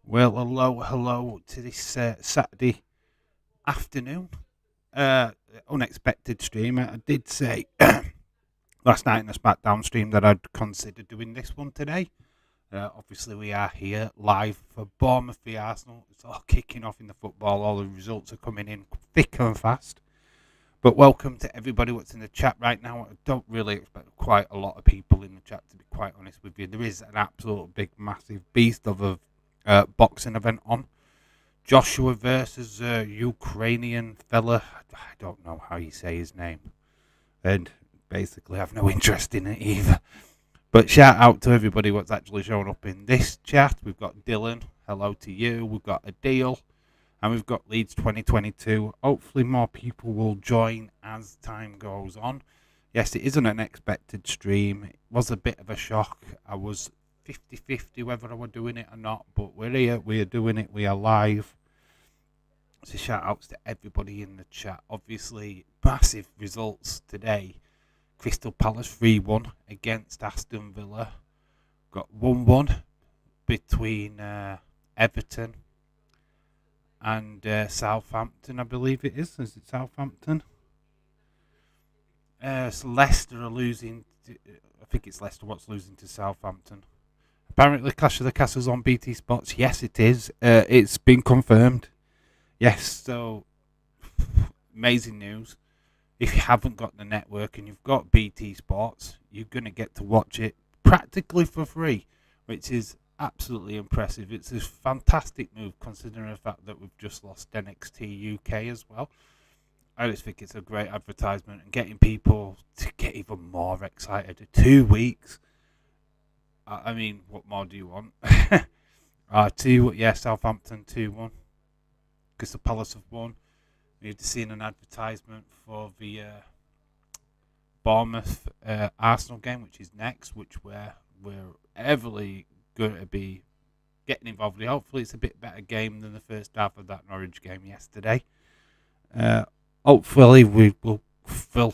Well, hello to this Saturday afternoon. Uh, Unexpected stream. I did say last night in the SmackDown stream that I'd consider doing this one today. Obviously, we are here live for Bournemouth v Arsenal. It's all kicking off in the football. All the results are coming in thick and fast. But welcome to everybody what's in the chat right now. I don't really expect quite a lot of people in the chat, to be quite honest with you. There is an absolute big, massive beast of a boxing event on. Joshua versus Ukrainian fella. I don't know how you say his name. And basically have no interest in it either. But shout out to everybody what's actually showing up in this chat. We've got Dylan. Hello to you. We've got Adil. And we've got Leeds 2022. Hopefully more people will join as time goes on. Yes, it is an unexpected stream. It was a bit of a shock. I was 50-50 whether I were doing it or not. But we're here. We are doing it. We are live. So shout outs to everybody in the chat. Obviously, massive results today. Crystal Palace 3-1 against Aston Villa. Got 1-1 between Everton and Southampton, I believe it is. Is it Southampton? So Leicester are losing. I think it's Leicester what's losing to Southampton. Apparently, Clash of the Castles on BT Sports. Yes, it is. It's been confirmed. Yes, so amazing news. If you haven't got the network and you've got BT Sports, you're going to get to watch it practically for free, which is absolutely impressive. It's a fantastic move considering the fact that we've just lost NXT UK as well. I just think it's a great advertisement and getting people to get even more excited. 2 weeks. I mean, what more do you want? Southampton 2-1. Crystal Palace have won. We've seen an advertisement for the Bournemouth Arsenal game, which is next, which we're heavily going to be getting involved in. Hopefully, it's a bit better game than the first half of that Norwich game yesterday. Hopefully, we will fill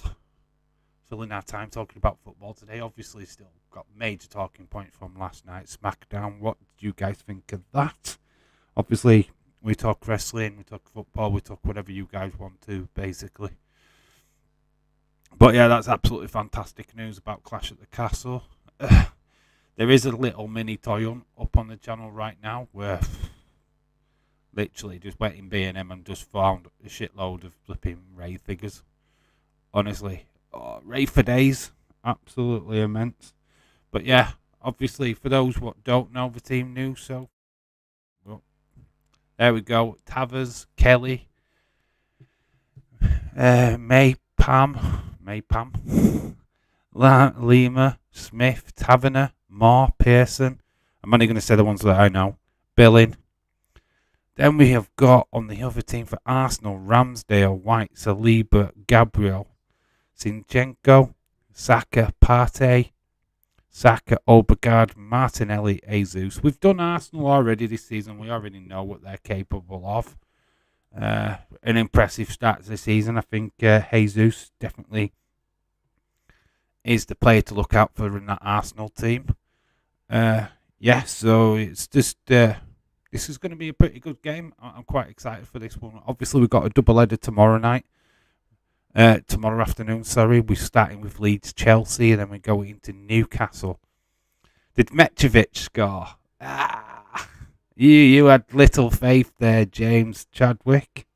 in our time talking about football today. Obviously, still got major talking points from last night's SmackDown. What do you guys think of that? Obviously, we talk wrestling, we talk football, we talk whatever you guys want to, basically. But yeah, that's absolutely fantastic news about Clash at the Castle. There is a little mini toy up on the channel right now where literally just went in B&M and just found a shitload of flipping Ray figures. Honestly, Ray for days, absolutely immense. But yeah, obviously for those what don't know the team news, so there we go. Tavers, Kelly, May Pam, Lima, Smith, Taverner, Moore, Pearson. I'm only going to say the ones that I know. Billing. Then we have got on the other team for Arsenal, Ramsdale, White, Saliba, Gabriel, Zinchenko, Saka, Partey, Saka, Obergard, Martinelli, Jesus. We've done Arsenal already this season. We already know what they're capable of. An impressive start to the season. I think Jesus definitely is the player to look out for in that Arsenal team. So it's just this is going to be a pretty good game. I'm quite excited for this one. Obviously, we've got a double header tomorrow afternoon. We're starting with Leeds, Chelsea, and then we go into Newcastle. Did Metrovic score? You had little faith there, James Chadwick.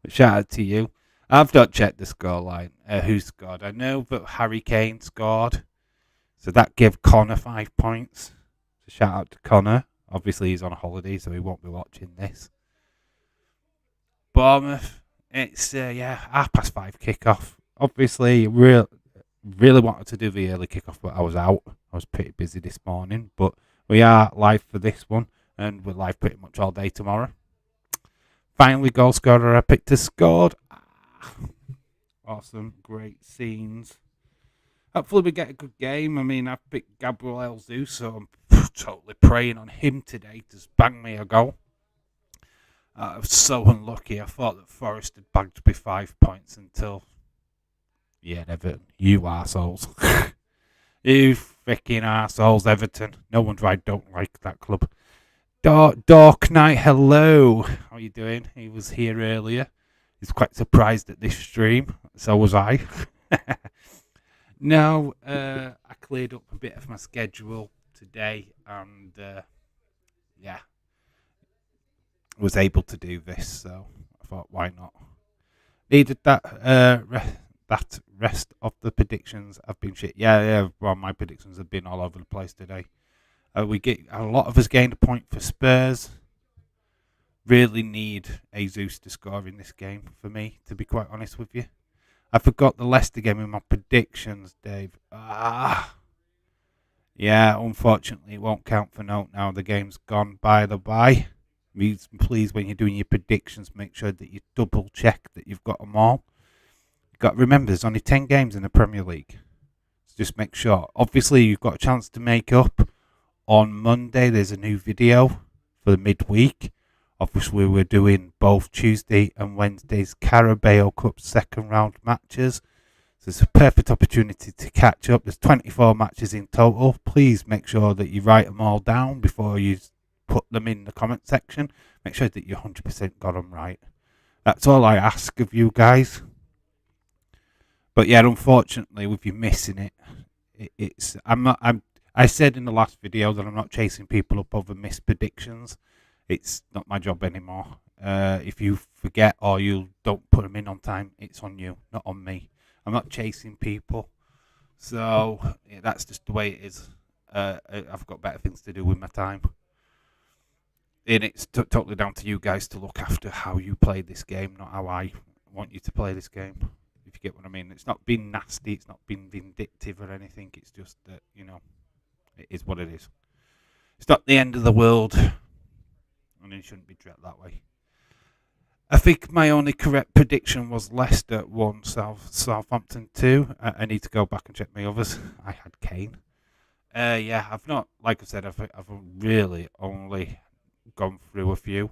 But shout out to you. I've not checked the scoreline. Who scored? I know that Harry Kane scored. So that gave Connor 5 points. So shout out to Connor. Obviously, he's on a holiday, so he won't be watching this. Bournemouth. It's 5:30 kickoff. Obviously, really wanted to do the early kickoff, but I was out. I was pretty busy this morning. But we are live for this one, and we're live pretty much all day tomorrow. Finally, goal scorer I picked has scored. Awesome, great scenes. Hopefully we get a good game. I mean, I've picked Gabriel Jesus, so I'm totally praying on him today to bang me a goal. I was so unlucky. I thought that Forest had bagged me 5 points until... Yeah, Everton. You arseholes. You freaking arseholes, Everton. No wonder I don't like that club. Dark Knight, hello. How are you doing? He was here earlier. He's quite surprised at this stream. So was I. No, I cleared up a bit of my schedule today, and yeah, was able to do this. So I thought, why not? Needed that. That rest of the predictions have been shit. Yeah. Well, my predictions have been all over the place today. We get a lot of us gained a point for Spurs. Really need Jesus to score in this game for me, to be quite honest with you. I forgot the Leicester game in my predictions, Dave. Yeah, unfortunately, it won't count for note now. The game's gone by the by. Please, when you're doing your predictions, make sure that you double check that you've got them all. You've got to remember, there's only 10 games in the Premier League. So just make sure. Obviously, you've got a chance to make up. On Monday, there's a new video for the midweek. Obviously, we're doing both Tuesday and Wednesday's Carabao Cup second round matches. So it's a perfect opportunity to catch up. There's 24 matches in total. Please make sure that you write them all down before you put them in the comment section. Make sure that you 100% got them right. That's all I ask of you guys. But yeah, unfortunately, with you missing it, I said in the last video that I'm not chasing people up over missed predictions. It's not my job anymore. If you forget or you don't put them in on time, it's on you, not on me. I'm not chasing people. So yeah, that's just the way it is. I've got better things to do with my time. And it's totally down to you guys to look after how you play this game, not how I want you to play this game. If you get what I mean. It's not been nasty. It's not been vindictive or anything. It's just that, it is what it is. It's not the end of the world. And it shouldn't be treated that way. I think my only correct prediction was Leicester 1, Southampton 2. I need to go back and check my others. I had Kane. Yeah, I've not, like I said, I've really only gone through a few.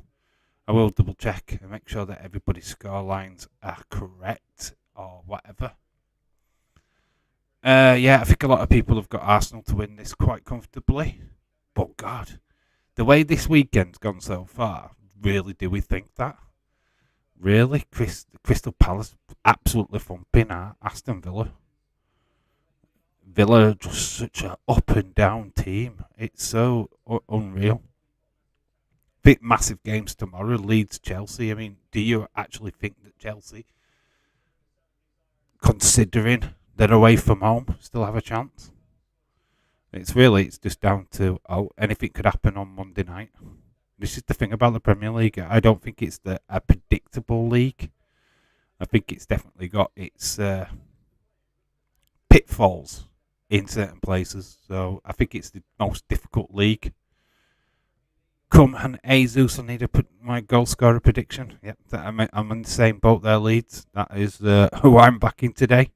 I will double check and make sure that everybody's score lines are correct or whatever. Yeah, I think a lot of people have got Arsenal to win this quite comfortably. But God, the way this weekend's gone so far, really do we think that? Really? Crystal Palace absolutely thumping Aston Villa. Villa are just such an up and down team. It's so unreal. Big massive games tomorrow. Leeds, Chelsea. I mean, do you actually think that Chelsea, considering they're away from home, still have a chance? It's just down to, anything could happen on Monday night. This is the thing about the Premier League. I don't think it's a predictable league. I think it's definitely got its pitfalls in certain places. So I think it's the most difficult league. Come and Jesus, I need to put my goal scorer prediction. Yep, I'm in the same boat there, Leeds. That is who I'm backing today.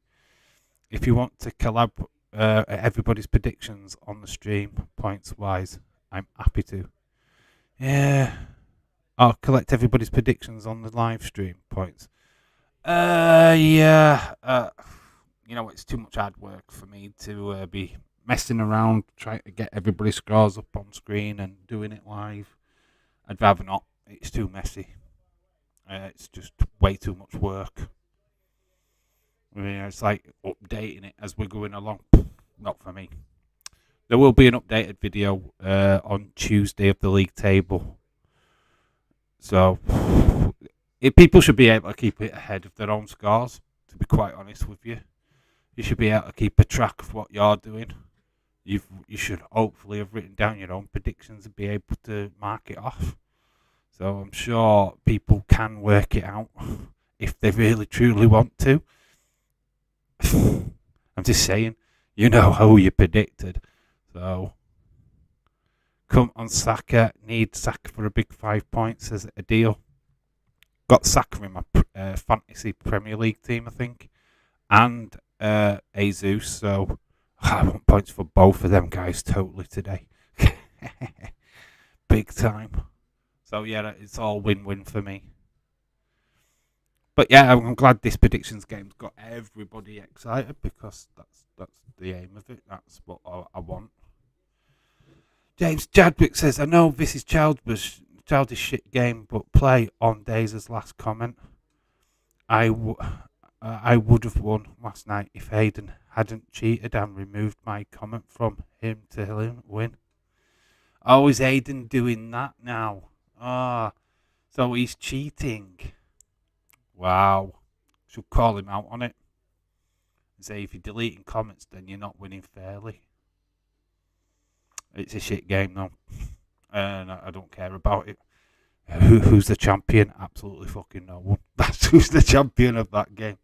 If you want to collab everybody's predictions on the stream, points wise, I'm happy to. Yeah. I'll collect everybody's predictions on the live stream, points. Yeah. It's too much hard work for me to be messing around, trying to get everybody's scores up on screen and doing it live. I'd rather not. It's too messy. It's just way too much work. It's like updating it as we're going along. Not for me. There will be an updated video on Tuesday of the league table. So people should be able to keep it ahead of their own scores, to be quite honest with you. You should be able to keep a track of what you're doing. You should hopefully have written down your own predictions and be able to mark it off. So I'm sure people can work it out if they really truly want to. I'm just saying, you know how you predicted. So come on, Saka. Need Saka for a big 5 points. Is it a deal? Got Saka in my fantasy Premier League team, I think. And Jesus. So I want points for both of them guys totally today. Big time. So yeah, it's all win-win for me. But yeah, I'm glad this predictions game's got everybody excited because that's the aim of it. That's what I want. James Chadwick says, I know this is childish shit game, but play on Daze's last comment. I would have won last night if Hayden hadn't cheated and removed my comment from him to him win. Oh, is Hayden doing that now? Ah, so he's cheating. Wow. Should call him out on it. And say if you're deleting comments, then you're not winning fairly. It's a shit game though. And I don't care about it. Who's the champion? Absolutely fucking no one. That's who's the champion of that game.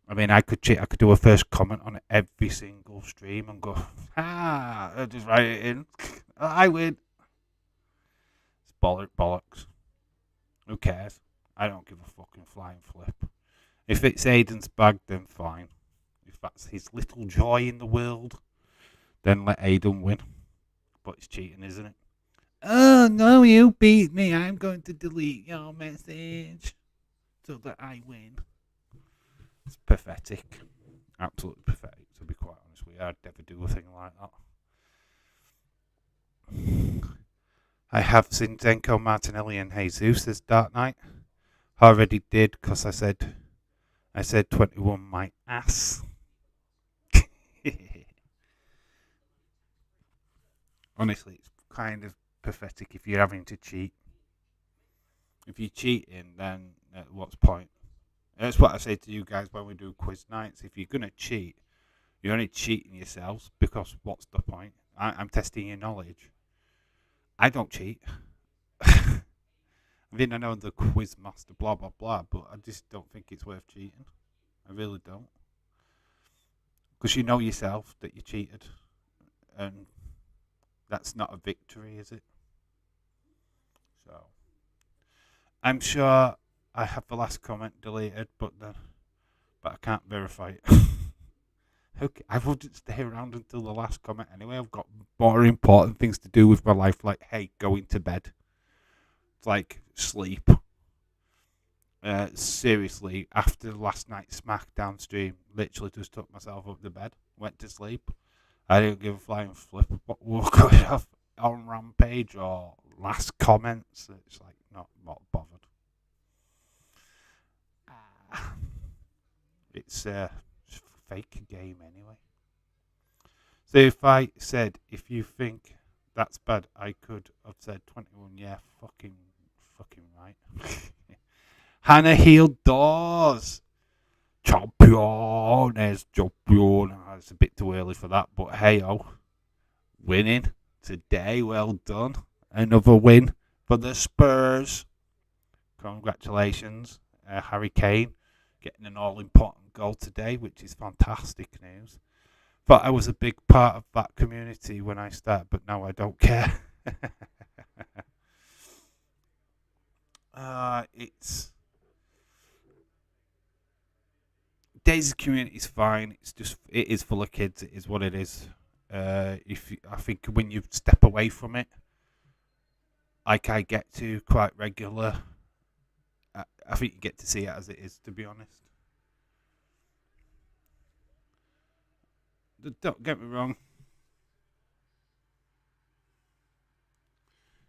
I mean, I could cheat. I could do a first comment on every single stream and go, I'll just write it in. I win. It's bollocks. Who cares? I don't give a fucking flying flip. If it's Aiden's bag, then fine. If that's his little joy in the world, then let Aiden win. But it's cheating, isn't it? Oh, no, you beat me. I'm going to delete your message so that I win. It's pathetic. Absolutely pathetic, to be quite honest with you. I'd never do a thing like that. I have seen Zenko Martinelli and Jesus this Dark Knight. I already did because I said 21 my ass. Honestly, it's kind of pathetic if you're having to cheat. If you're cheating, then what's the point? That's what I say to you guys when we do quiz nights. If you're going to cheat, you're only cheating yourselves because what's the point? I'm testing your knowledge. I don't cheat. I mean, I know the quiz master, blah, blah, blah, but I just don't think it's worth cheating. I really don't. Because you know yourself that you cheated. And that's not a victory, is it? So, I'm sure I have the last comment deleted, but I can't verify it. Okay, I wouldn't stay around until the last comment anyway. I've got more important things to do with my life, like, hey, going to bed. It's like sleep. Seriously, after last night's SmackDown stream, literally just took myself up to bed, went to sleep. I didn't give a flying flip what was going off on Rampage or last comments. It's like not bothered. It's a fake game anyway. So if I said, if you think that's bad, I could have said 21. Yeah, fucking right. Hannah healed doors. Champion. It's a bit too early for that, but hey-oh. Winning today. Well done. Another win for the Spurs. Congratulations, Harry Kane, getting an all-important goal today, which is fantastic news. Thought I was a big part of that community when I started, but now I don't care. It's Daisy's community is fine. It is full of kids. It is what it is. I think when you step away from it, like I get to quite regular, I think you get to see it as it is. To be honest, don't get me wrong.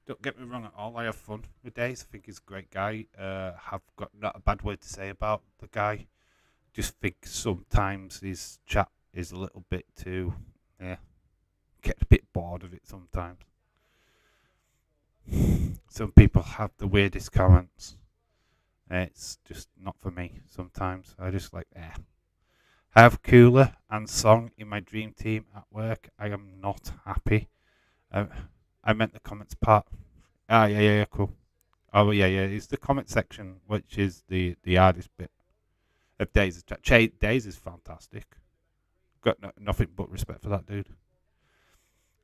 Don't get me wrong at all. I have fun with Days. I think he's a great guy. Have got not a bad word to say about the guy. Just think sometimes his chat is a little bit too, get a bit bored of it sometimes. Some people have the weirdest comments. It's just not for me sometimes. I just like, I have Cooler and Song in my dream team at work. I am not happy. I meant the comments part. Yeah, cool. Oh, yeah. It's the comment section, which is the hardest bit of Days. Days is fantastic. Got nothing but respect for that dude.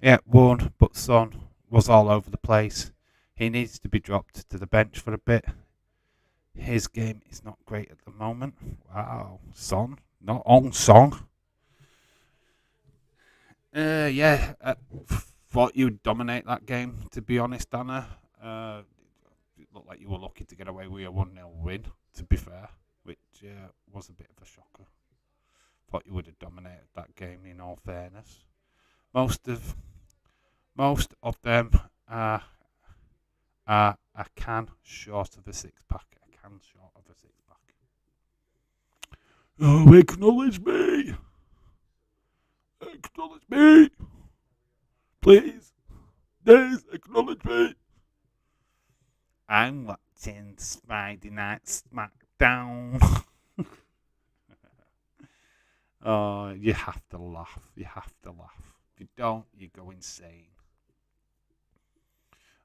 Yeah, won, but Son was all over the place. He needs to be dropped to the bench for a bit. His game is not great at the moment. Wow, Son, not on Song. Thought you'd dominate that game, to be honest, Anna. It looked like you were lucky to get away with a 1-0 win, to be fair, which was a bit of a shocker. Thought you would have dominated that game, in all fairness. Most of Most of them are a can short of a six pack. A can short of a six pack. Oh, acknowledge me! Acknowledge me! Please! Please acknowledge me! I'm watching Friday Night SmackDown. Oh, you have to laugh. You have to laugh. If you don't, you go insane.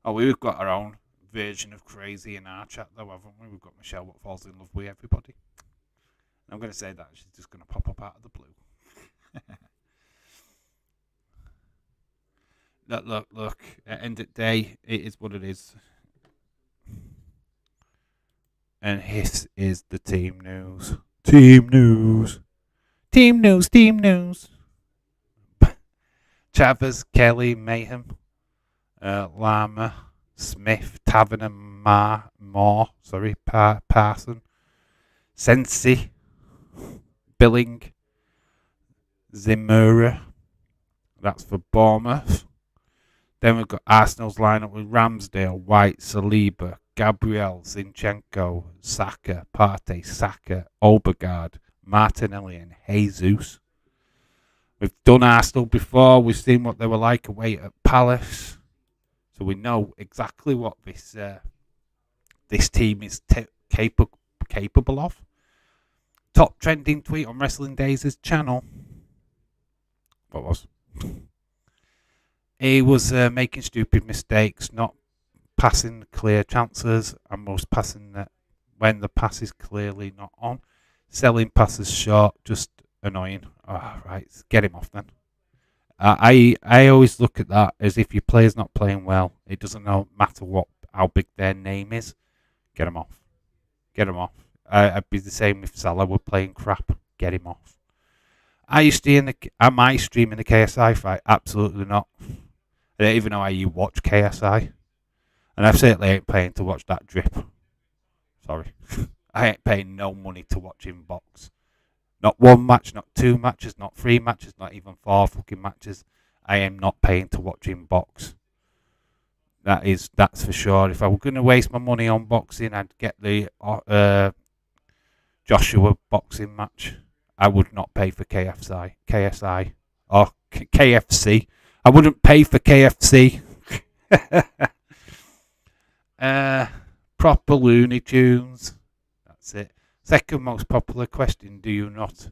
Oh, we've got our own version of crazy in our chat, though, haven't we? We've got Michelle, what falls in love with everybody. I'm going to say that. She's just going to pop up out of the blue. Look. At the end of the day, it is what it is. And this is the team news. Team news. Chavez, Kelly, Mayhem, Lama, Smith, Taverner, Parson, Sensi, Billing, Zimura. That's for Bournemouth. Then we've got Arsenal's lineup with Ramsdale, White, Saliba, Gabriel, Zinchenko, Saka, Partey, Saka, Obergaard, Martinelli, and Jesus. We've done Arsenal before. We've seen what they were like away at Palace, so we know exactly what this team is capable of. Top trending tweet on Wrestling Days' channel. What was? He was making stupid mistakes, not passing clear chances, and most passing that when the pass is clearly not on. Selling passes short, just annoying. Oh, right, get him off then. I always look at that as if your player's not playing well. It doesn't matter how big their name is. Get him off. Get him off. I'd be the same if Salah were playing crap. Get him off. Am I streaming the KSI fight? Absolutely not. I don't even know how you watch KSI. And I certainly ain't paying to watch that drip. Sorry. I ain't paying no money to watch him box. Not one match, not two matches, not three matches, not even four fucking matches. I am not paying to watch him box. That's for sure. If I were going to waste my money on boxing, I'd get the Joshua boxing match. I would not pay for KSI or KFC. I wouldn't pay for KFC. Proper Looney Tunes. That's it. Second most popular question: Do you not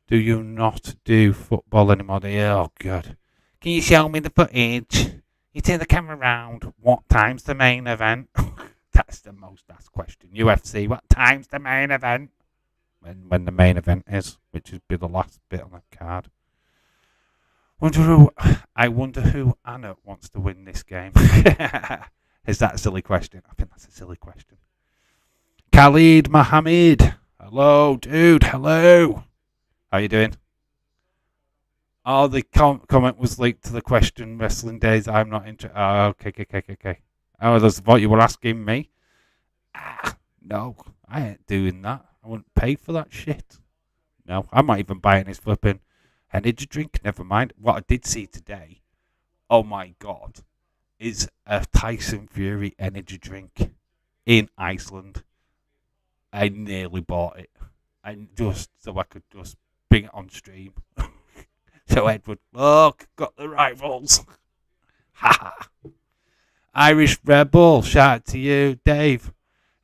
do football anymore? Oh God! Can you show me the footage? You turn the camera around. What time's the main event? That's the most asked question. UFC. What time's the main event? When the main event is, which would be the last bit on the card. I wonder who Anna wants to win this game. Is that a silly question? I think that's a silly question. Khalid Mohammed. Hello, dude. Hello. How you doing? Oh, the comment was linked to the question, Wrestling Days. I'm not interested. Oh, okay. Oh, that's what you were asking me? No, I ain't doing that. I wouldn't pay for that shit. No, I'm not even buying his flipping energy drink. Never mind. What I did see today, oh my God, is a Tyson Fury energy drink in Iceland. I nearly bought it. So I could just bring it on stream. So Edward, look, got the rivals. Ha Irish Rebel, shout out to you, Dave.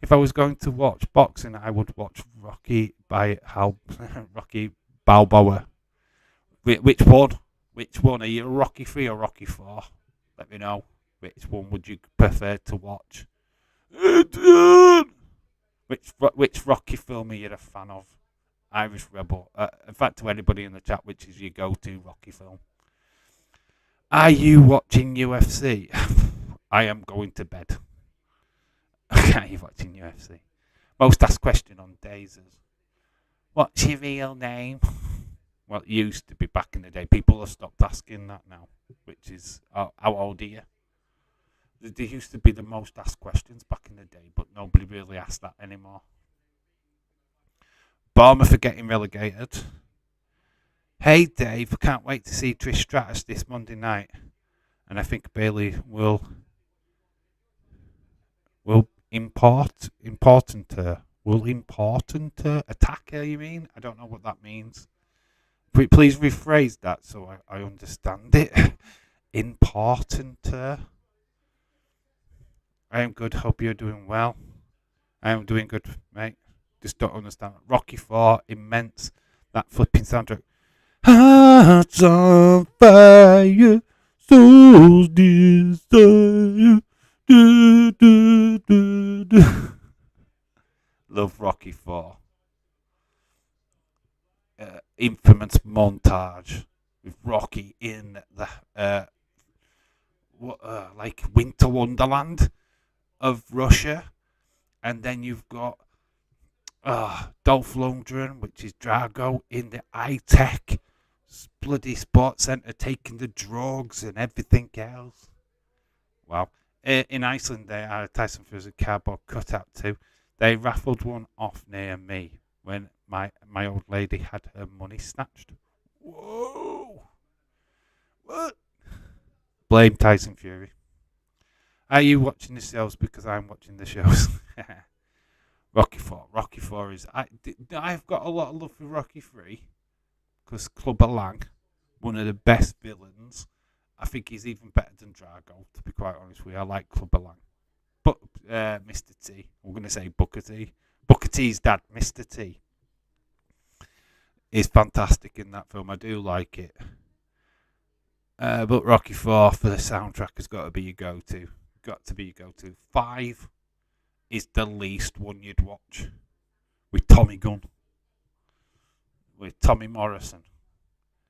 If I was going to watch boxing, I would watch Rocky Balboa. Which one? Which one? Are you a Rocky 3 or Rocky 4? Let me know. Which one would you prefer to watch? Which Rocky film are you a fan of? Irish Rebel. In fact, to anybody in the chat, which is your go-to Rocky film? Are you watching UFC? I am going to bed. Are you watching UFC? Most asked question on Days is, what's your real name? Well, it used to be back in the day. People have stopped asking that now, which is, how old are you? There used to be the most asked questions back in the day, but nobody really asked that anymore. Bournemouth are getting relegated. Hey Dave, can't wait to see Trish Stratus this Monday night. and I think Bailey will important attacker. You mean? I don't know what that means. Please rephrase that so I understand it. Important. I am good. Hope you're doing well. I am doing good, mate. Just don't understand. Rocky 4, immense. That flipping soundtrack. Hearts on fire, souls desire. Do, do, do, do. Love Rocky 4. Infamous montage with Rocky in the like Winter Wonderland of Russia, and then you've got Dolph Lundgren, which is Drago, in the high-tech bloody sports centre taking the drugs and everything else. Wow. In Iceland, they had Tyson Fury's cardboard cutout too. They raffled one off near me when my old lady had her money snatched. Whoa! What? Blame Tyson Fury. Are you watching the shows because I'm watching the shows? Rocky 4. Rocky 4 is... I've got a lot of love for Rocky 3 because Clubber Lang, one of the best villains. I think he's even better than Drago, to be quite honest with you. I like Clubber Lang. But Mr. T, I'm going to say Booker T. Booker T's dad, Mr. T, is fantastic in that film. I do like it. But Rocky 4 for the soundtrack has got to be your go-to. Got to be your go-to. 5 is the least one you'd watch. With Tommy Gunn. With Tommy Morrison.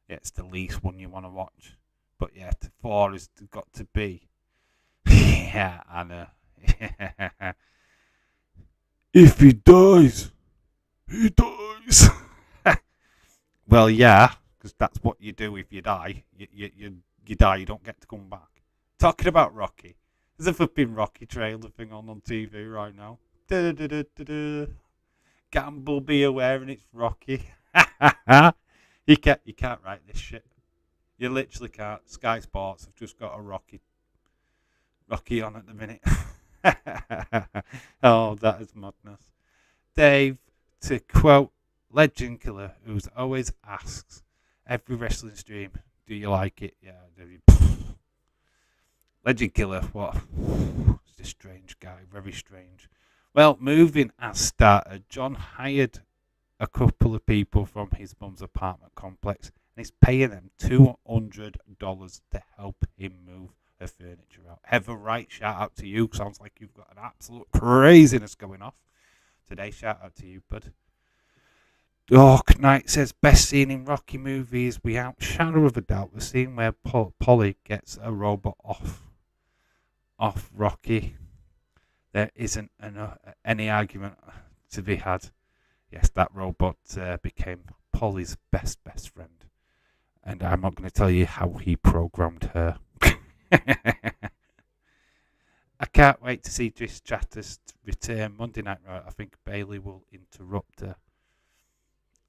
Yeah, it's the least one you want to watch. But yeah, 4 has got to be. Yeah, I know. If he dies, he dies. Well, yeah, because that's what you do if you die. You die, you don't get to come back. Talking about Rocky, there's a flipping Rocky trailer thing on TV right now. Gamble, be aware, and it's Rocky. You can't write this shit. You literally can't. Sky Sports have just got a Rocky on at the minute. Oh, that is madness. Dave, to quote Legend Killer, who always asks every wrestling stream, do you like it? Yeah. Legend Killer, what? He's a strange guy, very strange. Well, moving has started. John hired a couple of people from his mum's apartment complex, and he's paying them $200 to help him move her furniture out. Heather Wright, shout out to you. Sounds like you've got an absolute craziness going off today. Shout out to you, bud. Dark Knight says best scene in Rocky movies without shadow of a doubt. The scene where Polly gets a robot off Rocky. There isn't any argument to be had. Yes, that robot became Polly's best friend. And I'm not going to tell you how he programmed her. I can't wait to see Trish Stratus return Monday Night Raw. I think Bailey will interrupt her.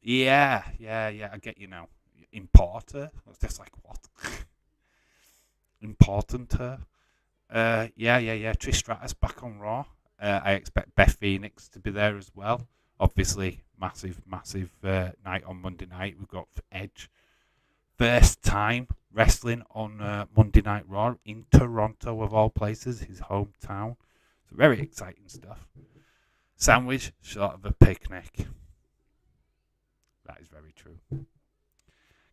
Yeah, I get you now. Importer? It's just like, what? Important her? Yeah. Trish Stratus back on Raw. I expect Beth Phoenix to be there as well. Obviously, massive night on Monday night. We've got Edge. First time wrestling on Monday Night Raw in Toronto, of all places, his hometown. So very exciting stuff. Sandwich, sort of a picnic. That is very true.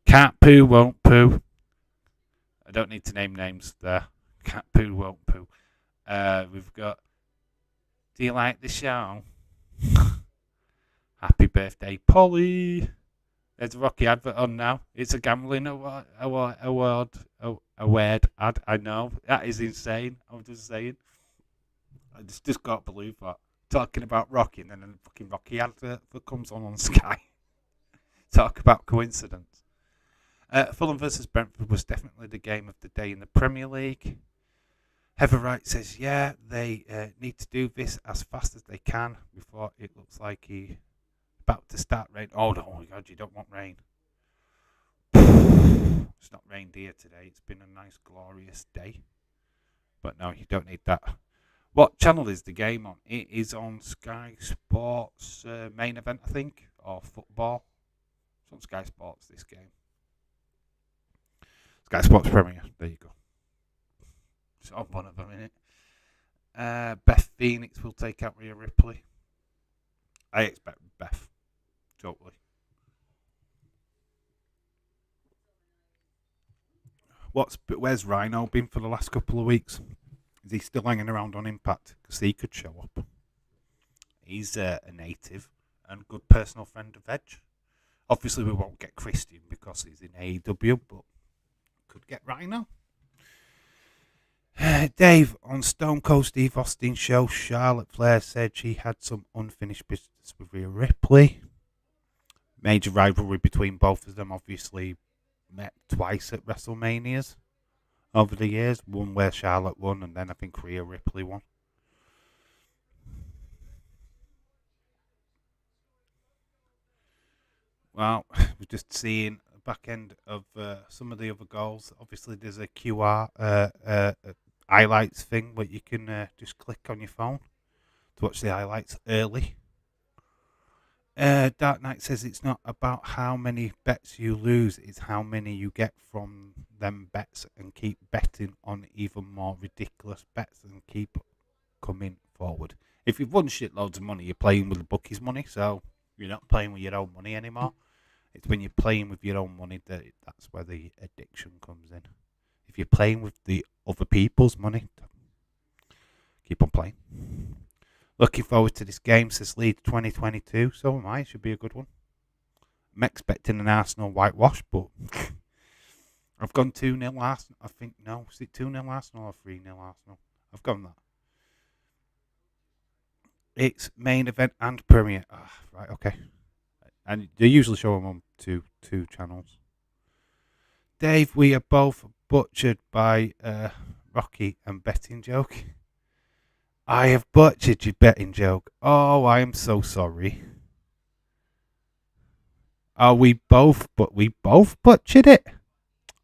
Can't poo, won't poo. I don't need to name names there. Can't poo, won't poo. We've got, do you like the show? Happy birthday, Polly. There's a Rocky advert on now. It's a gambling award ad. I know. That is insane. I'm just saying. I just can't believe that. Talking about Rocky and then a fucking Rocky advert that comes on Sky. Talk about coincidence. Fulham versus Brentford was definitely the game of the day in the Premier League. Heather Wright says, yeah, they need to do this as fast as they can before it looks like he's about to start rain. Oh my God, you don't want rain. It's not rained here today. It's been a nice, glorious day. But no, you don't need that. What channel is the game on? It is on Sky Sports main event, I think, or football. It's on Sky Sports, this game. Sky Sports Premier. There you go. It's on one of them, innit? Beth Phoenix will take out Rhea Ripley. I expect Beth. Totally. Where's Rhino been for the last couple of weeks? Is he still hanging around on Impact? Because he could show up. He's a native and good personal friend of Edge. Obviously, we won't get Christian because he's in AEW, but could get Rhino. Dave, on Stone Cold Steve Austin's show, Charlotte Flair said she had some unfinished business with Rhea Ripley. Major rivalry between both of them, obviously met twice at WrestleManias over the years. One where Charlotte won, and then I think Rhea Ripley won. Well, we're just seeing the back end of some of the other goals. Obviously, there's a QR highlights thing where you can just click on your phone to watch the highlights early. Dark Knight says it's not about how many bets you lose, it's how many you get from them bets, and keep betting on even more ridiculous bets and keep coming forward. If you've won shitloads of money, you're playing with the bookies' money, so you're not playing with your own money anymore. It's when you're playing with your own money that's where the addiction comes in. If you're playing with the other people's money, keep on playing. Looking forward to this game, says Leeds 2022. So am I. It should be a good one. I'm expecting an Arsenal whitewash, but I've gone 2-0 Arsenal. I think, no, is it 2-0 Arsenal or 3-0 Arsenal? I've gone that. It's main event and Premier. Right, okay. And they usually show them on two channels. Dave, we are both butchered by Rocky and betting joke. I have butchered your betting joke. Oh, I am so sorry. We both butchered it.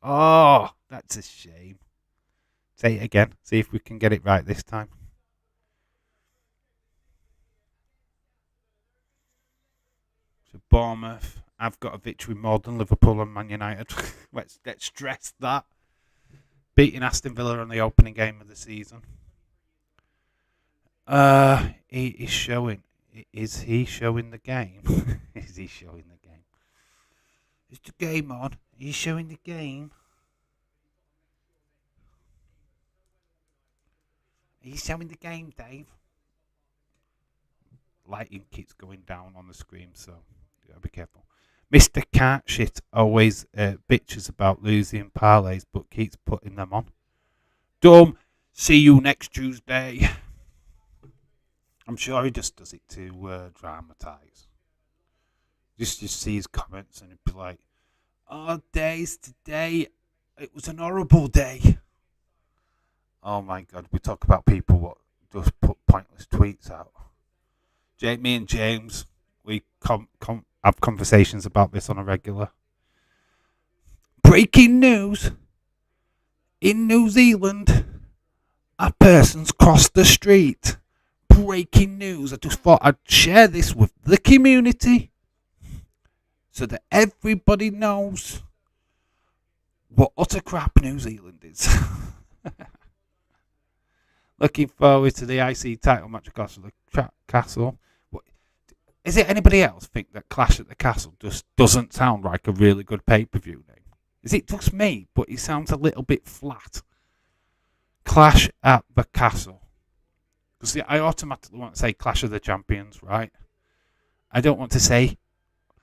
Oh, that's a shame. Say it again. See if we can get it right this time. So Bournemouth, I've got a victory more than Liverpool and Man United. let's stress that. Beating Aston Villa on the opening game of the season. He is showing. Is he showing the game? Is he showing the game? Is the game on? Are you showing the game? Are you showing the game, Dave? Lighting keeps going down on the screen, so you gotta be careful. Mr. Cartshit always bitches about losing parlays, but keeps putting them on. Dumb. See you next Tuesday. I'm sure he just does it to dramatise. Just see his comments and he'd be like, "Oh, days today, it was an horrible day." Oh my God, we talk about people what just put pointless tweets out. Me and James, we have conversations about this on a regular. Breaking news. In New Zealand, a person's crossed the street. Breaking news. I just thought I'd share this with the community so that everybody knows what utter crap New Zealand is. Looking forward to the IC title match at Clash at the Castle. Is it anybody else think that Clash at the Castle just doesn't sound like a really good pay-per-view name? Is it just me, but it sounds a little bit flat? Clash at the Castle. Because I automatically want to say Clash of the Champions, right? I don't want to say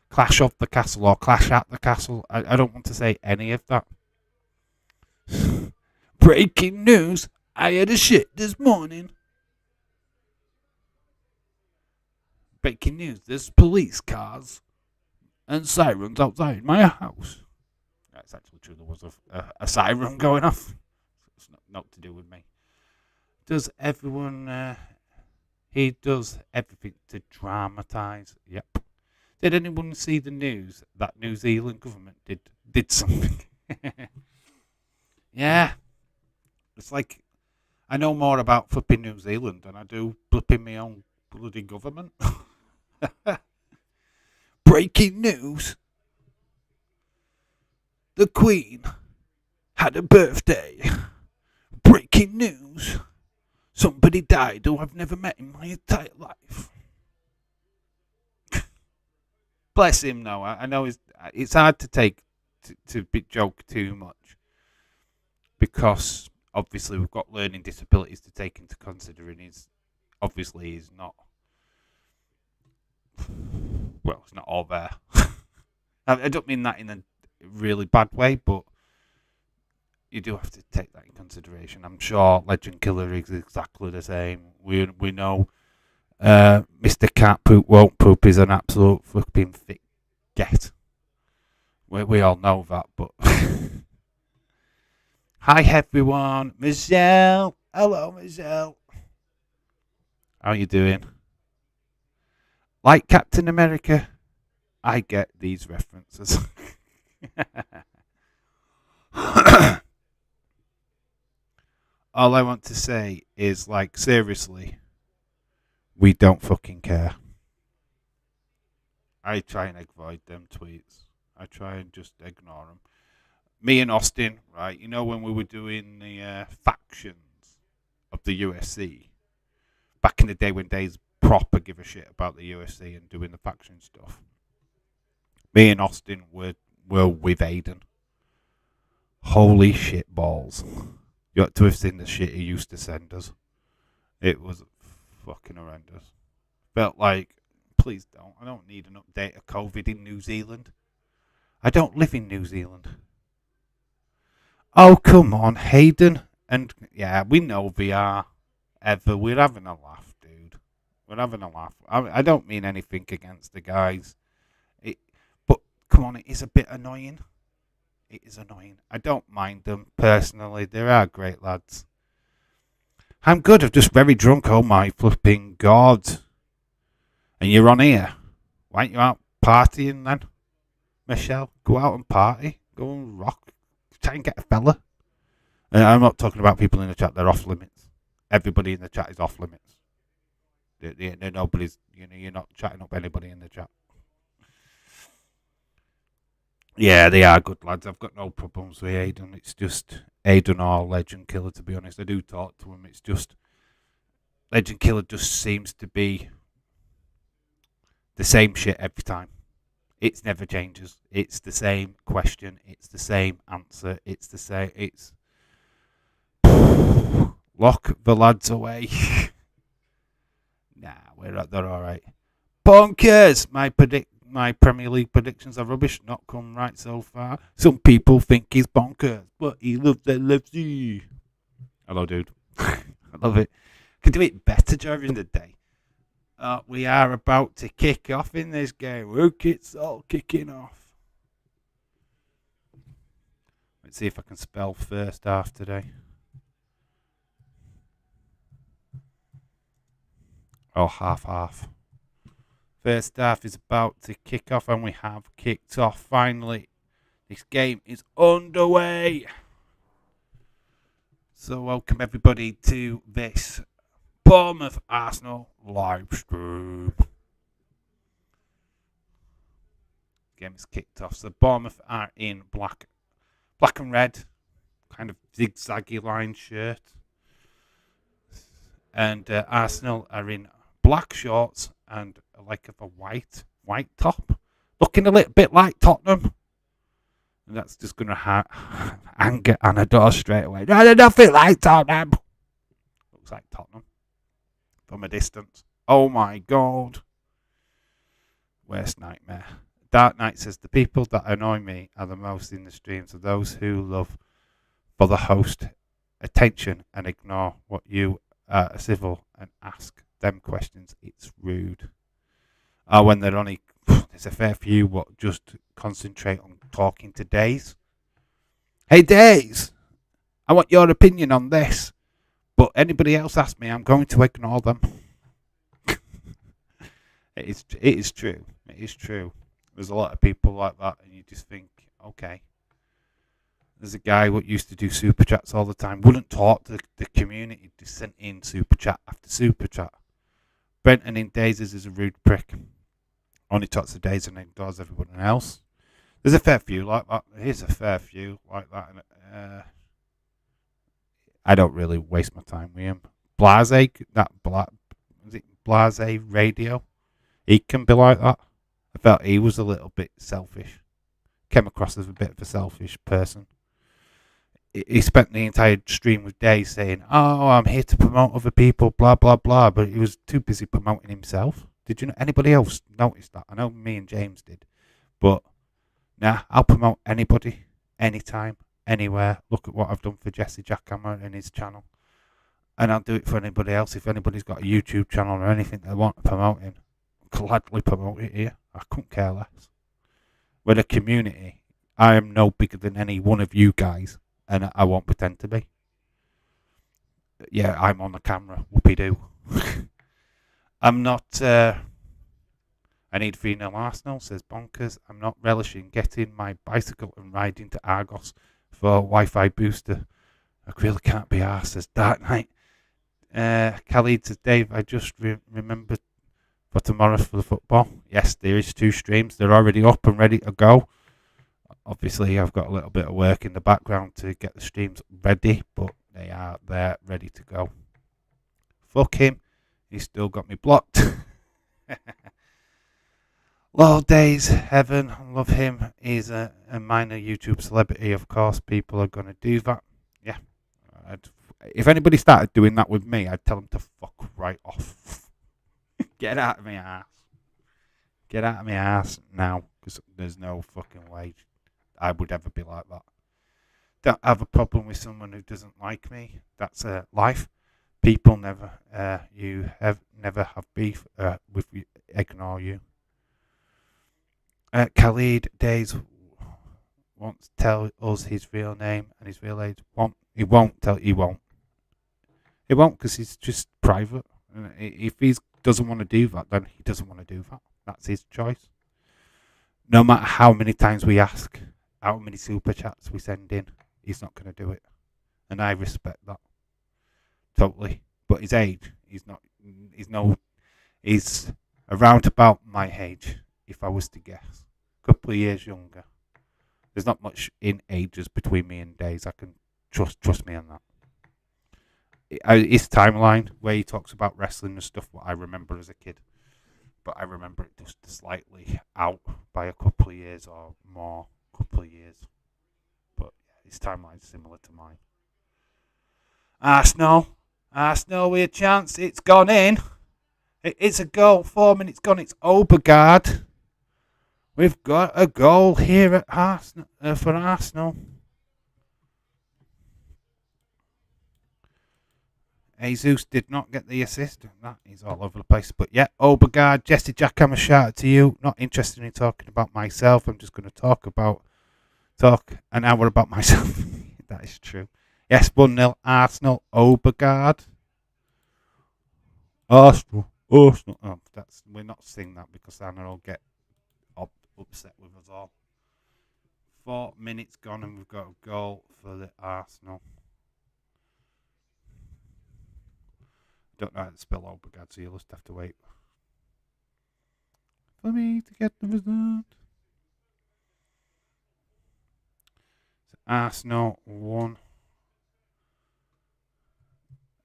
Clash of the Castle or Clash at the Castle. I don't want to say any of that. Breaking news. I had a shit this morning. Breaking news. There's police cars and sirens outside my house. That's actually true. There was a siren going off. It's not to do with me. Does everyone... he does everything to dramatise. Yep. Did anyone see the news that New Zealand government did something? Yeah, it's like I know more about flipping New Zealand than I do flipping my own bloody government. Breaking news: the Queen had a birthday. Breaking news: somebody died who I've never met in my entire life. Bless him, though. I know it's hard to take to joke too much because obviously we've got learning disabilities to take into consideration. He's not well. It's not all there. I don't mean that in a really bad way, but you do have to take that in consideration. I'm sure Legend Killer is exactly the same. We know Mr. Cat Poop Won't Poop is an absolute fucking thick get. We all know that, but hi everyone, Michelle. Hello, Michelle. How you doing? Like Captain America, I get these references. All I want to say is, like, seriously, we don't fucking care. I try and avoid them tweets. I try and just ignore them. Me and Austin, right? You know when we were doing the factions of the USC back in the day when Days proper give a shit about the USC and doing the faction stuff. Me and Austin were with Aiden. Holy shit balls! You ought to have seen the shit he used to send us. It was fucking horrendous. Felt like, please don't. I don't need an update of COVID in New Zealand. I don't live in New Zealand. Oh, come on, Hayden. And yeah, we know VR. We're having a laugh, dude. We're having a laugh. I don't mean anything against the guys. But come on, it is a bit annoying. It is annoying. I don't mind them personally. They are great lads. I'm good. I'm just very drunk. Oh my flipping god. And you're on here. Why aren't you out partying then? Michelle, go out and party. Go and rock. Try and get a fella. I'm not talking about people in the chat. They're off limits. Everybody in the chat is off limits. Nobody's, you're not chatting up anybody in the chat. Yeah, they are good lads. I've got no problems with Aiden. It's just Aiden or Legend Killer, to be honest. I do talk to him. It's just Legend Killer just seems to be the same shit every time. It never changes. It's the same question. It's the same answer. It's the same. It's lock the lads away. Nah, they're all right. Bonkers! My Premier League predictions are rubbish. Not come right so far. Some people think he's bonkers, but he loves LFC. Hello, dude. I love it. Could do it better during the day. We are about to kick off in this game. Look, it's all kicking off. Let's see if I can spell first half today. Oh, half. First half is about to kick off, and we have kicked off finally. This game is underway. So welcome everybody to this Bournemouth Arsenal live stream. Game is kicked off. So Bournemouth are in black and red, kind of zigzaggy line shirt, and Arsenal are in black shorts and like a white top, looking a little bit like Tottenham. And that's just going to anger Anador straight away. No, they're nothing like Tottenham. Looks like Tottenham from a distance. Oh my god. Worst nightmare. Dark Knight says the people that annoy me are the most in the streams are those who love for the host attention and ignore what you are civil and ask them questions. It's rude. When they're only, there's a fair few what just concentrate on talking to Days. Hey Days, I want your opinion on this. But anybody else ask me, I'm going to ignore them. It is true. It is true. There's a lot of people like that, and you just think, okay. There's a guy who used to do super chats all the time. Wouldn't talk to the community. Just sent in super chat after super chat. Brenton in Daisies is a rude prick. Only talks to Daisy and ignores everyone else. There's a fair few like that. Here's a fair few like that. I don't really waste my time with him. Blase, is it Blase Radio? He can be like that. I felt he was a little bit selfish. Came across as a bit of a selfish person. He spent the entire stream with Days saying, "Oh, I'm here to promote other people, blah blah blah," but he was too busy promoting himself. Did you know anybody else notice that? I know me and James did, but nah, I'll promote anybody, anytime, anywhere. Look at what I've done for Jesse Jackhammer and his channel, and I'll do it for anybody else. If anybody's got a YouTube channel or anything they want promoting, I'll gladly promote it here. I couldn't care less. With a community, I am no bigger than any one of you guys. And I won't pretend to be. Yeah, I'm on the camera. Whoopie-doo. I'm not... I need 3-0 Arsenal, says Bonkers. I'm not relishing getting my bicycle and riding to Argos for a Wi-Fi booster. I really can't be arsed, says Dark Knight. Khalid says, Dave, I just remembered for tomorrow for the football. Yes, there is 2 streams. They're already up and ready to go. Obviously, I've got a little bit of work in the background to get the streams ready, but they are there, ready to go. Fuck him. He's still got me blocked. Lord Days, Heaven, love him. He's a minor YouTube celebrity, of course. People are going to do that. Yeah. If anybody started doing that with me, I'd tell them to fuck right off. Get out of my ass. Get out of my ass now, because there's no fucking way I would ever be like that. Don't have a problem with someone who doesn't like me. That's life. People never have beef with you, ignore you. Khalid Days wants to tell us his real name and his real age. He won't because he's just private. If he doesn't want to do that, then he doesn't want to do that. That's his choice. No matter how many times we ask, how many super chats we send in, he's not going to do it. And I respect that. Totally. But his age, he's around about my age, if I was to guess. A couple of years younger. There's not much in ages between me and Days. I can trust me on that. His timeline, where he talks about wrestling and stuff, what I remember as a kid. But I remember it just slightly out by a couple of years or more. Couple of years, but his timeline's similar to mine. Arsenal with a chance. It's gone in. It's a goal. 4 minutes gone. It's Obergaard. We've got a goal here at Arsenal for Arsenal. Jesus did not get the assist. That is all over the place. But yeah, Obergaard, Jesse Jackhammer, shout out to you. Not interested in talking about myself. I'm just going to talk an hour about myself. That is true. Yes, 1-0 Arsenal. Obergaard. Arsenal. Oh, we're not singing that because then they'll get upset with us all. 4 minutes gone and we've got a goal for the Arsenal. Don't know how to spell Obergaard, so you'll just have to wait for me to get the result. So Arsenal 1.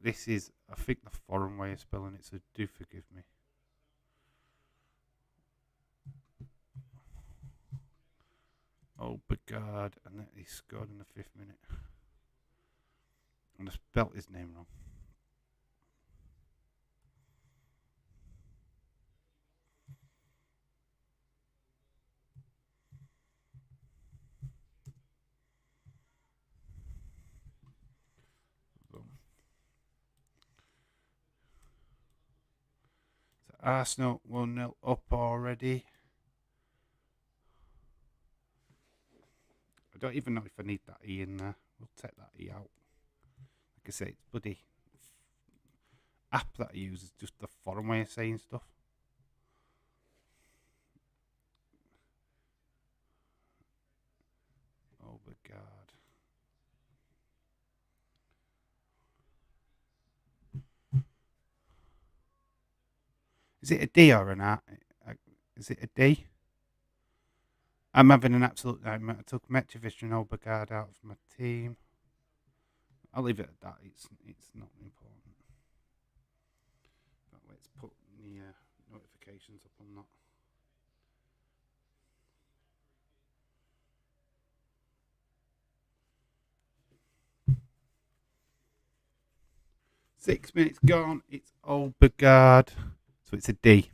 This is, I think, the foreign way of spelling it, so do forgive me. Obergaard, and then he scored in the 5th minute. And I spelt his name wrong. Arsenal 1-0 up already. I don't even know if I need that E in there. We'll take that E out. Like I say, it's bloody app that I use is just the foreign way of saying stuff. Oh my God. Is it a D or an R? Is it a D? I'm having an absolute nightmare. I took Mitrovic and Obergaard out of my team. I'll leave it at that. It's not important. But let's put the notifications up on that. Six minutes gone. It's Obergaard. So it's a D.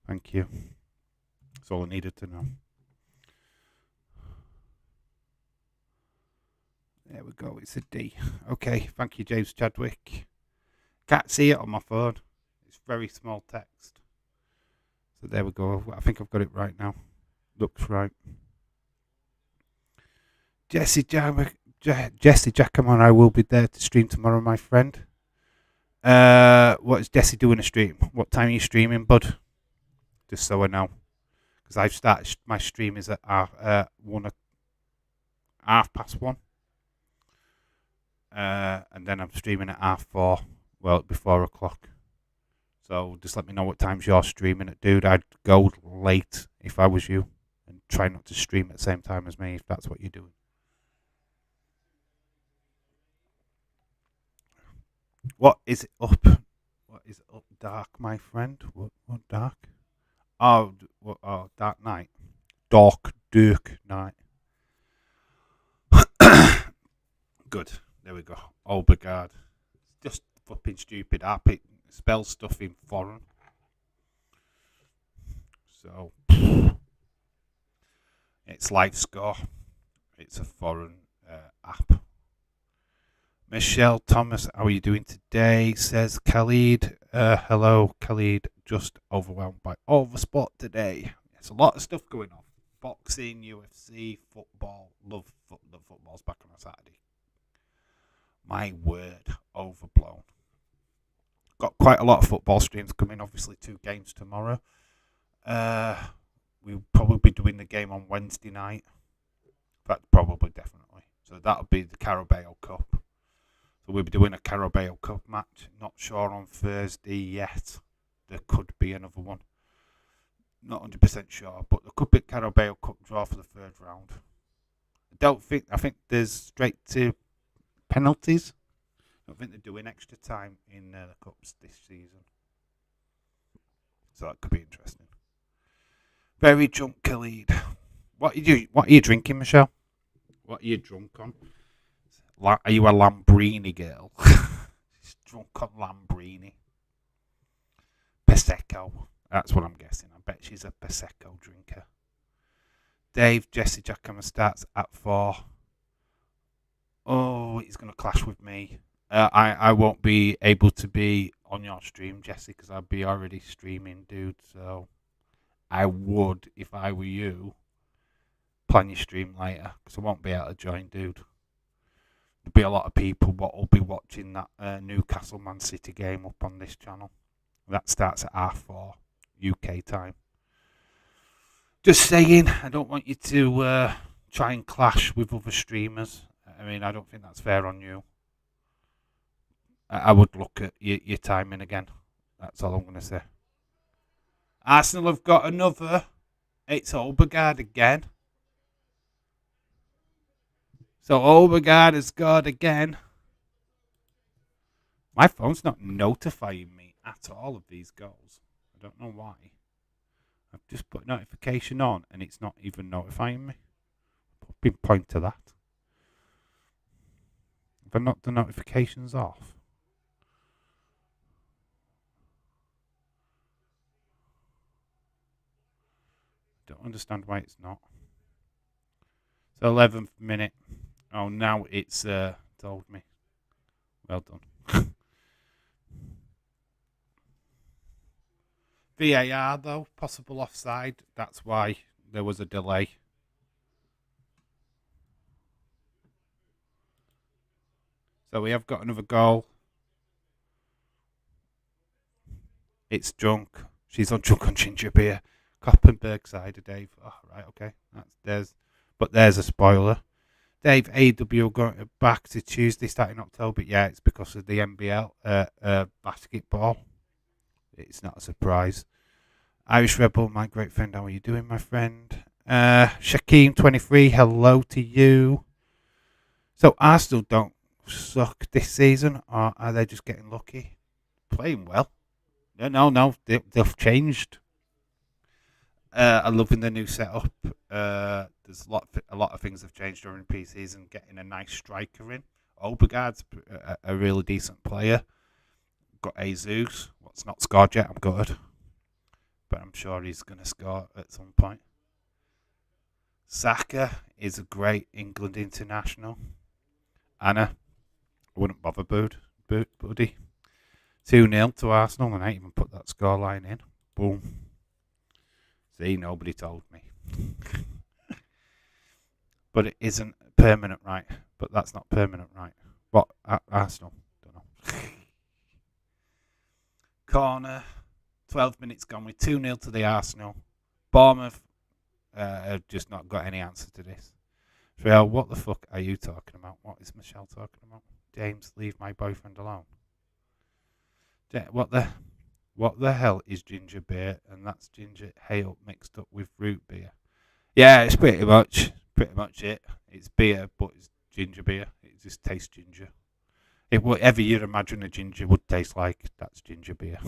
Thank you. That's all I needed to know. There we go. It's a D. Okay. Thank you, James Chadwick. Can't see it on my phone. It's very small text. So there we go. I think I've got it right now. Looks right. Jesse Giacomo, I will be there to stream tomorrow, my friend. What is Jesse doing a stream? What time are you streaming, bud? Just so I know. Because I've started, my stream is at 1:30. And then I'm streaming at 4:30. Well, it'll be 4:00. So just let me know what times you're streaming at, dude. I'd go late if I was you. And try not to stream at the same time as me if that's what you're doing. What is it up? What is up dark, my friend? What dark? Oh, dark night. Dark night. Good. There we go. Obergaard. Just flipping stupid app. It spells stuff in foreign. So, it's live score. It's a foreign app. Michelle Thomas, how are you doing today? Says Khalid. Hello, Khalid. Just overwhelmed by all the sport today. There's a lot of stuff going on. Boxing, UFC, football. Love the football's back on a Saturday. My word, overblown. Got quite a lot of football streams coming. Obviously, 2 games tomorrow. We'll probably be doing the game on Wednesday night. In fact, probably, definitely. So that'll be the Carabao Cup. So we'll be doing a Carabao Cup match. Not sure on Thursday yet. There could be another one. Not 100% sure, but there could be a Carabao Cup draw for the 3rd round. I think there's straight to penalties. I don't think they're doing extra time in the cups this season. So that could be interesting. Very drunk, Khalid. What are you drinking, Michelle? What are you drunk on? Are you a Lambrini girl? She's drunk on Lambrini. Prosecco. That's what I'm guessing. I bet she's a Prosecco drinker. Dave, Jesse Giacomo starts at 4. Oh, he's going to clash with me. I won't be able to be on your stream, Jesse, because I'll be already streaming, dude. So I would, if I were you, plan your stream later, because I won't be able to join, dude. There'll be a lot of people what will be watching that Newcastle Man City game up on this channel. That starts at 4:30 UK time. Just saying, I don't want you to try and clash with other streamers. I mean, I don't think that's fair on you. I would look at your timing again. That's all I'm going to say. Arsenal have got another. It's Obergaard again. So Obergaard has scored again. My phone's not notifying me at all of these goals. I don't know why. I've just put notification on and it's not even notifying me. Pinpoint to that. Have I knocked the notifications off? Don't understand why it's not. So 11th minute. Oh, now it's told me. Well done. VAR though, possible offside. That's why there was a delay. So we have got another goal. It's drunk. She's on drunk on ginger beer. Koppenberg side, Dave. Oh, right, okay. There's a spoiler. Dave, AW going back to Tuesday starting October. Yeah, it's because of the NBL basketball. it's not a surprise. Irish Rebel, my great friend, how are you doing, my friend? Shaquem 23, hello to you. So Arsenal don't suck this season, or are they just getting lucky? Playing well. No, they've changed. I'm loving the new setup. There's a lot of things have changed during pre-season. Getting a nice striker in. Obergaard's a really decent player. Got Jesus. What's not scored yet? I'm gutted, but I'm sure he's going to score at some point. Saka is a great England international. Anna, I wouldn't bother, buddy. 2-0 to Arsenal, and I ain't even put that scoreline in. Boom. See, nobody told me. But it isn't permanent right. But that's not permanent right. What? Arsenal? Don't know. Corner. 12 minutes gone with 2-0 to the Arsenal. Bournemouth have just not got any answer to this. Real, what the fuck are you talking about? What is Michelle talking about? James, leave my boyfriend alone. What the hell is ginger beer? And that's ginger ale mixed up with root beer. Yeah, it's pretty much it. It's beer, but it's ginger beer. It just tastes ginger. Whatever you'd imagine a ginger would taste like, that's ginger beer.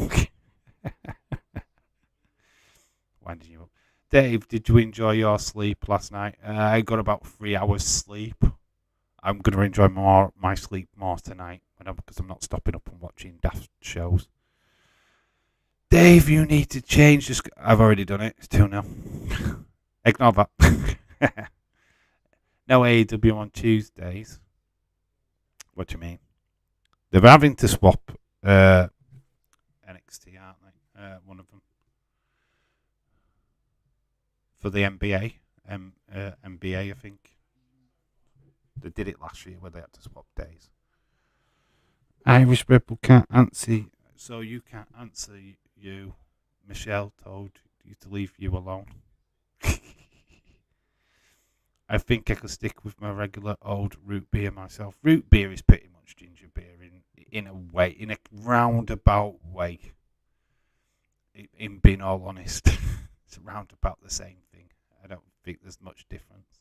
Winding you up. Dave, did you enjoy your sleep last night? I got about 3 hours sleep. I'm going to enjoy my sleep more tonight because I'm not stopping up and watching daft shows. Dave, you need to change this. I've already done it. It's 2-0. Ignore that. No AEW on Tuesdays. What do you mean? They're having to swap NXT, aren't they? One of them. For the NBA. NBA, I think. They did it last year where they had to swap days. Irish Rebel can't answer. So you can't answer you. Michelle told you to leave you alone. I think I could stick with my regular old root beer myself. Root beer is pretty much ginger beer in a way, in a roundabout way. In being all honest, it's around about the same thing. I don't think there's much difference.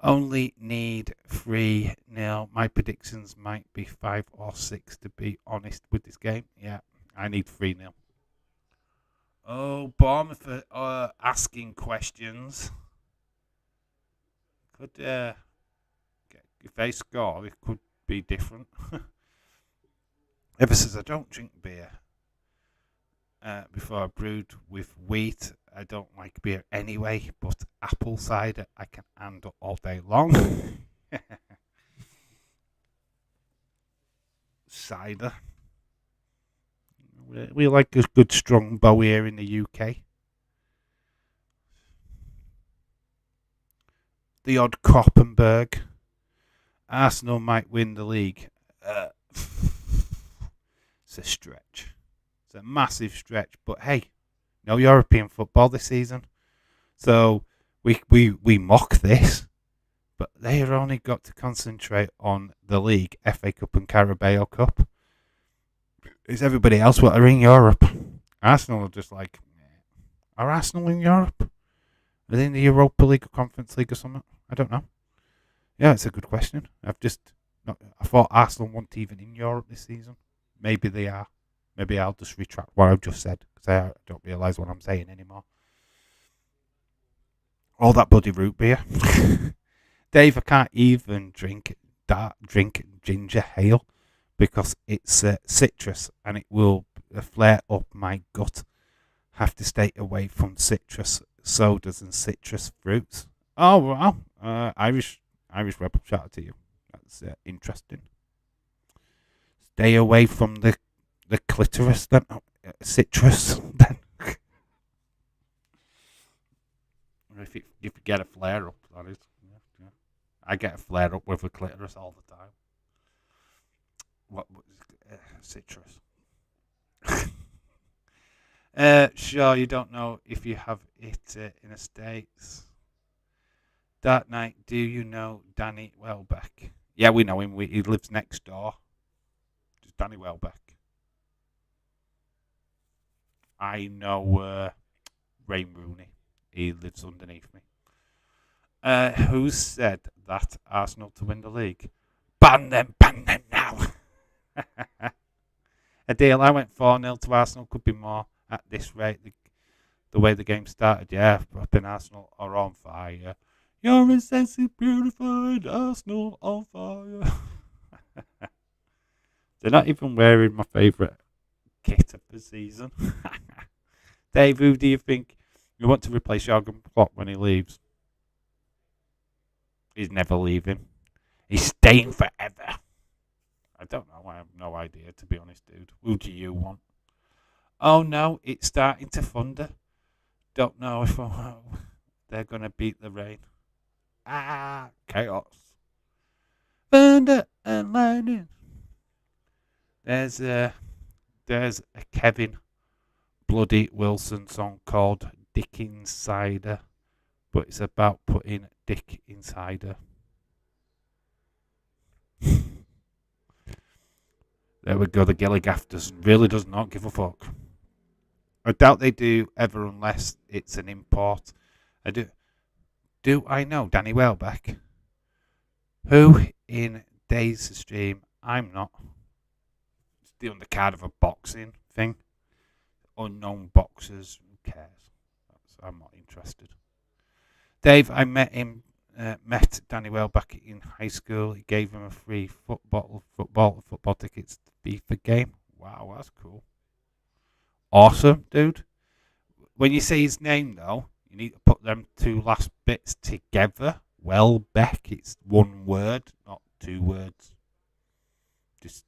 Only need 3-0. My predictions might be 5 or 6 to be honest with this game. Yeah, I need 3-0. Oh, Bournemouth are asking questions. Could if they score, it could be different. Ever since I don't drink beer before I brewed with wheat, I don't like beer anyway, but apple cider I can handle all day long. Cider. We like a good strong bow here in the UK. The odd Koppenberg. Arsenal might win the league. It's a stretch. It's a massive stretch, but hey, no European football this season. So we mock this, but they have only got to concentrate on the league, FA Cup and Carabao Cup. Is everybody else what are in Europe? Arsenal are just like, are Arsenal in Europe? Are they in the Europa League or Conference League or something? I don't know. Yeah, it's a good question. I thought Arsenal weren't even in Europe this season. Maybe they are. Maybe I'll just retract what I've just said because I don't realise what I'm saying anymore. All that bloody root beer. Dave, I can't even drink ginger ale because it's citrus and it will flare up my gut. Have to stay away from citrus sodas and citrus fruits. Oh, wow. Irish Rebel, shout out to you. That's interesting. Stay away from the clitoris then. Citrus then. If you get a flare up, that is. Yeah. I get a flare up with a clitoris all the time. What citrus? Sure, you don't know if you have it in the States. Dark Knight, do you know Danny Welbeck? Yeah, we know him. He lives next door. Just Danny Welbeck. I know Ray Rooney. He lives underneath me. Who said that Arsenal to win the league? Ban them now. A deal. I went 4-0 to Arsenal. Could be more at this rate. The way the game started, yeah. Flipping Arsenal are on fire. You're incensely beautified Arsenal on fire. They're not even wearing my favourite kit of the season. Dave, who do you think you want to replace Jurgen Klopp when he leaves? He's never leaving. He's staying forever. I don't know. I have no idea, to be honest, dude. Who do you want? Oh, no. It's starting to thunder. Don't know if they're going to beat the rain. Chaos. Thunder and lightning. There's a Kevin Bloody Wilson song called Dick Insider, but it's about putting Dick inside her. There we go. The Gilligaff really does not give a fuck. I doubt they do ever unless it's an import. Do I know Danny Welbeck? Who in Days stream? I'm not. It's the undercard of a boxing thing. Unknown boxers. Who cares? I'm not interested. Dave, I met Danny Welbeck in high school. He gave him a free football tickets to the FIFA game. Wow, that's cool. Awesome, dude. When you say his name, though, you need to put them two last bits together. Welbeck, it's one word, not two words. Just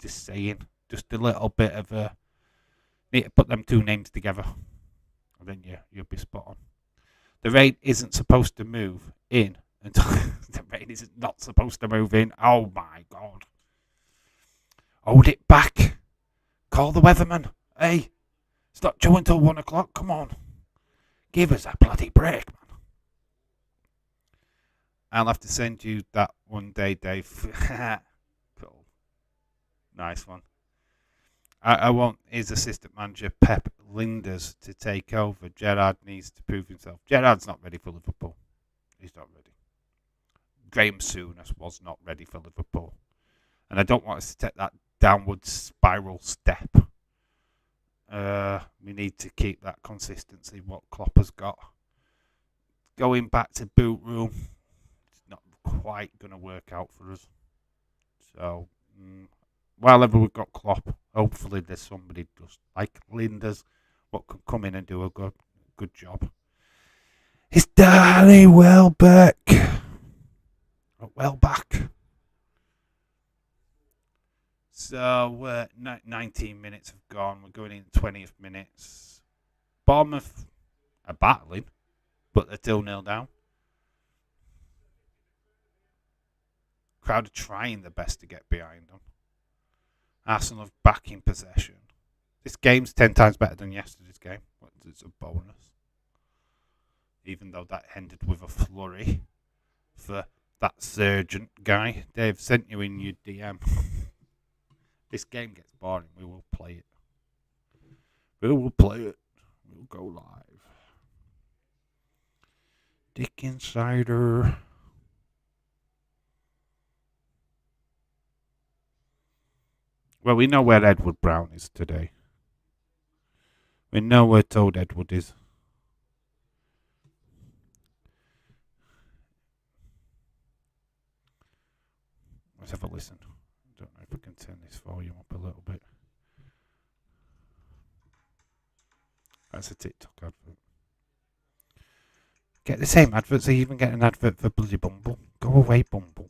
saying. Just a little bit of a... Need to put them two names together. And then you'll be spot on. The rain isn't supposed to move in until... The rain is not supposed to move in. Oh, my God. Hold it back. Call the weatherman. Hey, it's not due until 1 o'clock. Come on. Give us a bloody break, man. I'll have to send you that one day, Dave. Cool. Nice one. I want his assistant manager, Pep Linders, to take over. Gerrard needs to prove himself. Gerrard's not ready for Liverpool. He's not ready. Graham Souness was not ready for Liverpool. And I don't want us to take that downward spiral step. We need to keep that consistency, what Klopp has got. Going back to boot room, it's not quite going to work out for us. So, while ever we've got Klopp, hopefully there's somebody just like Linders what can come in and do a good job. It's Danny Welbeck. Welbeck. So, 19 minutes have gone. We're going in 20th minutes. Bournemouth are battling, but they're 2-0 down. Crowd are trying their best to get behind them. Arsenal are back in possession. This game's 10 times better than yesterday's game. It's a bonus. Even though that ended with a flurry for that Surgeon guy. Dave sent you in your DM. This game gets boring. We will play it. We will play it. We'll go live. Dick Insider. Well, we know where Edward Brown is today. We know where Toad Edward is. Let's have a listen. I don't know if I can turn this volume up a little bit. That's a TikTok advert. Get the same adverts. They even get an advert for bloody Bumble. Go away, Bumble.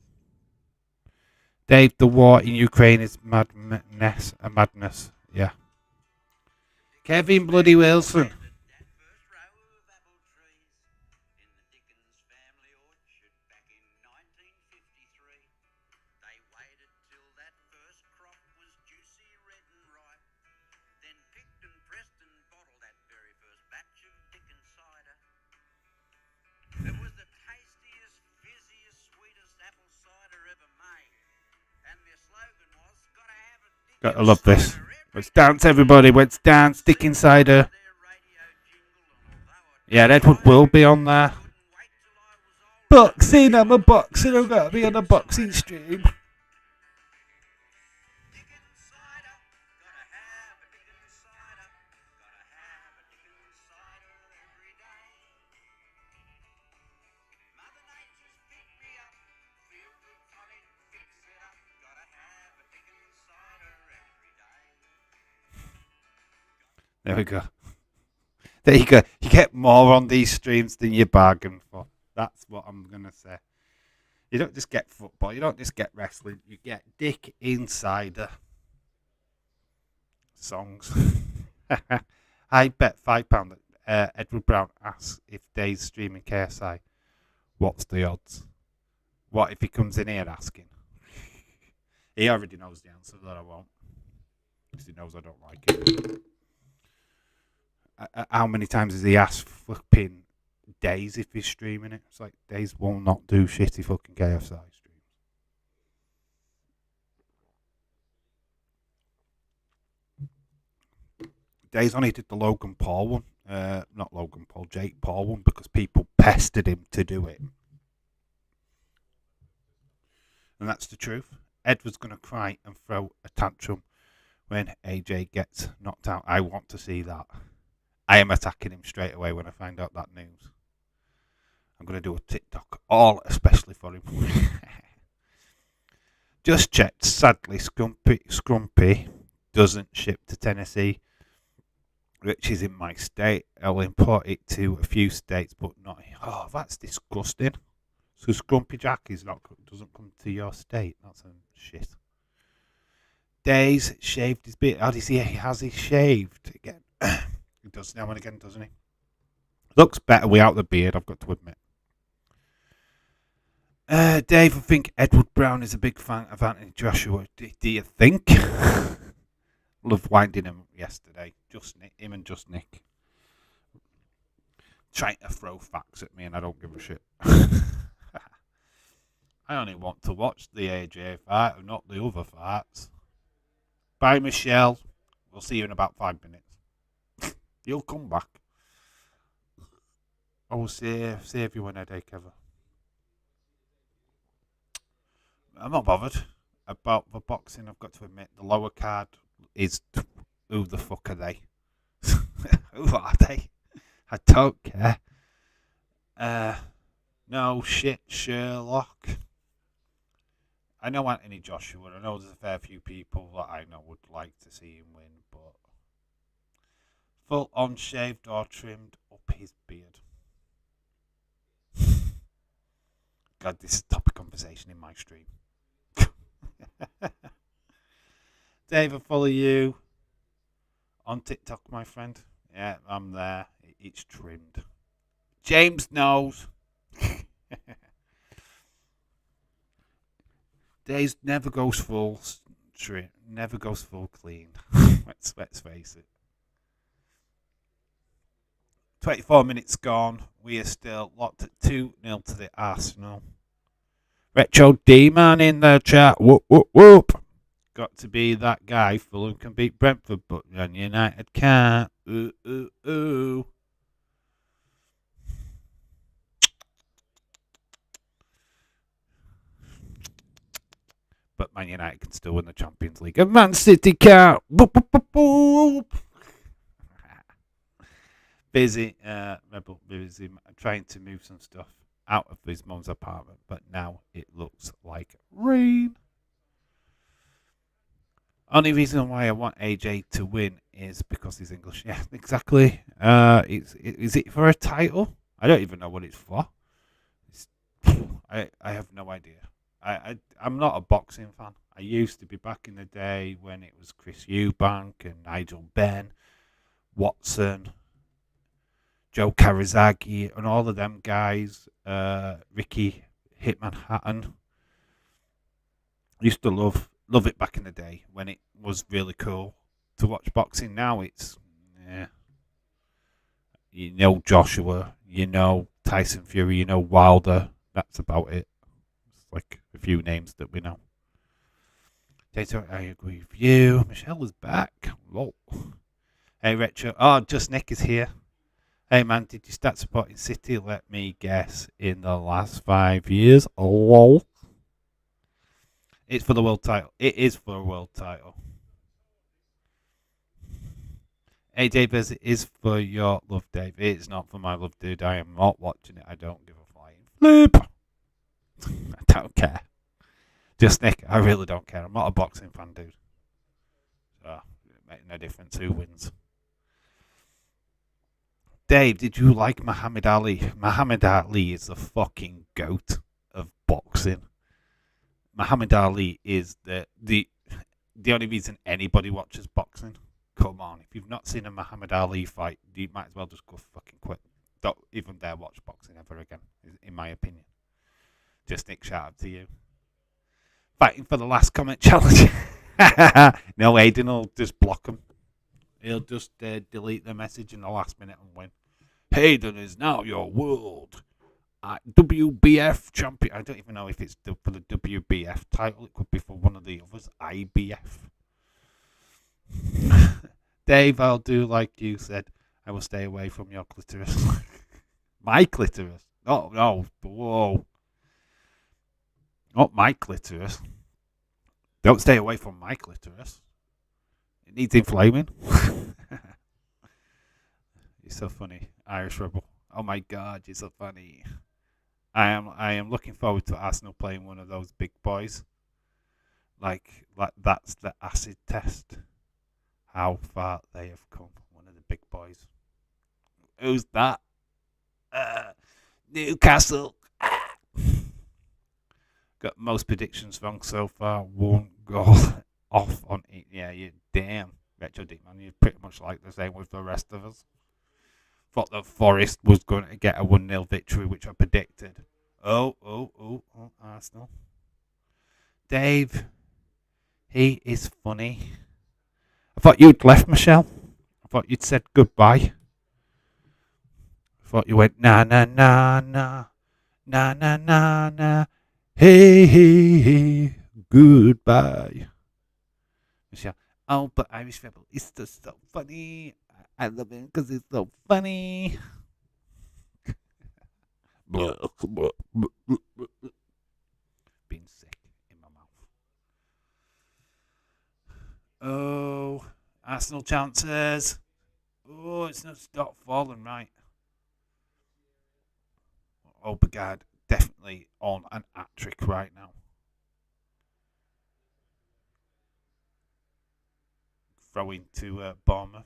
Dave, the war in Ukraine is madness. Yeah. Kevin Bloody Wilson. I love this. Let's dance, everybody. Let's dance. Stick inside her. Yeah, Edward will be on there. Boxing, I'm a boxer. I've got to be on a boxing stream. There we go. There you go. You get more on these streams than you bargain for. That's what I'm going to say. You don't just get football. You don't just get wrestling. You get Dick Insider songs. I bet £5 that Edward Brown asks if Dave's streaming KSI. What's the odds? What if he comes in here asking? He already knows the answer that I won't. Because he knows I don't like it. How many times has he asked flipping Days if he's streaming it? It's like Days will not do shitty fucking KSI streams. Days only did the Logan Paul one. Not Logan Paul, Jake Paul one, because people pestered him to do it. And that's the truth. Ed was going to cry and throw a tantrum when AJ gets knocked out. I want to see that. I am attacking him straight away when I find out that news. I'm going to do a TikTok all especially for him. Just checked. Sadly, Scrumpy doesn't ship to Tennessee, which is in my state. I'll import it to a few states, but not. Oh, that's disgusting. So Scrumpy Jack doesn't come to your state. That's a shit. Days shaved his beard. How do you see? Has he shaved again? He does now and again, doesn't he? Looks better without the beard, I've got to admit. Dave, I think Edward Brown is a big fan of Anthony Joshua. Do you think? Loved winding him yesterday. Him and Just Nick. Trying to throw facts at me and I don't give a shit. I only want to watch the AJ fight and not the other fights. Bye, Michelle. We'll see you in about 5 minutes. You'll come back. I will save you an headache ever. I'm not bothered about the boxing. I've got to admit, the lower card is who the fuck are they? Who are they? I don't care. No shit, Sherlock. I know Anthony Joshua. I know there's a fair few people that I know would like to see him win, but full on shaved or trimmed up his beard. God, this is topic conversation in my stream. Dave, I follow you on TikTok, my friend. Yeah, I'm there. It's trimmed. James knows. Dave never goes full trim, never goes full clean. let's face it. 24 minutes gone. We are still locked at 2-0 to the Arsenal. Retro D-Man in the chat. Whoop, whoop, whoop. Got to be that guy. Fulham can beat Brentford, but Man United can't. Ooh, ooh, ooh. But Man United can still win the Champions League. And Man City can't. Boop, boop, boop, boop. Busy, busy trying to move some stuff out of his mum's apartment, but now it looks like rain. Only reason why I want AJ to win is because he's English. Yeah, exactly. Is it for a title? I don't even know what it's for. I have no idea. I'm not a boxing fan. I used to be back in the day when it was Chris Eubank and Nigel Benn, Watson, Joe Karazagi, and all of them guys. Ricky Hitman Hatton. Used to love it back in the day when it was really cool to watch boxing. Now it's, you know Joshua, you know Tyson Fury, you know Wilder. That's about it. It's like a few names that we know. Data, I agree with you. Michelle is back. Whoa. Hey, Retro. Oh, just Nick is here. Hey, man, did you start supporting City? Let me guess. In the last 5 years? Oh, it's for the world title. It is for a world title. Hey, Dave, as it is for your love, Dave. It's not for my love, dude. I am not watching it. I don't give a flying flip. I don't care. Just Nick, I really don't care. I'm not a boxing fan, dude. So, it makes no difference who wins. Dave, did you like Muhammad Ali? Muhammad Ali is the fucking goat of boxing. Muhammad Ali is the only reason anybody watches boxing. Come on, if you've not seen a Muhammad Ali fight, you might as well just go fucking quit. Don't even dare watch boxing ever again, in my opinion. Just Nick, shout out to you. Fighting for the last comment challenge. No, Aiden will just block him. He'll just delete the message in the last minute and win. Hayden is now your world WBF champion. I don't even know if it's for the WBF title. It could be for one of the others. IBF. Dave, I'll do like you said. I will stay away from your clitoris. My clitoris? Oh, no. Whoa. Not my clitoris. Don't stay away from my clitoris. It needs inflaming. You're so funny, Irish Rebel. Oh my God, you're so funny. I am looking forward to Arsenal playing one of those big boys. Like that's the acid test. How far they have come. One of the big boys. Who's that? Newcastle. Got most predictions wrong so far. 1 goal off on it. Yeah, you damn. Retro Deep Man, you're pretty much like the same with the rest of us. Thought that Forest was going to get a 1-0 victory, which I predicted. Oh, Arsenal. Dave, he is funny. I thought you'd left, Michelle. I thought you'd said goodbye. I thought you went, na, na, na, na, na, na, na, na. Hey, goodbye. Michelle, oh, but Irish Rebel is just so funny. I love him because he's so funny. Being sick in my mouth. Oh, Arsenal chances. Oh, it's not stop falling right. Odegaard definitely on an hat-trick right now. Throwing to Bournemouth.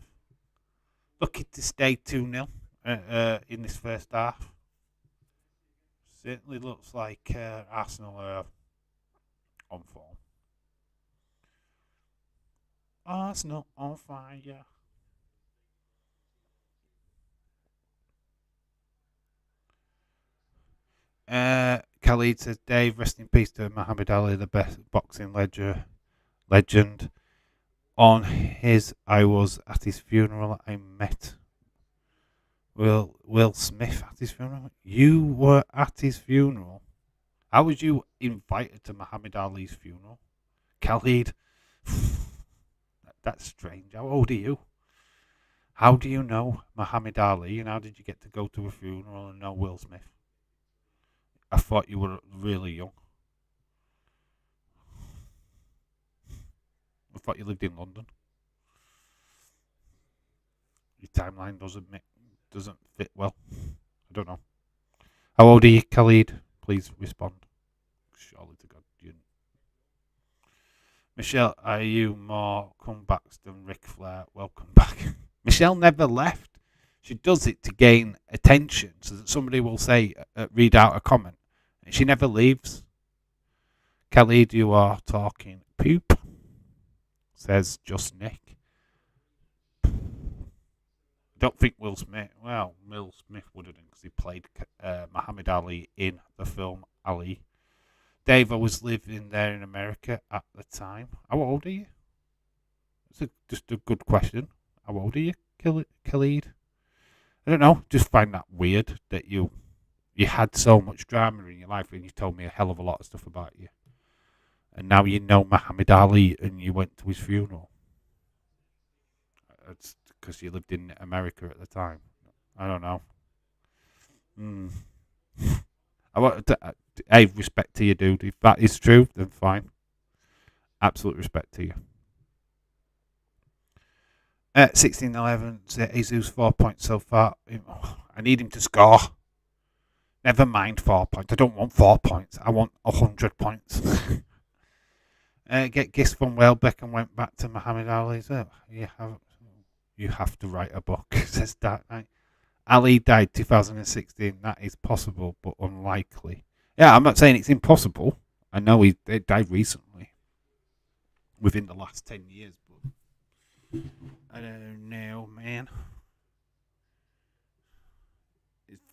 Lucky to stay 2-0 in this first half. Certainly looks like Arsenal are on form. Arsenal on fire. Khalid says, Dave, rest in peace to Muhammad Ali, the best boxing legend. On his, I was at his funeral. I met Will Smith at his funeral. You were at his funeral. How was you invited to Muhammad Ali's funeral? Khalid, that's strange. How old are you? How do you know Muhammad Ali, and how did you get to go to a funeral and know Will Smith? I thought you were really young. I thought you lived in London. Your timeline doesn't fit well. I don't know. How old are you, Khalid? Please respond. Surely to God, you. Michelle, are you more comebacks than Ric Flair? Welcome back. Michelle never left. She does it to gain attention, so that somebody will say, read out a comment. And she never leaves. Khalid, you are talking poop. Says just Nick. Don't think Will Smith. Well, Will Smith wouldn't, because he played Muhammad Ali in the film Ali. Dave, I was living there in America at the time. How old are you? It's just a good question. How old are you, Khalid? I don't know. Just find that weird that you had so much drama in your life, and you told me a hell of a lot of stuff about you. and now you know Muhammad Ali and you went to his funeral. It's because you lived in America at the time. I don't know. Mm. I want to, hey, respect to you, dude. If that is true, then fine. Absolute respect to you. 16-11, Jesus 4 points so far. I need him to score. Never mind 4 points. I don't want 4 points. I want 100 points. Get Gis from Welbeck and went back to Muhammad Ali. So you have to write a book, says Dark Knight. Ali died 2016. That is possible, but unlikely. Yeah, I'm not saying it's impossible. I know he died recently, within the last 10 years, but I don't know, man.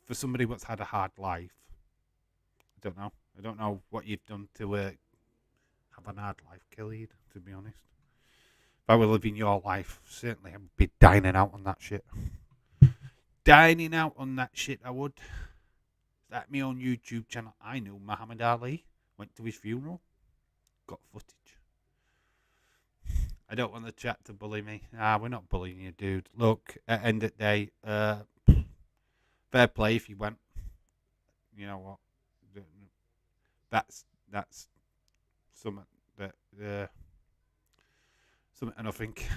For somebody that's had a hard life, I don't know. I don't know what you've done to have a hard life, Khalid, to be honest. If I were living your life, certainly I'd be dining out on that shit. Dining out on that shit, I would. Start my own YouTube channel. I knew Muhammad Ali. Went to his funeral. Got footage. I don't want the chat to bully me. We're not bullying you, dude. Look, at the end of the day, fair play if you went. You know what? That's something that something I think.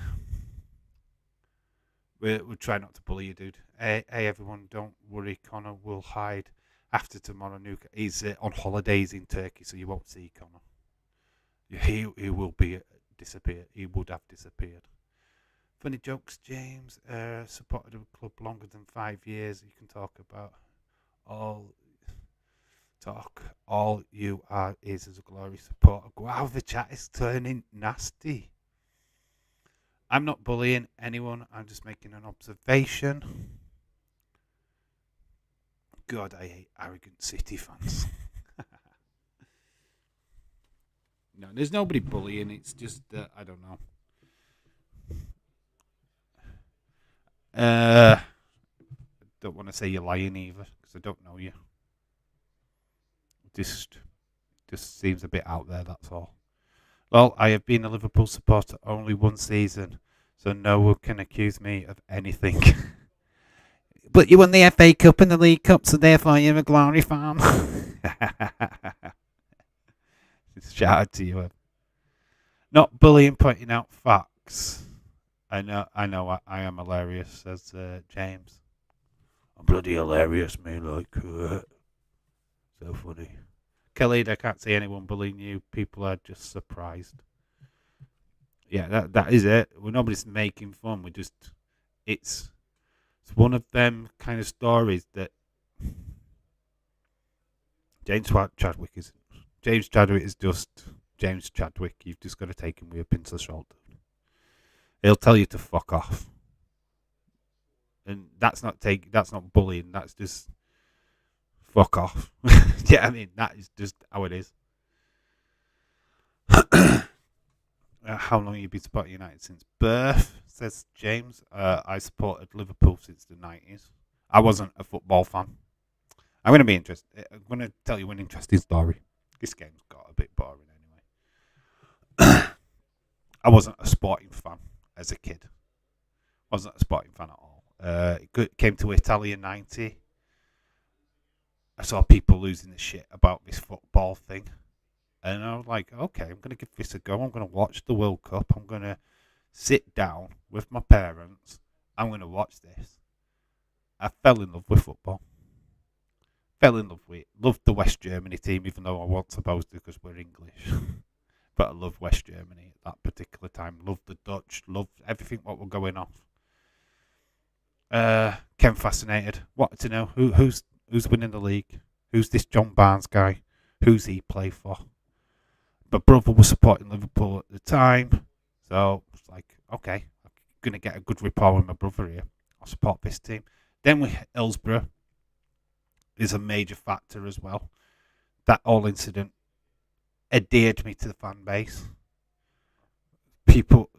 We'll try not to bully you, dude. Hey, everyone, don't worry. Connor will hide after tomorrow. He's on holidays in Turkey, so you won't see Connor. He will be disappeared. He would have disappeared. Funny jokes, James. Supported a club longer than 5 years. You can talk about all you are is as a glory supporter. Wow, the chat is turning nasty. I'm not bullying anyone. I'm just making an observation. God, I hate arrogant City fans. No, there's nobody bullying. It's just I don't know. Don't want to say you're lying either because I don't know you. Just seems a bit out there. That's all. Well, I have been a Liverpool supporter only one season, so no one can accuse me of anything. But you won the FA Cup and the League Cup, so therefore you're a glory fan. Shout out to you. Not bullying, pointing out facts. I know, I am hilarious, says James. I'm bloody hilarious, me, like, so funny. Khalid, I can't see anyone bullying you. People are just surprised. Yeah, that is it. Nobody's making fun. It's one of them kind of stories that James Chadwick is just James Chadwick. You've just got to take him with a pinch of salt. He'll tell you to fuck off, and that's not bullying. That's just fuck off. Yeah, I mean that is just how it is. How long have you been supporting United since birth? Says James. I supported Liverpool since the 90s. I wasn't a football fan. I'm going to tell you an interesting story. This game's got a bit boring anyway. I wasn't a sporting fan as a kid. Wasn't a sporting fan at all. It came to Italy in 90. I saw people losing the shit about this football thing. And I was like, okay, I'm going to give this a go. I'm going to watch the World Cup. I'm going to sit down with my parents. I'm going to watch this. I fell in love with football. Fell in love with it. Loved the West Germany team, even though I wasn't supposed to because we're English. But I loved West Germany at that particular time. Loved the Dutch. Loved everything what were going on. Came fascinated. Wanted to know who's winning the league. Who's this John Barnes guy? Who's he play for? My brother was supporting Liverpool at the time. So it's like, okay, I'm going to get a good rapport with my brother here. I'll support this team. Then with Hillsborough is a major factor as well. That whole incident endeared me to the fan base. People,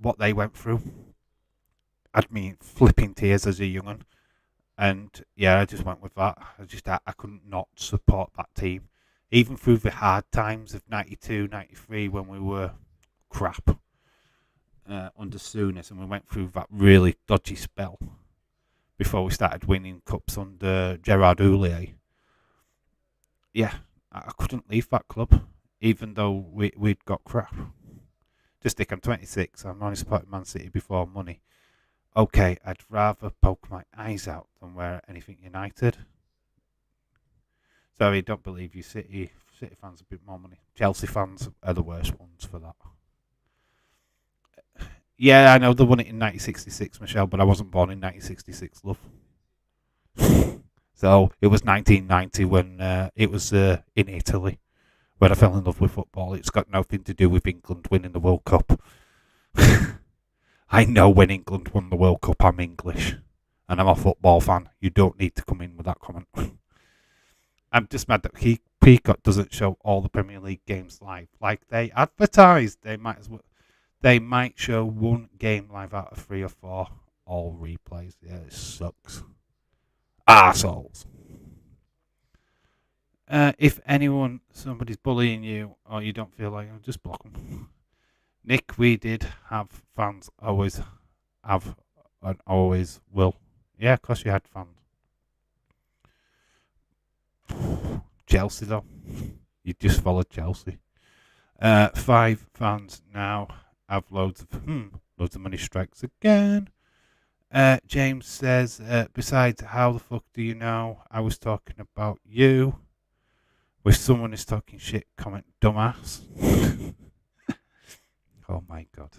what they went through had me flipping tears as a young'un. And yeah, I just went with that. I couldn't not support that team. even through the hard times of 92, 93 when we were crap under Souness and we went through that really dodgy spell before we started winning cups under Gerard Houllier. Yeah, I couldn't leave that club, even though we'd got crap. Just think I'm 26, I'm only supporting Man City before money. Okay, I'd rather poke my eyes out than wear anything United. Sorry, don't believe you, City fans a bit more money. Chelsea fans are the worst ones for that. Yeah, I know they won it in 1966, Michelle, but I wasn't born in 1966, love. So it was 1990 when it was in Italy when I fell in love with football. It's got nothing to do with England winning the World Cup. I know when England won the World Cup, I'm English. And I'm a football fan. You don't need to come in with that comment. I'm just mad that Peacock doesn't show all the Premier League games live. Like they advertised, they might as well. They might show one game live out of 3 or 4, all replays. Yeah, it sucks. Arseholes. If somebody's bullying you, or you don't feel like, just block them. Nick, we did have fans, always have, and always will. Yeah, of course you had fans. Chelsea, though. You just followed Chelsea. 5 fans now have loads of money strikes again. James says, besides, how the fuck do you know I was talking about you? If someone is talking shit, comment dumbass. Oh my god.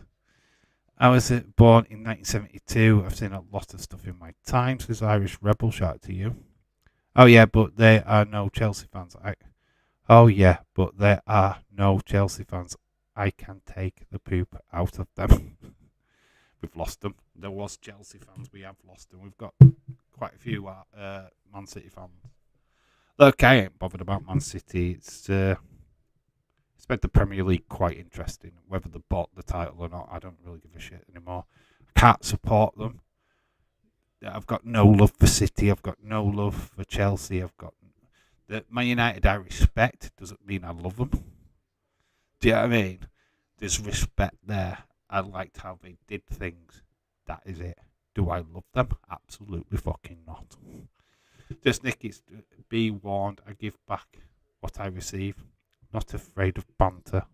I was born in 1972. I've seen a lot of stuff in my time, says Irish Rebel. Shout out to you. Oh yeah, but there are no Chelsea fans. I can take the poop out of them. We've lost them. There was Chelsea fans. We have lost them. We've got quite a few Man City fans. Look, I ain't bothered about Man City. It's made the Premier League quite interesting. Whether they bought the title or not, I don't really give a shit anymore. I can't support them. I've got no love for City. I've got no love for Chelsea. I've got Man United. I respect. Doesn't mean I love them. Do you know what I mean? There's respect there. I liked how they did things. That is it. Do I love them? Absolutely fucking not. Just Nick, be warned. I give back what I receive. Not afraid of banter.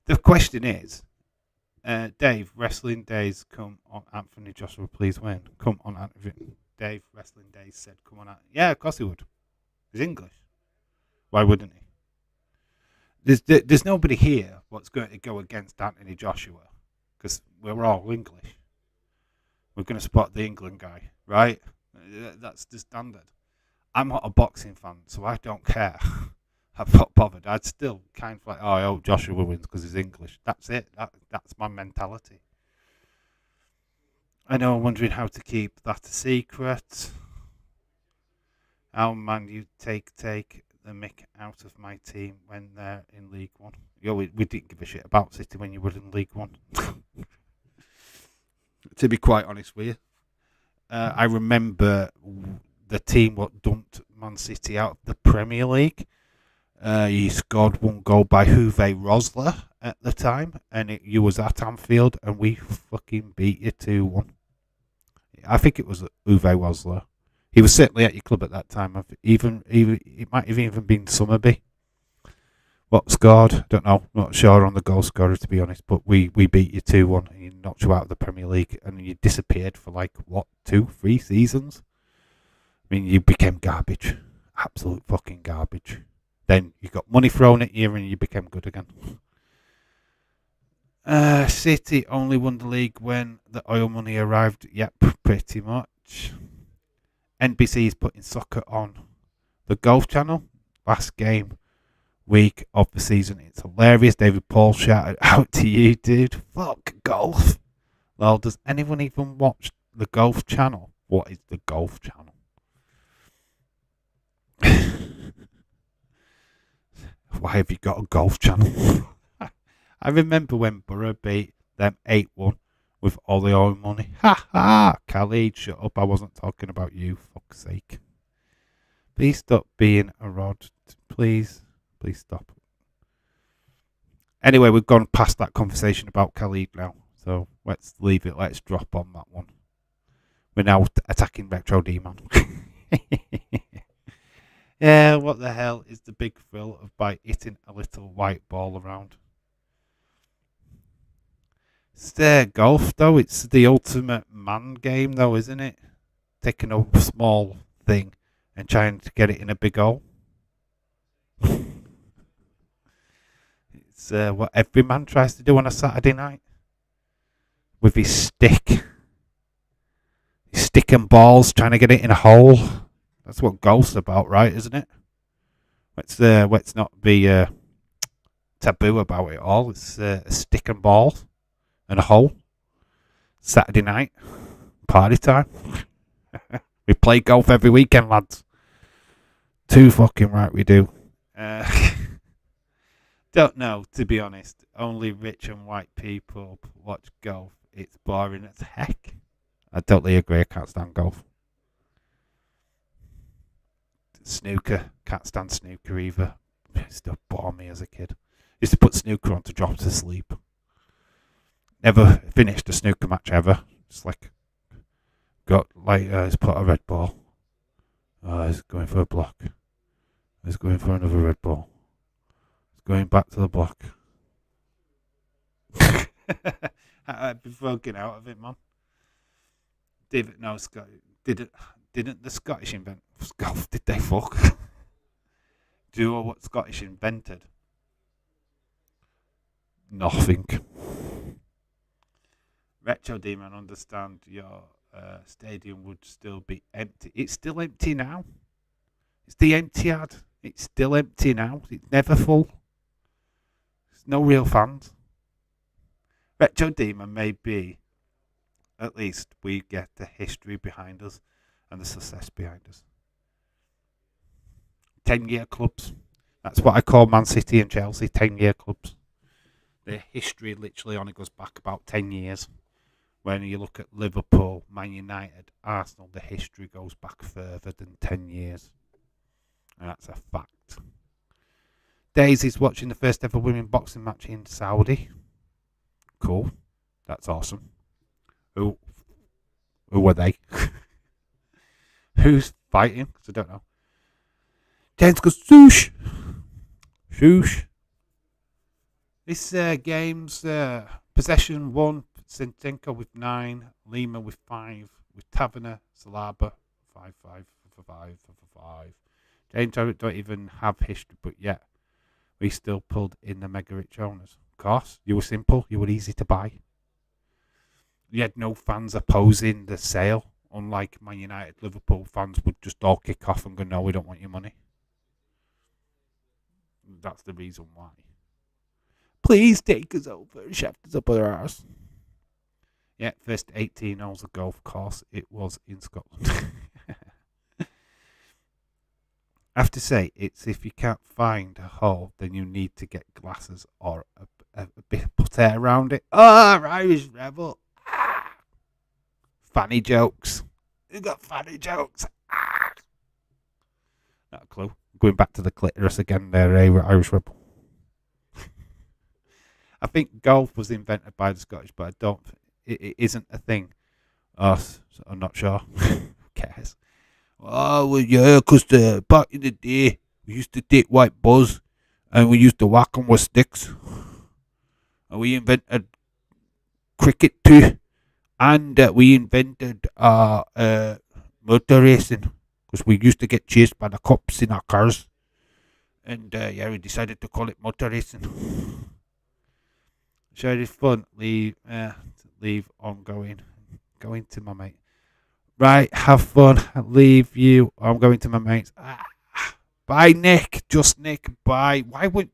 The question is, Dave, wrestling days come on Anthony Joshua, please win. Come on, Anthony. Dave, wrestling days said, come on. Yeah, of course he would. He's English. Why wouldn't he? There's nobody here what's going to go against Anthony Joshua because we're all English. We're going to support the England guy, right? That's the standard. I'm not a boxing fan, so I don't care. I'm not bothered. I'd still kind of like, I hope Joshua wins because he's English. That's it. That's my mentality. I know I'm wondering how to keep that a secret. How man you take the mick out of my team when they're in League One. We didn't give a shit about City when you were in League One. To be quite honest with you. I remember the team what dumped Man City out of the Premier League. He scored 1 goal by Uwe Rosler at the time, and you was at Anfield, and we fucking beat you 2-1. I think it was Uwe Rosler. He was certainly at your club at that time. It might have even been Summerby. What scored? Don't know. Not sure on the goal scorer, to be honest, but we beat you 2-1, and you knocked you out of the Premier League, and you disappeared for 2-3 seasons. I mean, you became garbage. Absolute fucking garbage. Then you got money thrown at you and you became good again. City only won the league when the oil money arrived. Yep, pretty much. NBC is putting soccer on the Golf Channel. Last game week of the season. It's hilarious. David Paul shouted out to you, dude. Fuck golf. Well, does anyone even watch the Golf Channel? What is the Golf Channel? Why have you got a Golf Channel? I remember when Borough beat them 8-1 with all the oil money. Ha ha! Khalid, shut up. I wasn't talking about you, fuck's sake. Please stop being a rod. Please stop. Anyway, we've gone past that conversation about Khalid now. So let's leave it. Let's drop on that one. We're now attacking Retro Demon. Yeah, what the hell is the big thrill of by hitting a little white ball around? It's golf, though. It's the ultimate man game, though, isn't it? Taking a small thing and trying to get it in a big hole. It's what every man tries to do on a Saturday night with his stick. His stick and balls, trying to get it in a hole. That's what golf's about, right? Isn't it? Let's not be taboo about it all. It's a stick and ball and a hole. Saturday night, party time. We play golf every weekend, lads. Too fucking right we do. Don't know, to be honest. Only rich and white people watch golf. It's boring as heck. I totally agree. I can't stand golf. Snooker. Can't stand snooker either. It used to bore me as a kid. Used to put snooker on to drop to sleep. Never finished a snooker match ever. Just like, he's put a red ball. Oh, he's going for a block. He's going for another red ball. He's going back to the block. I'd be fucking out of it, man. Didn't the Scottish invent golf? Did they fuck? Do you know what Scottish invented? Nothing. Retro Demon, understand your stadium would still be empty. It's still empty now. It's the empty ad. It's still empty now. It's never full. There's no real fans. Retro Demon may be, at least we get the history behind us and the success behind us. 10-year clubs. That's what I call Man City and Chelsea, 10-year clubs. Their history literally only goes back about 10 years. When you look at Liverpool, Man United, Arsenal, the history goes back further than 10 years. And that's a fact. Daisy's watching the first ever women boxing match in Saudi. Cool. That's awesome. Who are they? Who's fighting? Because I don't know. James goes, swoosh. Swoosh. This game's possession 1, Sintenko with 9, Lima with 5, with Taverner, Salaba, 5. James don't even have history, but yet we still pulled in the mega rich owners. Of course, you were simple, you were easy to buy. You had no fans opposing the sale, unlike Man United, Liverpool fans would just all kick off and go, no, we don't want your money. That's the reason why. Please take us over and shaft us up our arse. Yeah, first 18 holes of golf course, it was in Scotland. I have to say, it's if you can't find a hole, then you need to get glasses or a bit of putty around it. Oh, Irish Rebel. Ah. Fanny jokes. You got funny jokes. Ah. Not a clue. Going back to the clitoris again there, Irish Rebel. I think golf was invented by the Scottish, but I don't. It isn't a thing. So I'm not sure. Who cares? Oh, well, yeah, because back in the day, we used to take white balls and we used to whack them with sticks. And we invented cricket too. And we invented motor racing because we used to get chased by the cops in our cars. And yeah, we decided to call it motor racing. Sure, it's fun. Leave ongoing. Going to my mate. Right, have fun. Leave you. I'm going to my mates. Bye, Nick. Just Nick. Bye. When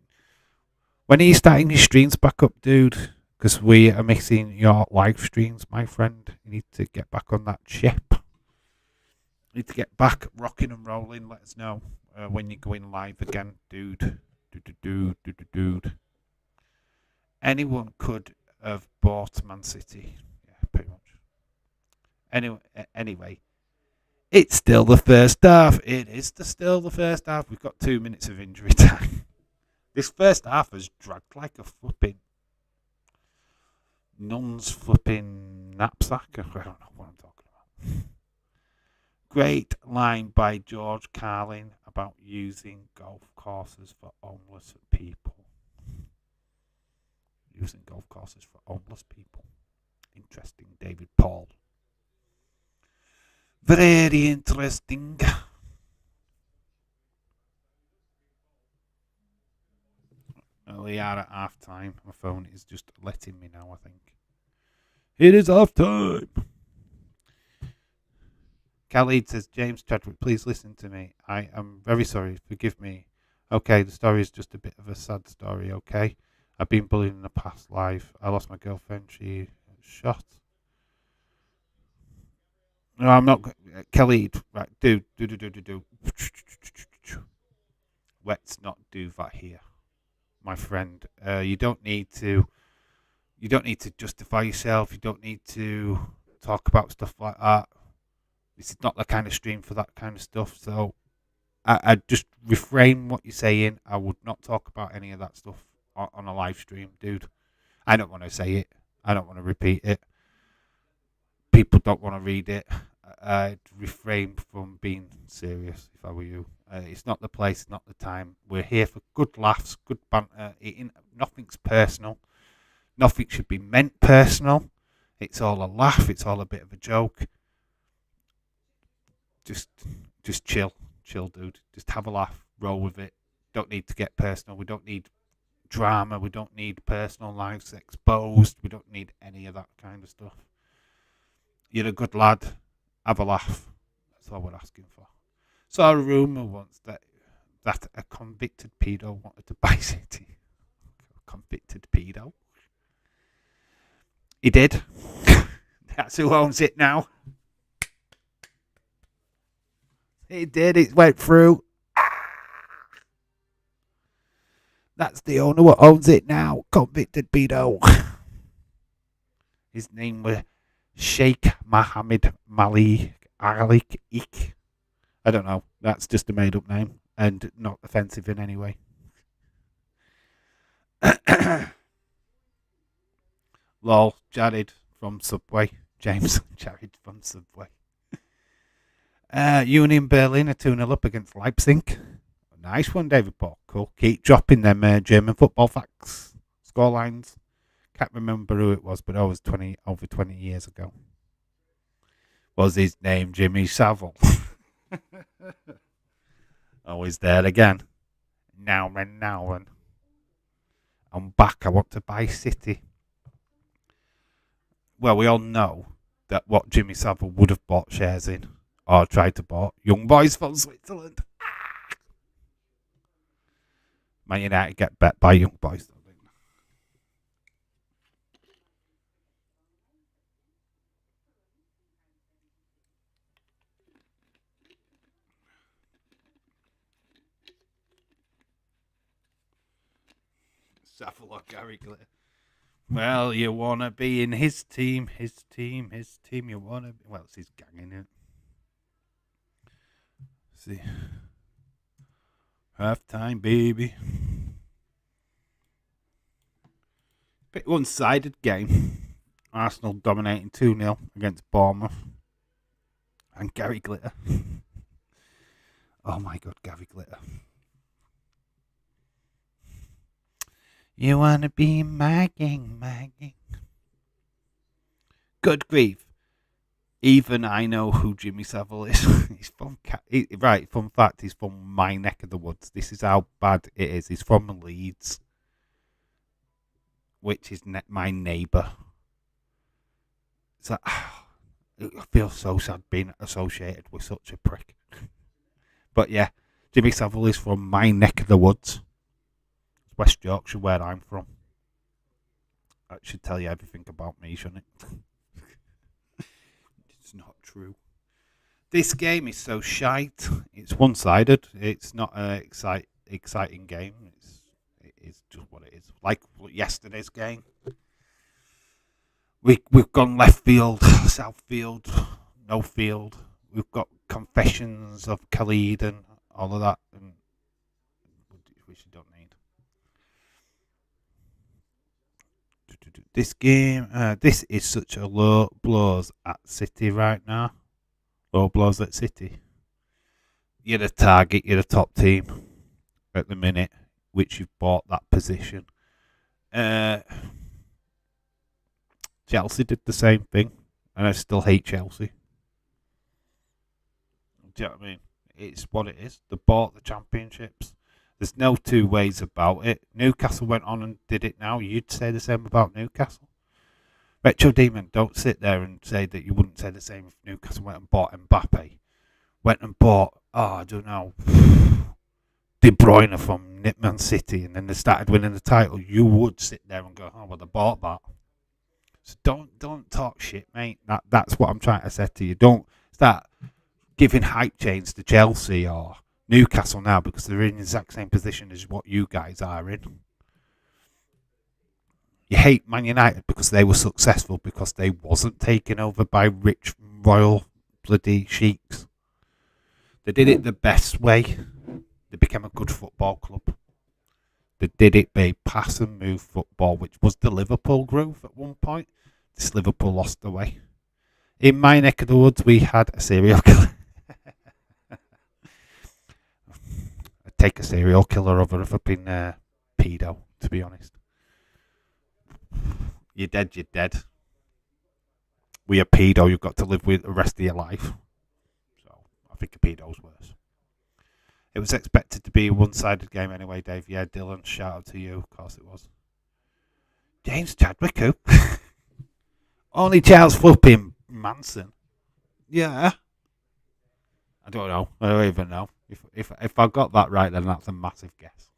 are you starting your streams back up, dude? Because we are missing your live streams, my friend. You need to get back on that ship. You need to get back rocking and rolling. Let us know when you're going live again, dude. Dude. Anyone could have bought Man City. Yeah, Anyway, it's still the first half. It is still the first half. We've got 2 minutes of injury time. This first half has dragged like a flipping nun's flipping knapsack. I don't know what I'm talking about. Great line by George Carlin about using golf courses for homeless people. Using golf courses for homeless people. Interesting, David Paul. Very interesting. We are at half time. My phone is just letting me know, I think. It is half time. Khalid says, James Chadwick, please listen to me. I am very sorry. Forgive me. Okay, the story is just a bit of a sad story, okay? I've been bullied in a past life. I lost my girlfriend. She shot. No, I'm not. Khalid, right, do. Let's not do that here, my friend. You don't need to justify yourself. You don't need to talk about stuff like that. This is not the kind of stream for that kind of stuff. So I just refrain what you're saying. I would not talk about any of that stuff on a live stream, dude. I don't want to say it. I don't want to repeat it. People don't want to read it. I'd refrain from being serious if I were you. It's not the place, not the time. We're here for good laughs, good banter. Nothing's personal. Nothing should be meant personal. It's all a laugh. It's all a bit of a joke. Just chill, dude. Just have a laugh. Roll with it. Don't need to get personal. We don't need drama. We don't need personal lives exposed. We don't need any of that kind of stuff. You're a good lad. Have a laugh. That's all we're asking for. Saw a rumour once that a convicted pedo wanted to buy City. Convicted pedo. He did. That's who owns it now. He did. It went through. That's the owner who owns it now. Convicted pedo. His name was Sheikh Mohammed Malik Ik. I don't know. That's just a made-up name and not offensive in any way. Lol, Jared from Subway. James Jared from Subway. Union Berlin are 2-0 up against Leipzig. Nice one, David Paul. Cool. Keep dropping them German football facts. Scorelines. Can't remember who it was, but that was over 20 years ago. Was his name Jimmy Savile? Always there again. Now and. I'm back. I want to buy City. Well, we all know that what Jimmy Savile would have bought shares in or tried to buy. Young boys from Switzerland. Man United get bet by young boys. Savile or Gary Glitter. Well, you want to be in his team. You want to be. Well, it's his gang, isn't it? See. Half time, baby. Bit one-sided game. Arsenal dominating 2-0 against Bournemouth. And Gary Glitter. Oh my God, Gary Glitter. You want to be my gang. Good grief. Even I know who Jimmy Savile is. He's from... Right, fun fact, he's from my neck of the woods. This is how bad it is. He's from Leeds, which is my neighbour. It's like... I feel so sad being associated with such a prick. But yeah, Jimmy Savile is from my neck of the woods. West Yorkshire, where I'm from. That should tell you everything about me, shouldn't it? It's not true. This game is so shite. It's one-sided. It's not an exciting game. It is just what it is. Like yesterday's game. We've gone left field, south field, no field. We've got confessions of Khalid and all of that, and which you don't need. This game, this is such a low blows at City right now. Low blows at City. You're the target. You're the top team at the minute, which you've bought that position. Chelsea did the same thing, and I still hate Chelsea. Do you know what I mean? It's what it is. They bought the championships. There's no two ways about it. Newcastle went on and did it now. You'd say the same about Newcastle. Retro Demon, don't sit there and say that you wouldn't say the same if Newcastle went and bought Mbappe. Went and bought, I don't know, De Bruyne from Man City, and then they started winning the title. You would sit there and go, oh, well, they bought that. So don't talk shit, mate. That's what I'm trying to say to you. Don't start giving hype chains to Chelsea or Newcastle now because they're in the exact same position as what you guys are in. You hate Man United because they were successful because they wasn't taken over by rich royal bloody sheiks. They did it the best way. They became a good football club. They did it by pass and move football, which was the Liverpool groove at one point. This Liverpool lost the way. In my neck of the woods, we had a serial killer. I'd take a serial killer over a flipping pedo, to be honest. You're dead. We a pedo you've got to live with the rest of your life. So, I think a pedo's worse. It was expected to be a one-sided game anyway, Dave. Yeah, Dylan, shout out to you. Of course it was. James Chadwick, who? Only Charles flipping Manson. Yeah. I don't know. I don't even know. If I got that right, then that's a massive guess.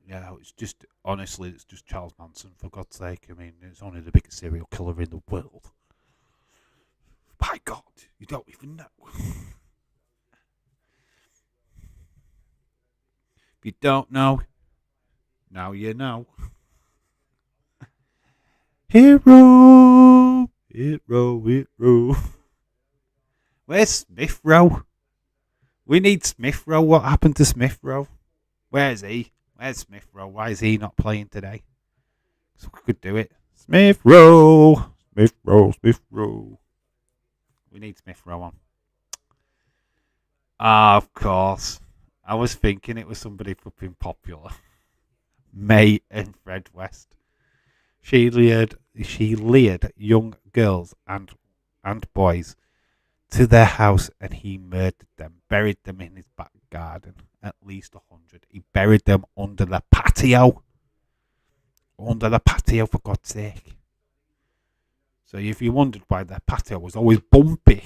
Yeah, it's just, honestly, it's just Charles Manson, for God's sake. I mean, it's only the biggest serial killer in the world. By God, you don't even know. If you don't know, now you know. Hero. Where's Smith Rowe? We need Smith Rowe. What happened to Smith Rowe? Where is he? Where's Smith Rowe? Why is he not playing today? So we could do it. Smith Rowe. We need Smith Rowe on. Ah, of course. I was thinking it was somebody flipping popular. May and Fred West. She lured young girls and boys to their house and he murdered them, buried them in his back garden. At least 100. He buried them under the patio. Under the patio, for God's sake. So if you wondered why the patio was always bumpy.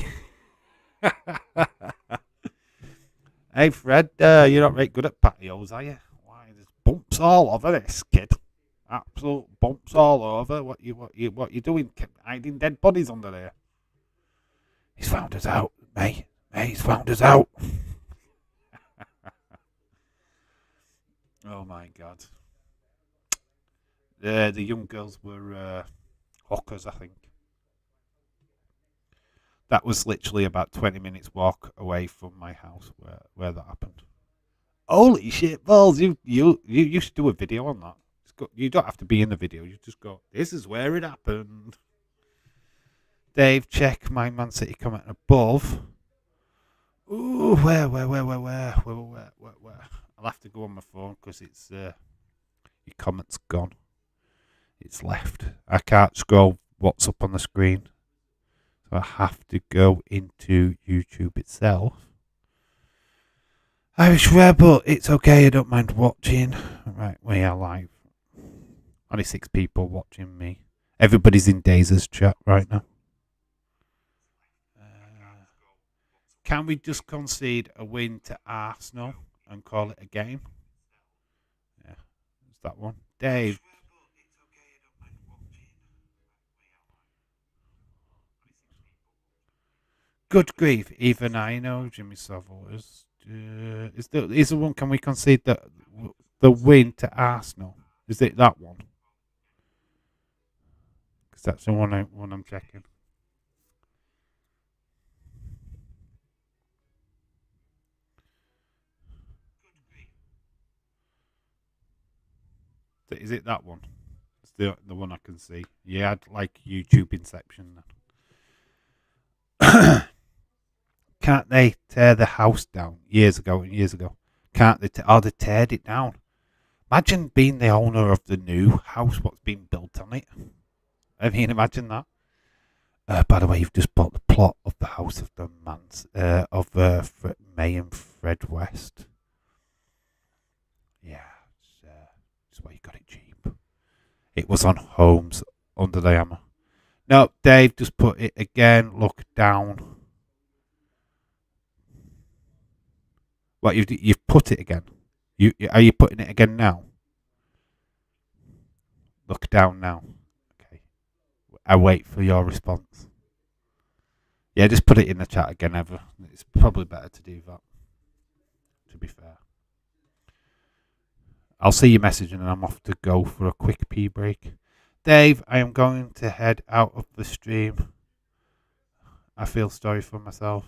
Hey Fred, you're not very good at patios, are you? Why, there's bumps all over this kid. Absolute bumps all over. What you doing? Hiding dead bodies under there. He's found us out, mate. He's found us out. Oh my God. The young girls were hookers, I think. That was literally about 20 minutes walk away from my house where that happened. Holy shit balls! You should do a video on that. You don't have to be in the video. You just go, this is where it happened. Dave, check my Man City comment above. Ooh, where? I'll have to go on my phone because it's your comment's gone. It's left. I can't scroll what's up on the screen. So I have to go into YouTube itself. Irish Rebel, it's okay, I don't mind watching. Right, we are live. Only 6 people watching me. Everybody's in Dazer's chat right now. Can we just concede a win to Arsenal and call it a game? Yeah, it's that one. Dave. Good grief, even I know Jimmy Savile is the one. Can we concede the win to Arsenal? Is it that one? Because that's the one I'm checking. Is it that one? It's the one I can see. Yeah, I'd like YouTube Inception. Can't they tear the house down years ago and years ago? Can't they? They teared it down. Imagine being the owner of the new house. What's been built on it? I mean, imagine that. By the way, you've just bought the plot of the house of the May and Fred West. Yeah, it's where you got it cheap. It was on Homes under the hammer. No, Dave just put it again. Look down. What you've put it again? Are you putting it again now? Look down now. Okay. I wait for your response. Yeah, just put it in the chat again, Ever. It's probably better to do that. To be fair. I'll see your message and I'm off to go for a quick pee break. Dave, I am going to head out of the stream. I feel sorry for myself.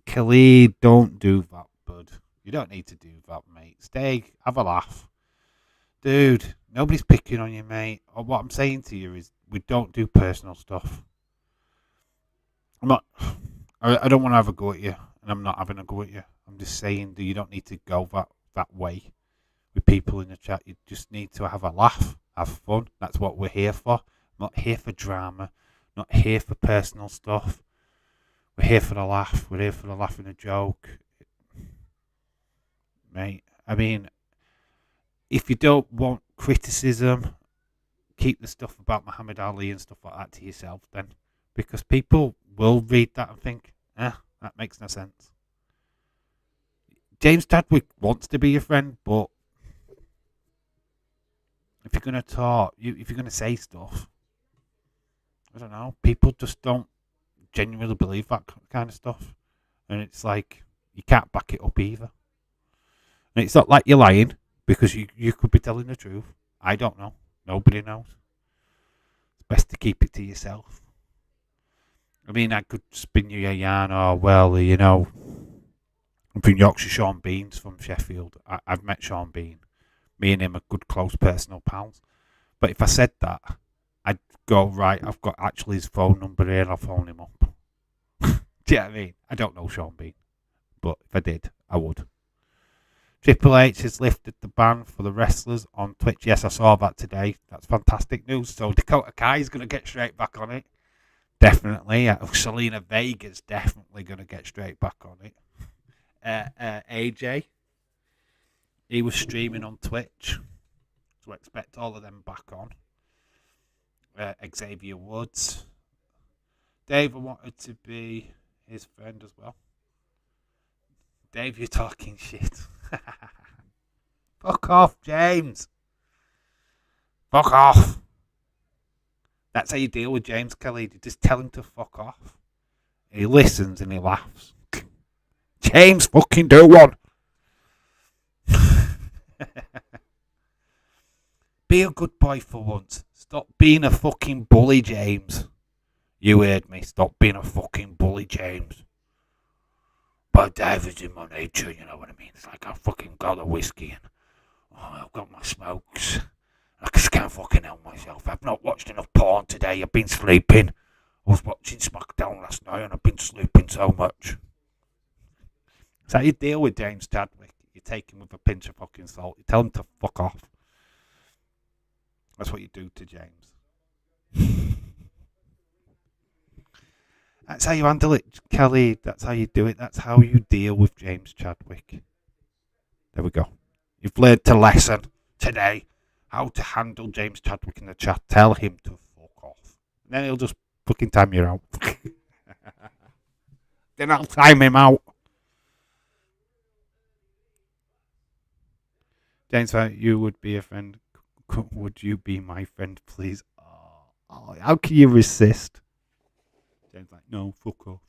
Khalid, don't do that, bud. You don't need to do that, mate. Stay, have a laugh. Dude, nobody's picking on you, mate. Or what I'm saying to you is we don't do personal stuff. I don't want to have a go at you, and I'm not having a go at you. I'm just saying that you don't need to go that way with people in the chat. You just need to have a laugh, have fun. That's what we're here for. I'm not here for drama, not here for personal stuff. We're here for the laugh. We're here for the laugh and a joke. Mate, I mean, if you don't want criticism, keep the stuff about Muhammad Ali and stuff like that to yourself then. Because people will read that and think, that makes no sense. James Chadwick wants to be your friend, but if you're going to talk, if you're going to say stuff, I don't know, people just don't genuinely believe that kind of stuff. And it's like, you can't back it up either. And it's not like you're lying, because you could be telling the truth. I don't know. Nobody knows. It's best to keep it to yourself. I mean, I could spin you a yarn, I'm from Yorkshire. Sean Bean's from Sheffield. I've met Sean Bean. Me and him are good, close, personal pals. But if I said that, I'd go, right, I've got actually his phone number here, I'll phone him up. Do you know what I mean? I don't know Sean Bean. But if I did, I would. Triple H has lifted the ban for the wrestlers on Twitch. Yes, I saw that today. That's fantastic news. So Dakota Kai is going to get straight back on it. Definitely. Selena Vega's definitely going to get straight back on it. AJ, he was streaming on Twitch. So I expect all of them back on. Xavier Woods. Dave, I wanted to be his friend as well. Dave, you're talking shit. Fuck off, James. Fuck off. That's how you deal with James Kelly. You just tell him to fuck off. He listens and he laughs. James, fucking do one. Be a good boy for once. Stop being a fucking bully, James. You heard me. Stop being a fucking bully, James. But Dave is in my nature, you know what I mean? It's like I fucking got a whiskey and I've got my smokes. I just can't fucking help myself. I've not watched enough porn today. I've been sleeping. I was watching SmackDown last night and I've been sleeping so much. That's how you deal with James Chadwick. You take him with a pinch of fucking salt. You tell him to fuck off. That's what you do to James. That's how you handle it, Kelly. That's how you do it. That's how you deal with James Chadwick. There we go. You've learned a lesson today. How to handle James Chadwick in the chat. Tell him to fuck off. And then he'll just fucking time you out. Then I'll time him out. James, you would be a friend. Would you be my friend, please? Oh, how can you resist? James like, no, fuck off.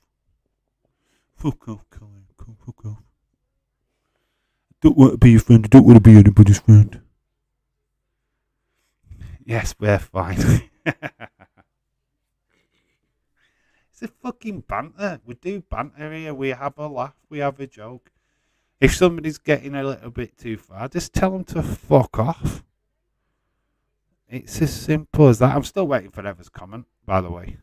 Fuck off, Colin. Fuck off. I don't want to be your friend. I don't want to be anybody's friend. Yes, we're fine. It's a fucking banter. We do banter here. We have a laugh. We have a joke. If somebody's getting a little bit too far, just tell them to fuck off. It's as simple as that. I'm still waiting for Ever's comment, by the way.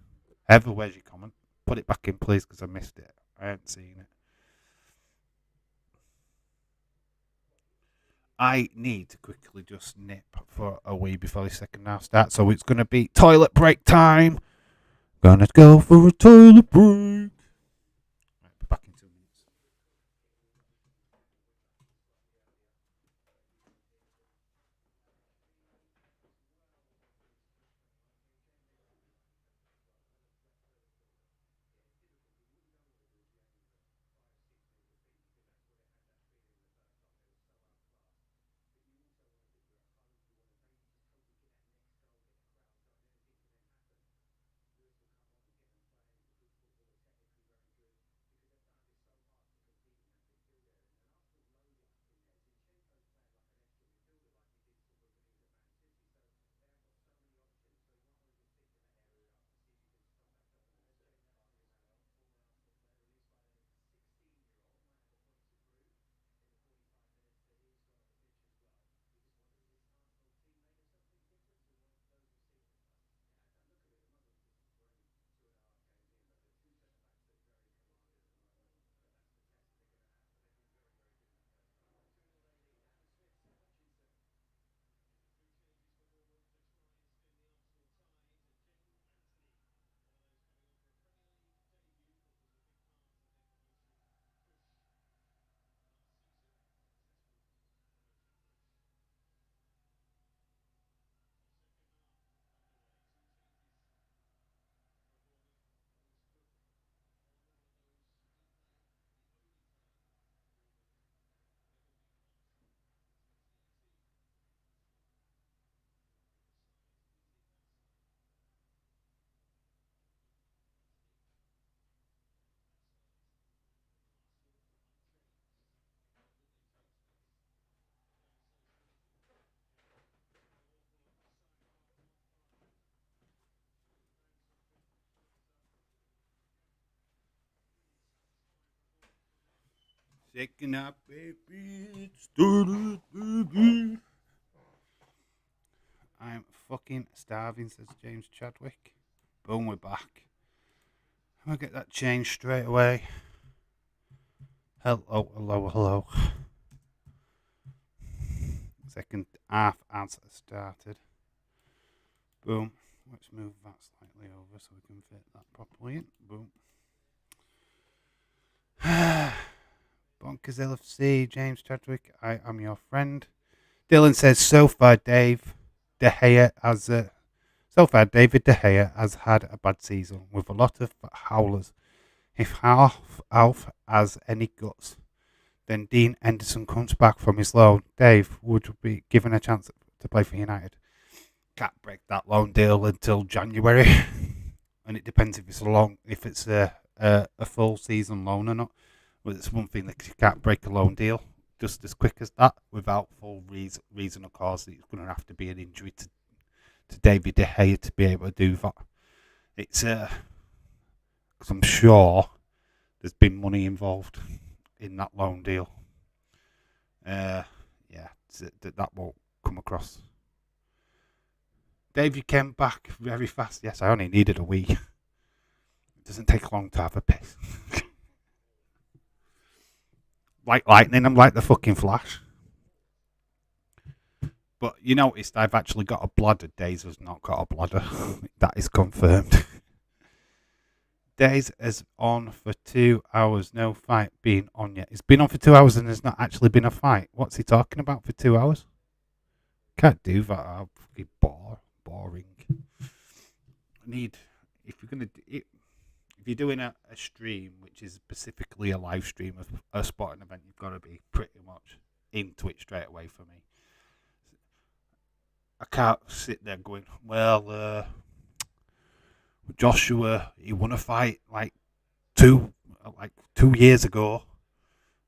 Ever, where's your comment? Put it back in, please, because I missed it. I haven't seen it. I need to quickly just nip for a wee before the second half starts. So it's going to be toilet break time. Gonna go for a toilet break. Right, back in 2 minutes. Second half, baby. It started, baby. I'm fucking starving, says James Chadwick. Boom, we're back. I'll get that changed straight away. Hello, hello, hello. Second half has started. Boom. Let's move that slightly over so we can fit that properly in. Boom. Bonkers LFC, James Chadwick, I am your friend. Dylan says, so far, David De Gea has had a bad season with a lot of howlers. If Alf has any guts, then Dean Henderson comes back from his loan. Dave would be given a chance to play for United. Can't break that loan deal until January, and it depends if it's a full season loan or not. Well, it's one thing that you can't break a loan deal just as quick as that without full reason or cause. It's going to have to be an injury to David De Gea to be able to do that. It's because I'm sure there's been money involved in that loan deal. Yeah, that won't come across. Dave, you came back very fast. Yes, I only needed a week. It doesn't take long to have a piss. Like lightning, I'm like the fucking Flash. But you noticed I've actually got a bladder. Days has not got a bladder. That is confirmed. Days is on for 2 hours. No fight being on yet. It's been on for 2 hours and there's not actually been a fight. What's he talking about for 2 hours? Can't do that. I'm fucking boring. If you're gonna if you're doing a stream which is specifically a live stream of a sporting event, you've got to be pretty much into it straight away for me. I can't sit there going, well, Joshua, he won a fight like 2 years ago,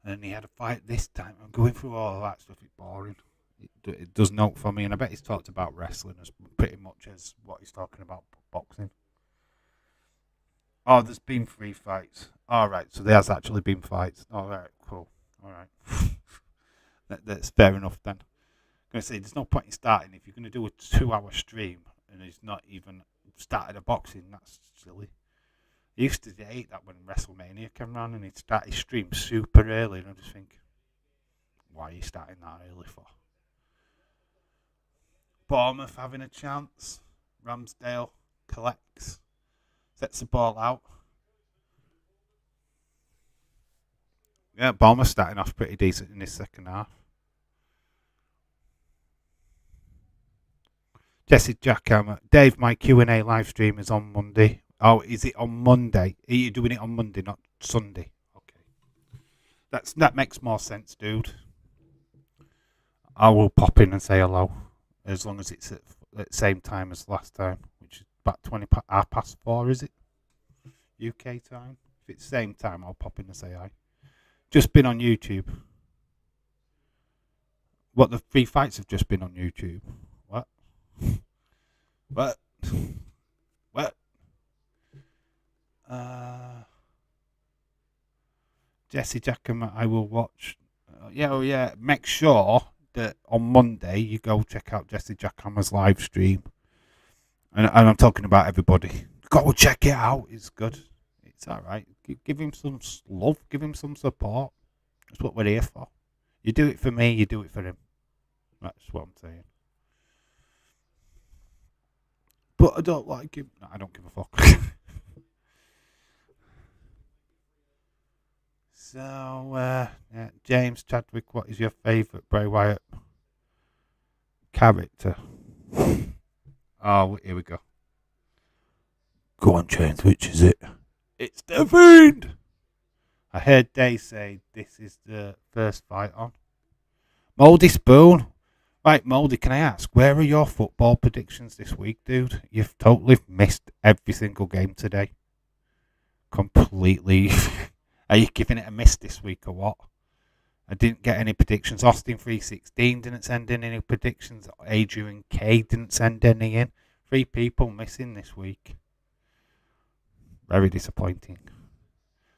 and he had a fight this time. I'm going through all of that stuff. It's boring. It does not for me, and I bet he's talked about wrestling as pretty much as what he's talking about boxing. Oh, there's been 3 fights. All right, so there has actually been fights. All right, cool. All right. That's fair enough then. I'm going to say there's no point in starting if you're going to do a 2-hour stream and he's not even started a boxing. That's silly. I used to hate that when WrestleMania came around and he'd start his stream super early, and I just think, why are you starting that early for? Bournemouth having a chance. Ramsdale collects, sets the ball out. Yeah, Bournemouth starting off pretty decent in this second half. Jesse Jackhammer. Dave, my Q&A live stream is on Monday. Oh, is it on Monday? Are you doing it on Monday, not Sunday? Okay. That makes more sense, dude. I will pop in and say hello, as long as it's at the same time as last time, which is about 4:20, is it? UK time? If it's same time, I'll pop in and say hi. Just been on YouTube. What, the 3 fights have just been on YouTube? What? What? What? Jesse Jackham, I will watch. Yeah. Make sure that on Monday you go check out Jesse Jackhammer's live stream. And I'm talking about everybody. Go check it out. It's good. It's all right. Give him some love. Give him some support. That's what we're here for. You do it for me, you do it for him. That's what I'm saying. But I don't like him. No, I don't give a fuck. So, James Chadwick, what is your favourite Bray Wyatt character? Oh, here we go. Go on, James, which is it? It's the Fiend! I heard Dave say this is the first fight on. Mouldy Spoon. Right, Mouldy, can I ask, where are your football predictions this week, dude? You've totally missed every single game today. Completely. Are you giving it a miss this week or what? I didn't get any predictions. Austin 316 didn't send in any predictions. Adrian K didn't send any in. 3 people missing this week. Very disappointing.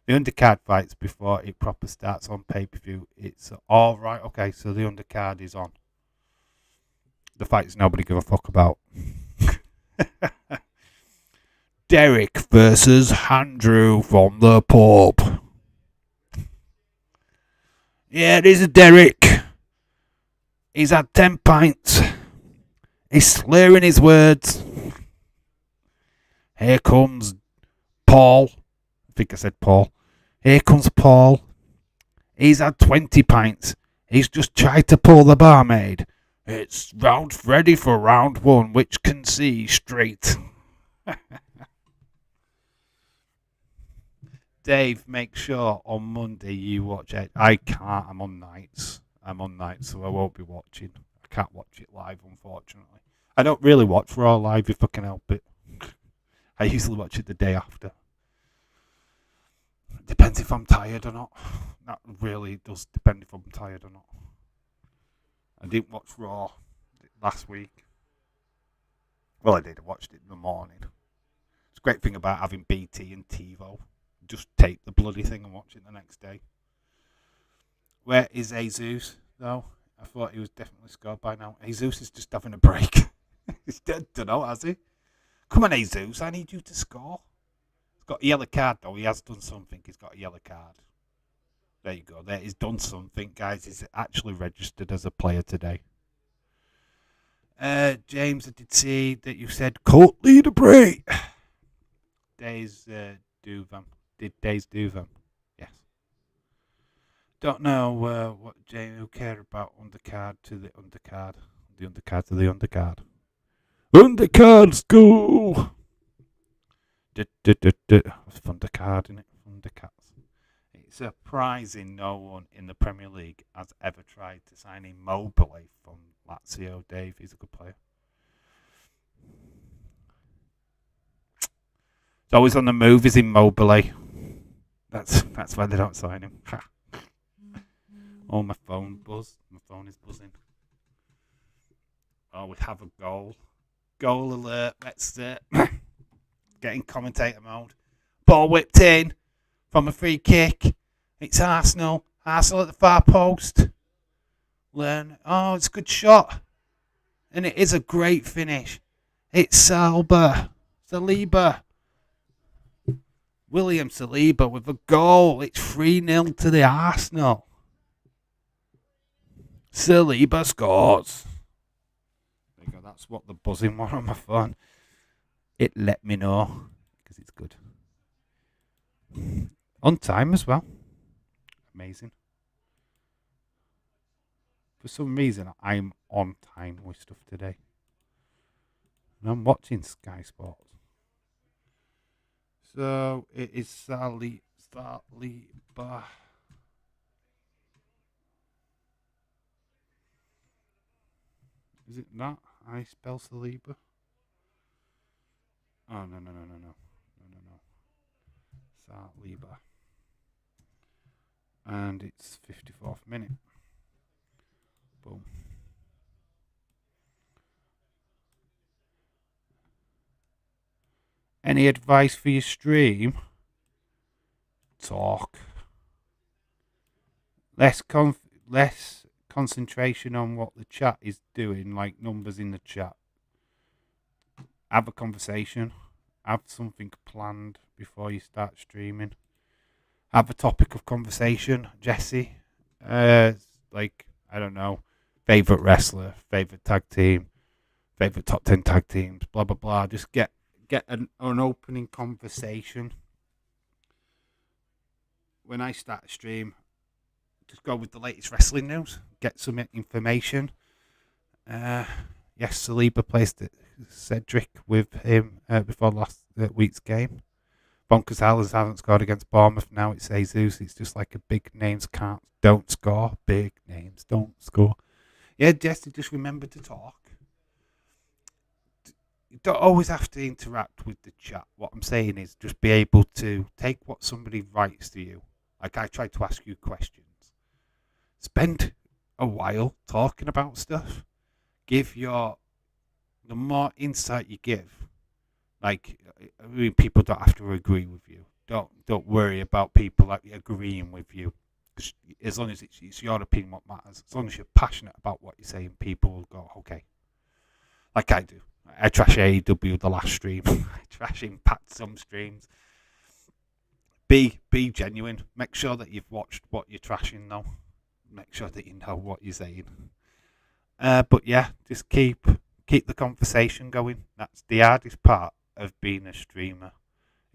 The undercard fights before it proper starts on pay-per-view. It's all right. Okay, so the undercard is on. The fights nobody give a fuck about. Derek versus Andrew from the pub. Yeah, there's a Derek. He's had 10 pints. He's slurring his words. Here comes Paul. I think I said Paul. Here comes Paul. He's had 20 pints. He's just tried to pull the barmaid. It's ready for round 1, which can see straight. Dave, make sure on Monday you watch it. I can't. I'm on nights, so I won't be watching. I can't watch it live, unfortunately. I don't really watch Raw live if I can help it. I usually watch it the day after. Depends if I'm tired or not. That really does depend if I'm tired or not. I didn't watch Raw last week. Well, I did. I watched it in the morning. It's a great thing about having BT and TiVo. Just tape the bloody thing and watch it the next day. Where is Jesus, though? I thought he was definitely scored by now. Jesus is just having a break. He's dead, don't know, has he? Come on, Jesus, I need you to score. He's got a yellow card, though. He has done something. He's got a yellow card. There you go. There, he's done something, guys. He's actually registered as a player today. James, I did see that you said cult leader break. Days do them. Did Days do them? Yes. Don't know what James will care about undercard to the undercard. The undercard to the undercard. Undercard school! Undercard, innit? Undercats. It's surprising no one in the Premier League has ever tried to sign Immobile from Lazio. Dave, he's a good player. It's always on the move, is Immobile. That's why they don't sign him. Oh, my phone buzzed. My phone is buzzing. Oh, we have a goal. Goal alert. Let's get in commentator mode. Ball whipped in from a free kick. It's Arsenal. Arsenal at the far post. Learn. Oh, it's a good shot. And it is a great finish. It's Saliba. William Saliba with a goal. It's 3-0 to the Arsenal. Saliba scores. There you go. That's what the buzzing was on my phone. It let me know because it's good. On time as well. Amazing. For some reason, I'm on time with stuff today. And I'm watching Sky Sports. So it is Saliba. Is it not? I spell Saliba? Oh, no. Saliba. And it's 54th minute. Boom. Any advice for your stream? Talk. Less concentration on what the chat is doing, like numbers in the chat. Have a conversation. Have something planned before you start streaming. Have a topic of conversation, Jesse. Like, I don't know, favourite wrestler, favourite tag team, favourite top 10 tag teams, blah, blah, blah. Just get an opening conversation. When I start a stream, just go with the latest wrestling news. Get some information. Yes, Saliba placed Cedric with him before last week's game. Bonkers Howlers haven't scored against Bournemouth. Now it's Jesus. It's just like a big names don't score. Big names don't score. Yeah, Jesse, just remember to talk. You don't always have to interact with the chat. What I'm saying is just be able to take what somebody writes to you. Like I tried to ask you questions. Spend a while talking about stuff. The more insight you give, like, I mean, people don't have to agree with you. Don't worry about people like agreeing with you. As long as it's your opinion what matters. As long as you're passionate about what you're saying, people will go, okay. Like I do. I trash AEW the last stream. I trash Impact some streams. Be genuine. Make sure that you've watched what you're trashing though. Make sure that you know what you're saying. But yeah, just keep the conversation going. That's the hardest part of being a streamer,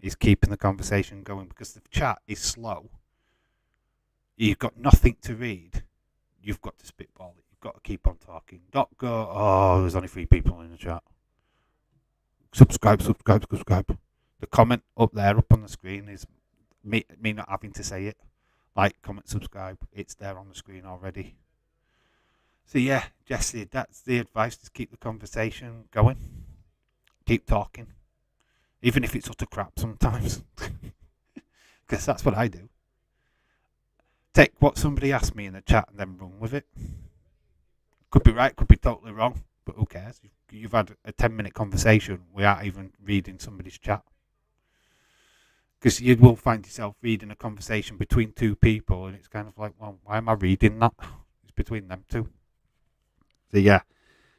is keeping the conversation going, because the chat is slow. You've got nothing to read. You've got to spitball it. You've got to keep on talking. Don't go, oh, there's only 3 people in the chat. Subscribe. The comment up there, up on the screen, is me not having to say it. Like, comment, subscribe. It's there on the screen already. So yeah, Jesse, that's the advice. Just keep the conversation going. Keep talking. Even if it's utter crap sometimes. Because that's what I do. Take what somebody asked me in the chat and then run with it. Could be right, could be totally wrong, but who cares? You've had a 10-minute conversation without even reading somebody's chat. Because you will find yourself reading a conversation between 2 people, and it's kind of like, well, why am I reading that? It's between them 2. So yeah,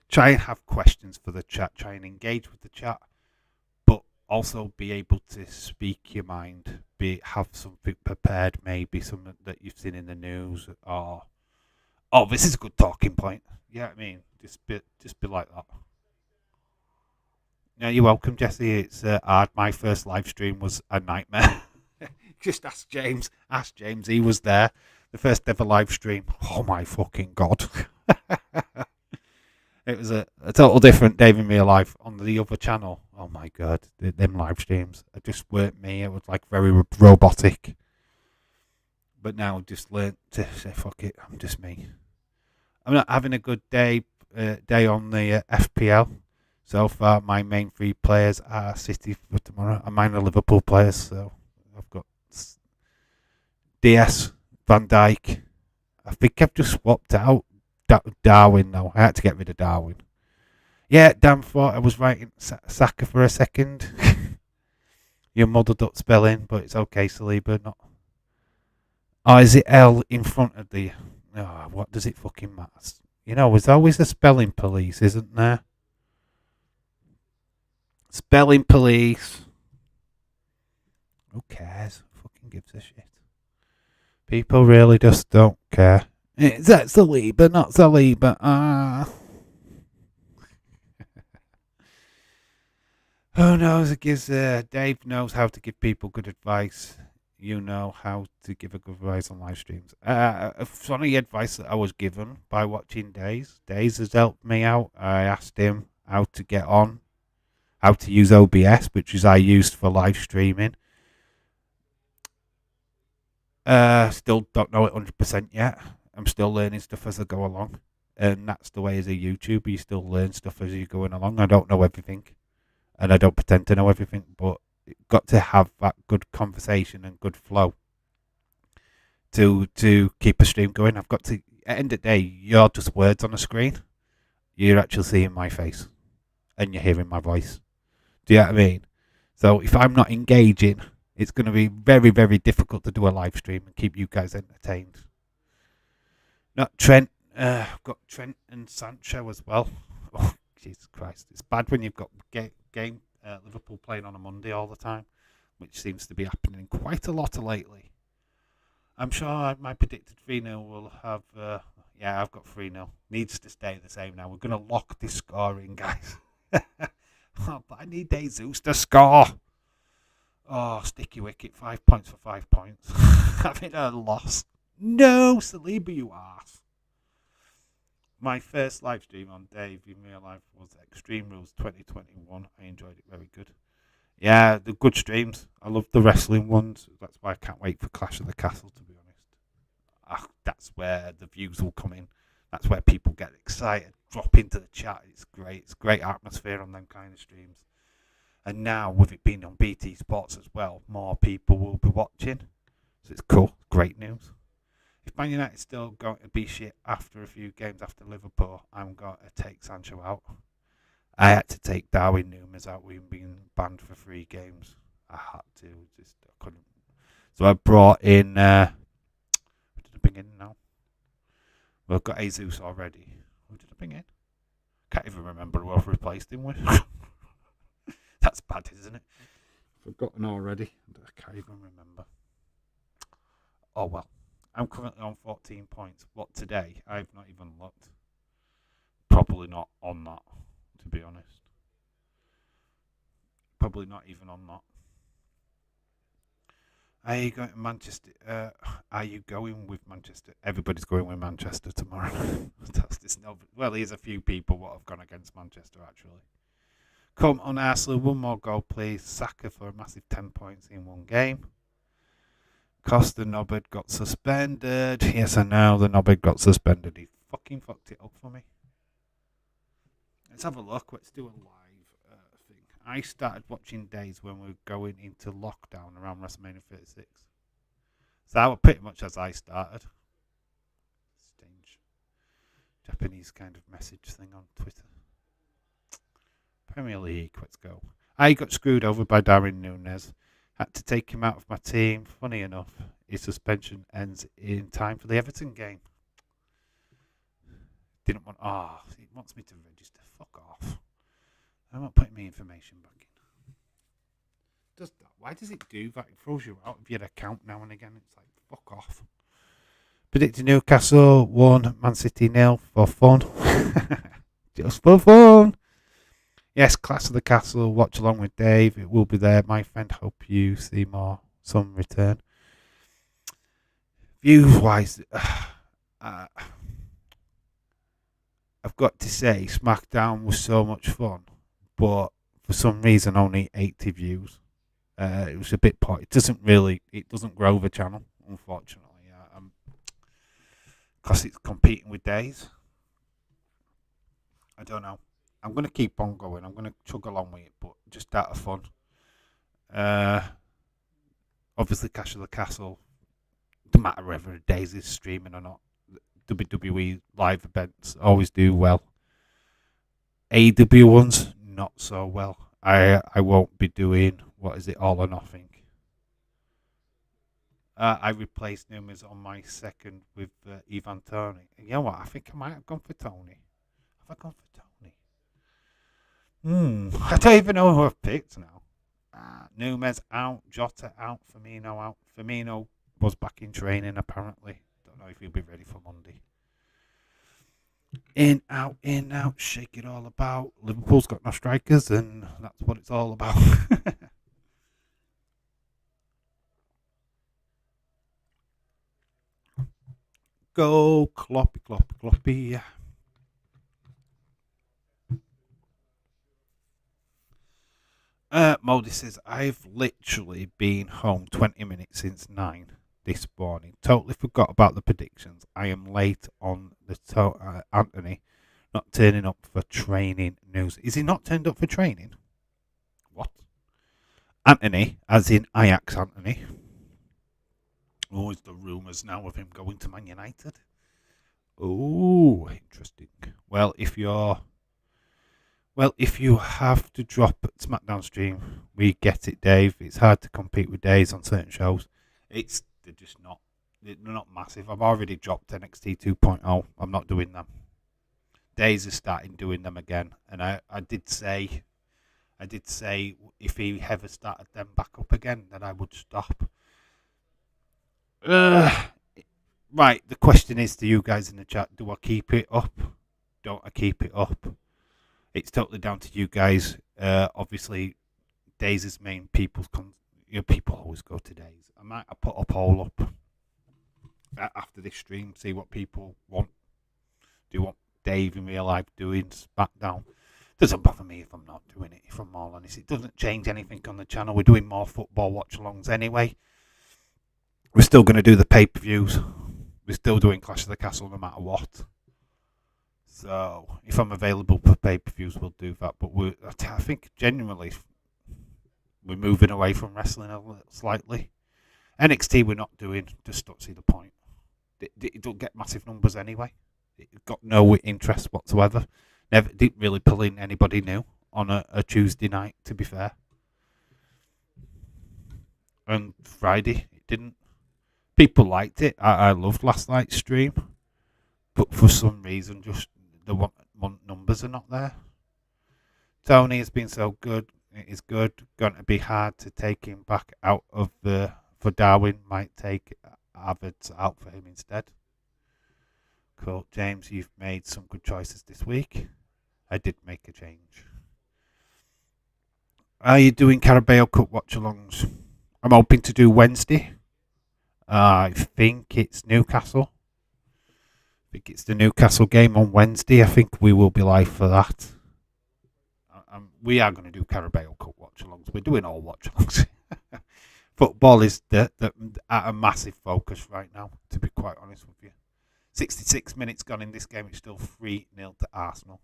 try and have questions for the chat. Try and engage with the chat, but also be able to speak your mind. Have something prepared, maybe something that you've seen in the news, or this is a good talking point. Yeah, I mean, just be like that. Yeah, you're welcome, Jesse. It's hard. My first live stream was a nightmare. Just ask James. Ask James. He was there. The first ever live stream. Oh my fucking god! It was a total different day in real life on the other channel. Oh my god, them live streams just weren't me. It was like very robotic. But now I've just learnt to say fuck it. I'm just me. I'm not having a good day on the FPL. So far, my main 3 players are City for tomorrow, and mine are Liverpool players. So I've got DS, Van Dijk. I think I've just swapped out Darwin now. I had to get rid of Darwin. Yeah, damn, thought I was writing Saka for a second. You muddled up spelling, but it's okay, Saliba. Or is it L in front of the... Oh, what does it fucking matter? You know, there's always a spelling police, isn't there? Spelling police. Who cares? Fucking gives a shit. People really just don't care. That's the Lieber, not the Lieber. Who knows? It gives. Dave knows how to give people good advice. You know how to give a good advice on live streams. A funny advice that I was given by watching Days. Days has helped me out. I asked him how to get on, how to use OBS, which is I used for live streaming. Still don't know it 100% yet. I'm still learning stuff as I go along. And that's the way as a YouTuber. You still learn stuff as you're going along. I don't know everything. And I don't pretend to know everything. But you've got to have that good conversation and good flow to keep a stream going. I've got to... At the end of the day, you're just words on a screen. You're actually seeing my face. And you're hearing my voice. Do you know what I mean? So if I'm not engaging... It's going to be very, very difficult to do a live stream and keep you guys entertained. Not Trent. I've got Trent and Sancho as well. Oh, Jesus Christ. It's bad when you've got game Liverpool playing on a Monday all the time, which seems to be happening quite a lot lately. I'm sure my predicted 3-0 will have... yeah, I've got 3-0. Needs to stay the same now. We're going to lock this scoring, guys. Oh, but I need Jesus to score. Oh, sticky wicket, 5 points for 5 points. Having a loss. No, Saliba, you arse. My first live stream on Dave in real life was Extreme Rules 2021. I enjoyed it very good. Yeah, the good streams. I love the wrestling ones. That's why I can't wait for Clash of the Castle, to be honest. That's where the views will come in. That's where people get excited, drop into the chat. It's great. It's great atmosphere on them kind of streams. And now, with it being on BT Sports as well, more people will be watching. So it's cool. Great news. If Man United's still going to be shit after a few games after Liverpool, I'm going to take Sancho out. I had to take Darwin Núñez out with him being banned for 3 games. I had to. I couldn't. So I brought in... who did I bring in now? Well, I've got Jesus already. Who did I bring in? Can't even remember who I've replaced him with. That's bad, isn't it? Forgotten already. I can't even remember. Oh well. I'm currently on 14 points. What today? I've not even looked. Probably not on that, to be honest. Probably not even on that. Are you going to Manchester? Are you going with Manchester? Everybody's going with Manchester tomorrow. Well, there's a few people what have gone against Manchester, actually. Come on, Arsenal, one more goal, please. Saka for a massive 10 points in one game. Costa Nobbard got suspended. Yes, I know, the Nobbard got suspended. He fucking fucked it up for me. Let's have a look. Let's do a live thing. I started watching Days when we were going into lockdown around WrestleMania 36. So that was pretty much as I started. Strange Japanese kind of message thing on Twitter. Premier League, let's go. I got screwed over by Darwin Núñez. Had to take him out of my team. Funny enough, his suspension ends in time for the Everton game. Didn't want... it wants me to register. Fuck off. I'm not putting my information back in. Does that? Why does it do that? It throws you out of your account now and again. It's like, fuck off. Predicting Newcastle 1, Man City 0 for fun. Just for fun. Yes, Clash of the Castle, watch along with Dave. It will be there, my friend. Hope you see some return. Views-wise, I've got to say, SmackDown was so much fun, but for some reason only 80 views. It was a bit poor. It doesn't grow the channel, unfortunately. Because it's competing with Days. I don't know. I'm going to keep on going. I'm going to chug along with it, but just out of fun. Obviously, Clash of the Castle, no matter whether Days is streaming or not, WWE live events always do well. AEW ones, not so well. I won't be doing, all or nothing. I replaced Numas on my second with Ivan Tony. You know what? I think I might have gone for Tony. Have I gone for Tony? I don't even know who I've picked now. Numes out, Jota out, Firmino out. Firmino was back in training apparently. Don't know if he'll be ready for Monday. In, out, shake it all about. Liverpool's got no strikers, and that's what it's all about. Go, Kloppy, Kloppy, Kloppy. Modi says, I've literally been home 20 minutes since 9 this morning. Totally forgot about the predictions. I am late on the Anthony not turning up for training news. Is he not turned up for training? What? Anthony, as in Ajax Anthony. Is the rumours now of him going to Man United? Oh, interesting. Well, if you have to drop SmackDown stream, we get it, Dave. It's hard to compete with Days on certain shows. They're just not. They're not massive. I've already dropped NXT 2.0. I'm not doing them. Days is starting doing them again, and I did say if he ever started them back up again, then I would stop. Right. The question is to you guys in the chat: do I keep it up? Don't I keep it up? It's totally down to you guys. Obviously, Days' main people always go to Days. I put a poll up after this stream, see what people want. Do you want Dave in real life doing SmackDown? Doesn't bother me if I'm not doing it, if I'm all honest. It doesn't change anything on the channel. We're doing more football watch-alongs anyway. We're still going to do the pay-per-views. We're still doing Clash of the Castle no matter what. So, if I'm available for pay-per-views, we'll do that. But I think, genuinely, we're moving away from wrestling a little slightly. NXT we're not doing, just don't see the point. It don't get massive numbers anyway. It got no interest whatsoever. Didn't really pull in anybody new on a Tuesday night, to be fair. And Friday, it didn't. People liked it. I loved last night's stream. But for some reason, just the numbers are not there. Tony has been so good. It is good. Going to be hard to take him back out of for Darwin. Might take Havertz out for him instead. Cool. James, you've made some good choices this week. I did make a change. Are you doing Carabao Cup watch-alongs? I'm hoping to do Wednesday. I think it's Newcastle. I think it's the Newcastle game on Wednesday. I think we will be live for that. We are going to do Carabao Cup watch-alongs. We're doing all watch-alongs. Football is at a massive focus right now, to be quite honest with you. 66 minutes gone in this game. It's still 3-0 to Arsenal.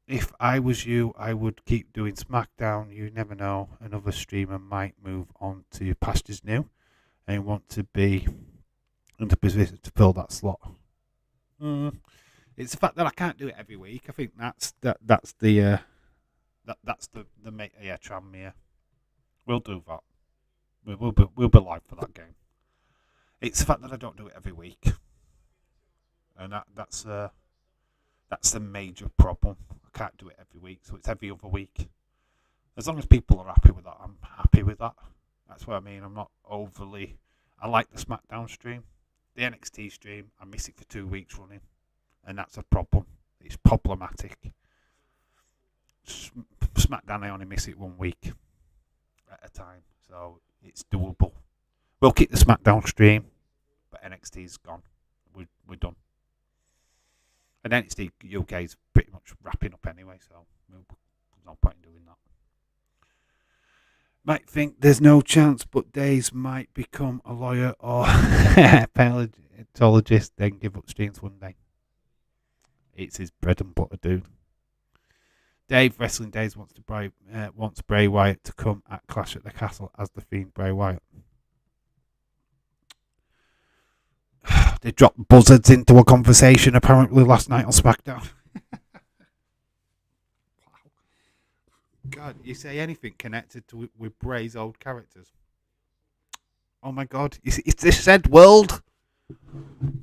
If I was you, I would keep doing SmackDown. You never know. Another streamer might move on to pastures new and want to be in the position to fill that slot. It's the fact that I can't do it every week. I think that's the Tranmere. We'll do that. We'll be live for that game. It's the fact that I don't do it every week, and that's the major problem. I can't do it every week, so it's every other week. As long as people are happy with that, I'm happy with that. That's what I mean. I'm not overly. I like the SmackDown stream, the NXT stream. I miss it for 2 weeks running, and that's a problem. It's problematic. SmackDown, I only miss it 1 week at a time, so it's doable. We'll keep the SmackDown stream, but NXT's gone. We're done. And NXT UK is pretty much wrapping up anyway, so there's no point in doing that. Might think there's no chance, but Days might become a lawyer or paleontologist, then give up streams one day. It's his bread and butter, dude. Dave Wrestling Days wants Bray Wyatt to come at Clash at the Castle as the Fiend Bray Wyatt. They dropped buzzards into a conversation apparently last night on SmackDown. Wow. God, you say anything connected with Bray's old characters? Oh my God. They said world.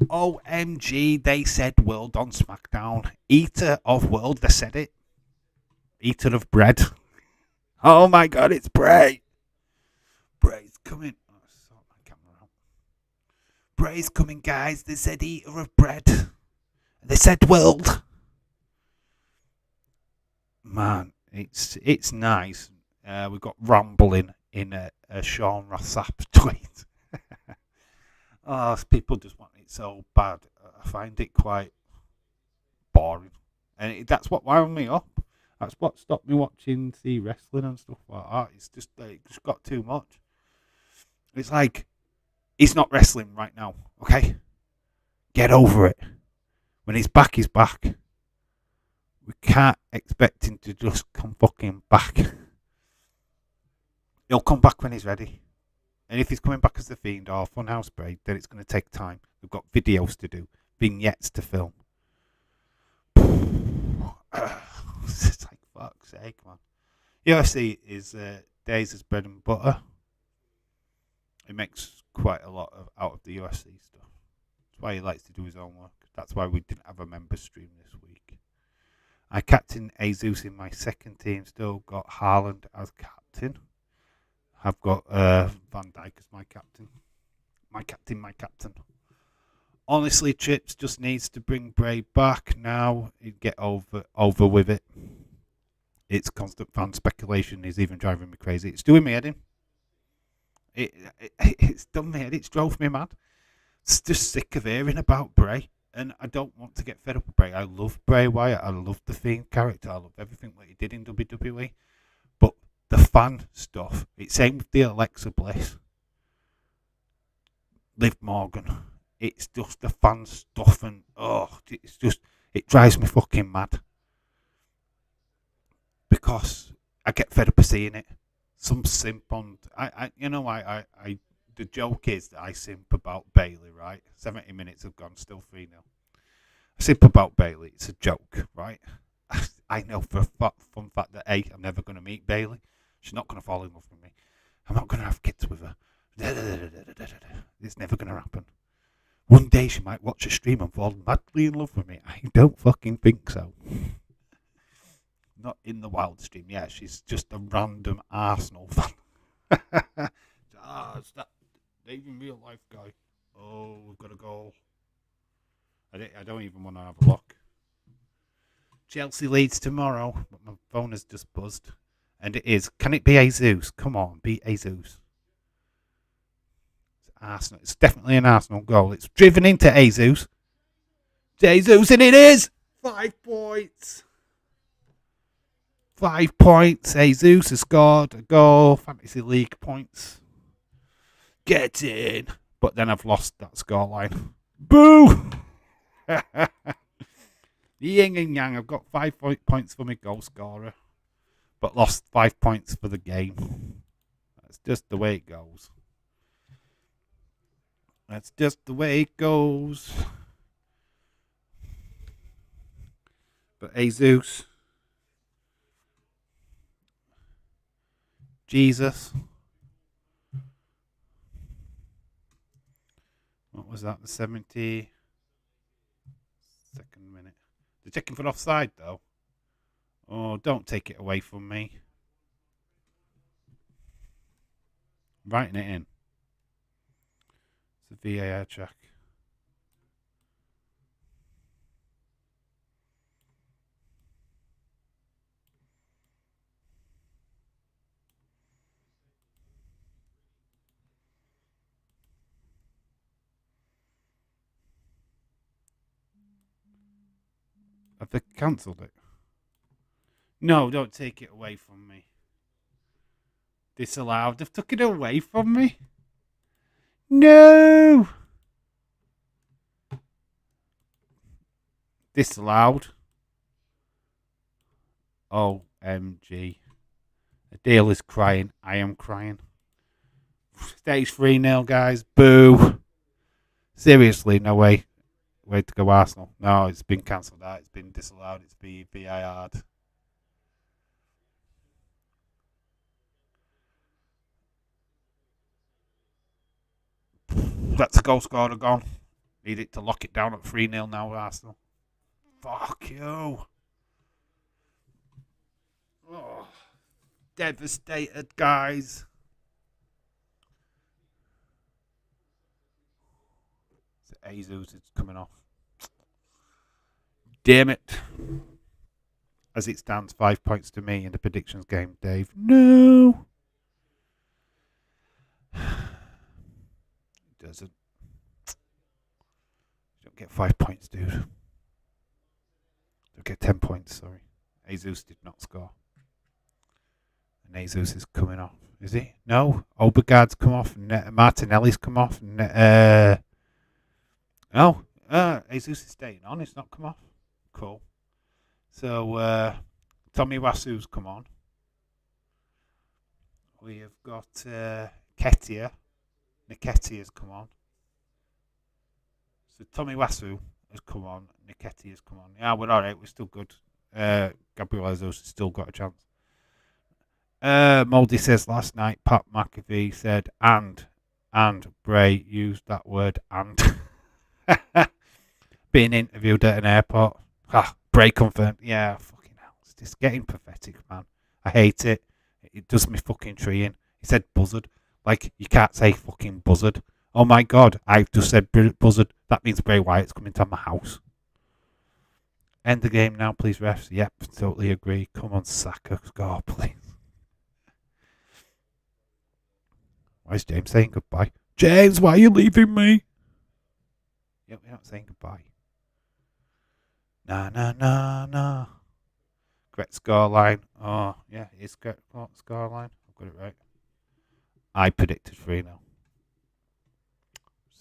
OMG, they said world on SmackDown. Eater of world, they said it. Eater of bread. Oh my God, it's Bray. Bray's coming. Oh, sort my camera out. Bray's coming, guys. They said eater of bread. They said world. Man, it's nice. We've got rambling in a Sean Rossap tweet. Oh, people just want it so bad. I find it quite boring, and that's what wound me up. That's what stopped me watching see wrestling and stuff like that. It's just it just got too much. It's like he's not wrestling right now. Okay, get over it. When he's back, he's back. We can't expect him to just come fucking back. He'll come back when he's ready. And if he's coming back as the Fiend or Funhouse Braid, then it's going to take time. We've got videos to do, vignettes to film. It's like, fuck's sake, man. UFC is Days' bread and butter. He makes quite a lot out of the UFC stuff. That's why he likes to do his own work. That's why we didn't have a member stream this week. I captain Jesus in my second team. Still got Haaland as captain. I've got Van Dijk as my captain. My captain. Honestly, Chips just needs to bring Bray back now. He'd get over with it. It's constant fan speculation is even driving me crazy. It's doing me head in. It's done me head. It's drove me mad. It's just sick of hearing about Bray. And I don't want to get fed up with Bray. I love Bray Wyatt. I love the Fiend character. I love everything that he did in WWE. But the fan stuff, it's same with the Alexa Bliss, Liv Morgan. It's just the fan stuff, and it drives me fucking mad because I get fed up of seeing it. Some simp on, the joke is that I simp about Bailey, right? 70 minutes have gone, still 3-0. I simp about Bailey. It's a joke, right? I know for a fun fact that I'm never going to meet Bailey. She's not going to fall in love with me. I'm not going to have kids with her. It's never going to happen. One day she might watch a stream and fall madly in love with me. I don't fucking think so. Not in the wild stream. Yeah, she's just a random Arsenal fan. It's that even real life guy. Oh, we've got a goal. I don't even want to have a look. Chelsea leads tomorrow, but my phone has just buzzed. And it is. Can it be Jesus? Come on, be Jesus. It's Arsenal. It's definitely an Arsenal goal. It's driven into Jesus. Jesus, and it is! 5 points. 5 points. Jesus has scored a goal. Fantasy League points. Get in. But then I've lost that scoreline. Boo! The yin and yang. I've got 5 points for my goal scorer, but lost 5 points for the game. That's just the way it goes. That's just the way it goes. But Jesus, Jesus. What was that? The 72nd minute. They're checking for offside though. Oh, don't take it away from me. Writing it in. It's a VAR check. Have they cancelled it? No, don't take it away from me. Disallowed. They've took it away from me. No. Disallowed. OMG. Adele is crying. I am crying. Stage 3-0, guys. Boo. Seriously, no way. Way to go, Arsenal. No, it's been cancelled out. It's been disallowed. It's been VAR'd. That's a goal scored and gone. Need it to lock it down at 3-0 now, Arsenal. Fuck you. Oh, devastated, guys. Jesus is coming off. Damn it. As it stands, 5 points to me in the predictions game, Dave. No. It doesn't. You don't get 5 points, dude. You don't get 10 points, sorry. Jesus did not score. And Jesus is coming off. Is he? No. Obergaard's come off. Martinelli's come off. No. Jesus is staying on. He's not come off. Cool. So, Tommy Wasu's come on. We have got Ketia. Nketiah's come on. So, Tommy Wasu has come on. Nketiah's come on. Yeah, we're alright. We're still good. Gabriel Jesus has still got a chance. Moldy says last night, Pat McAfee said, and Bray used that word, and. Being interviewed at an airport. Bray confirmed. Yeah, fucking hell. It's just getting pathetic, man. I hate it. It does me fucking tree in. He said buzzard. Like, you can't say fucking buzzard. Oh my god, I've just said buzzard. That means Bray Wyatt's coming to my house. End the game now, please, refs. Yep, totally agree. Come on, Saka, score, please. Why is James saying goodbye? James, why are you leaving me? Yep, we're not saying goodbye. Nah. Correct scoreline. Oh, yeah, it's correct scoreline. I've got it right. I predicted 3-0.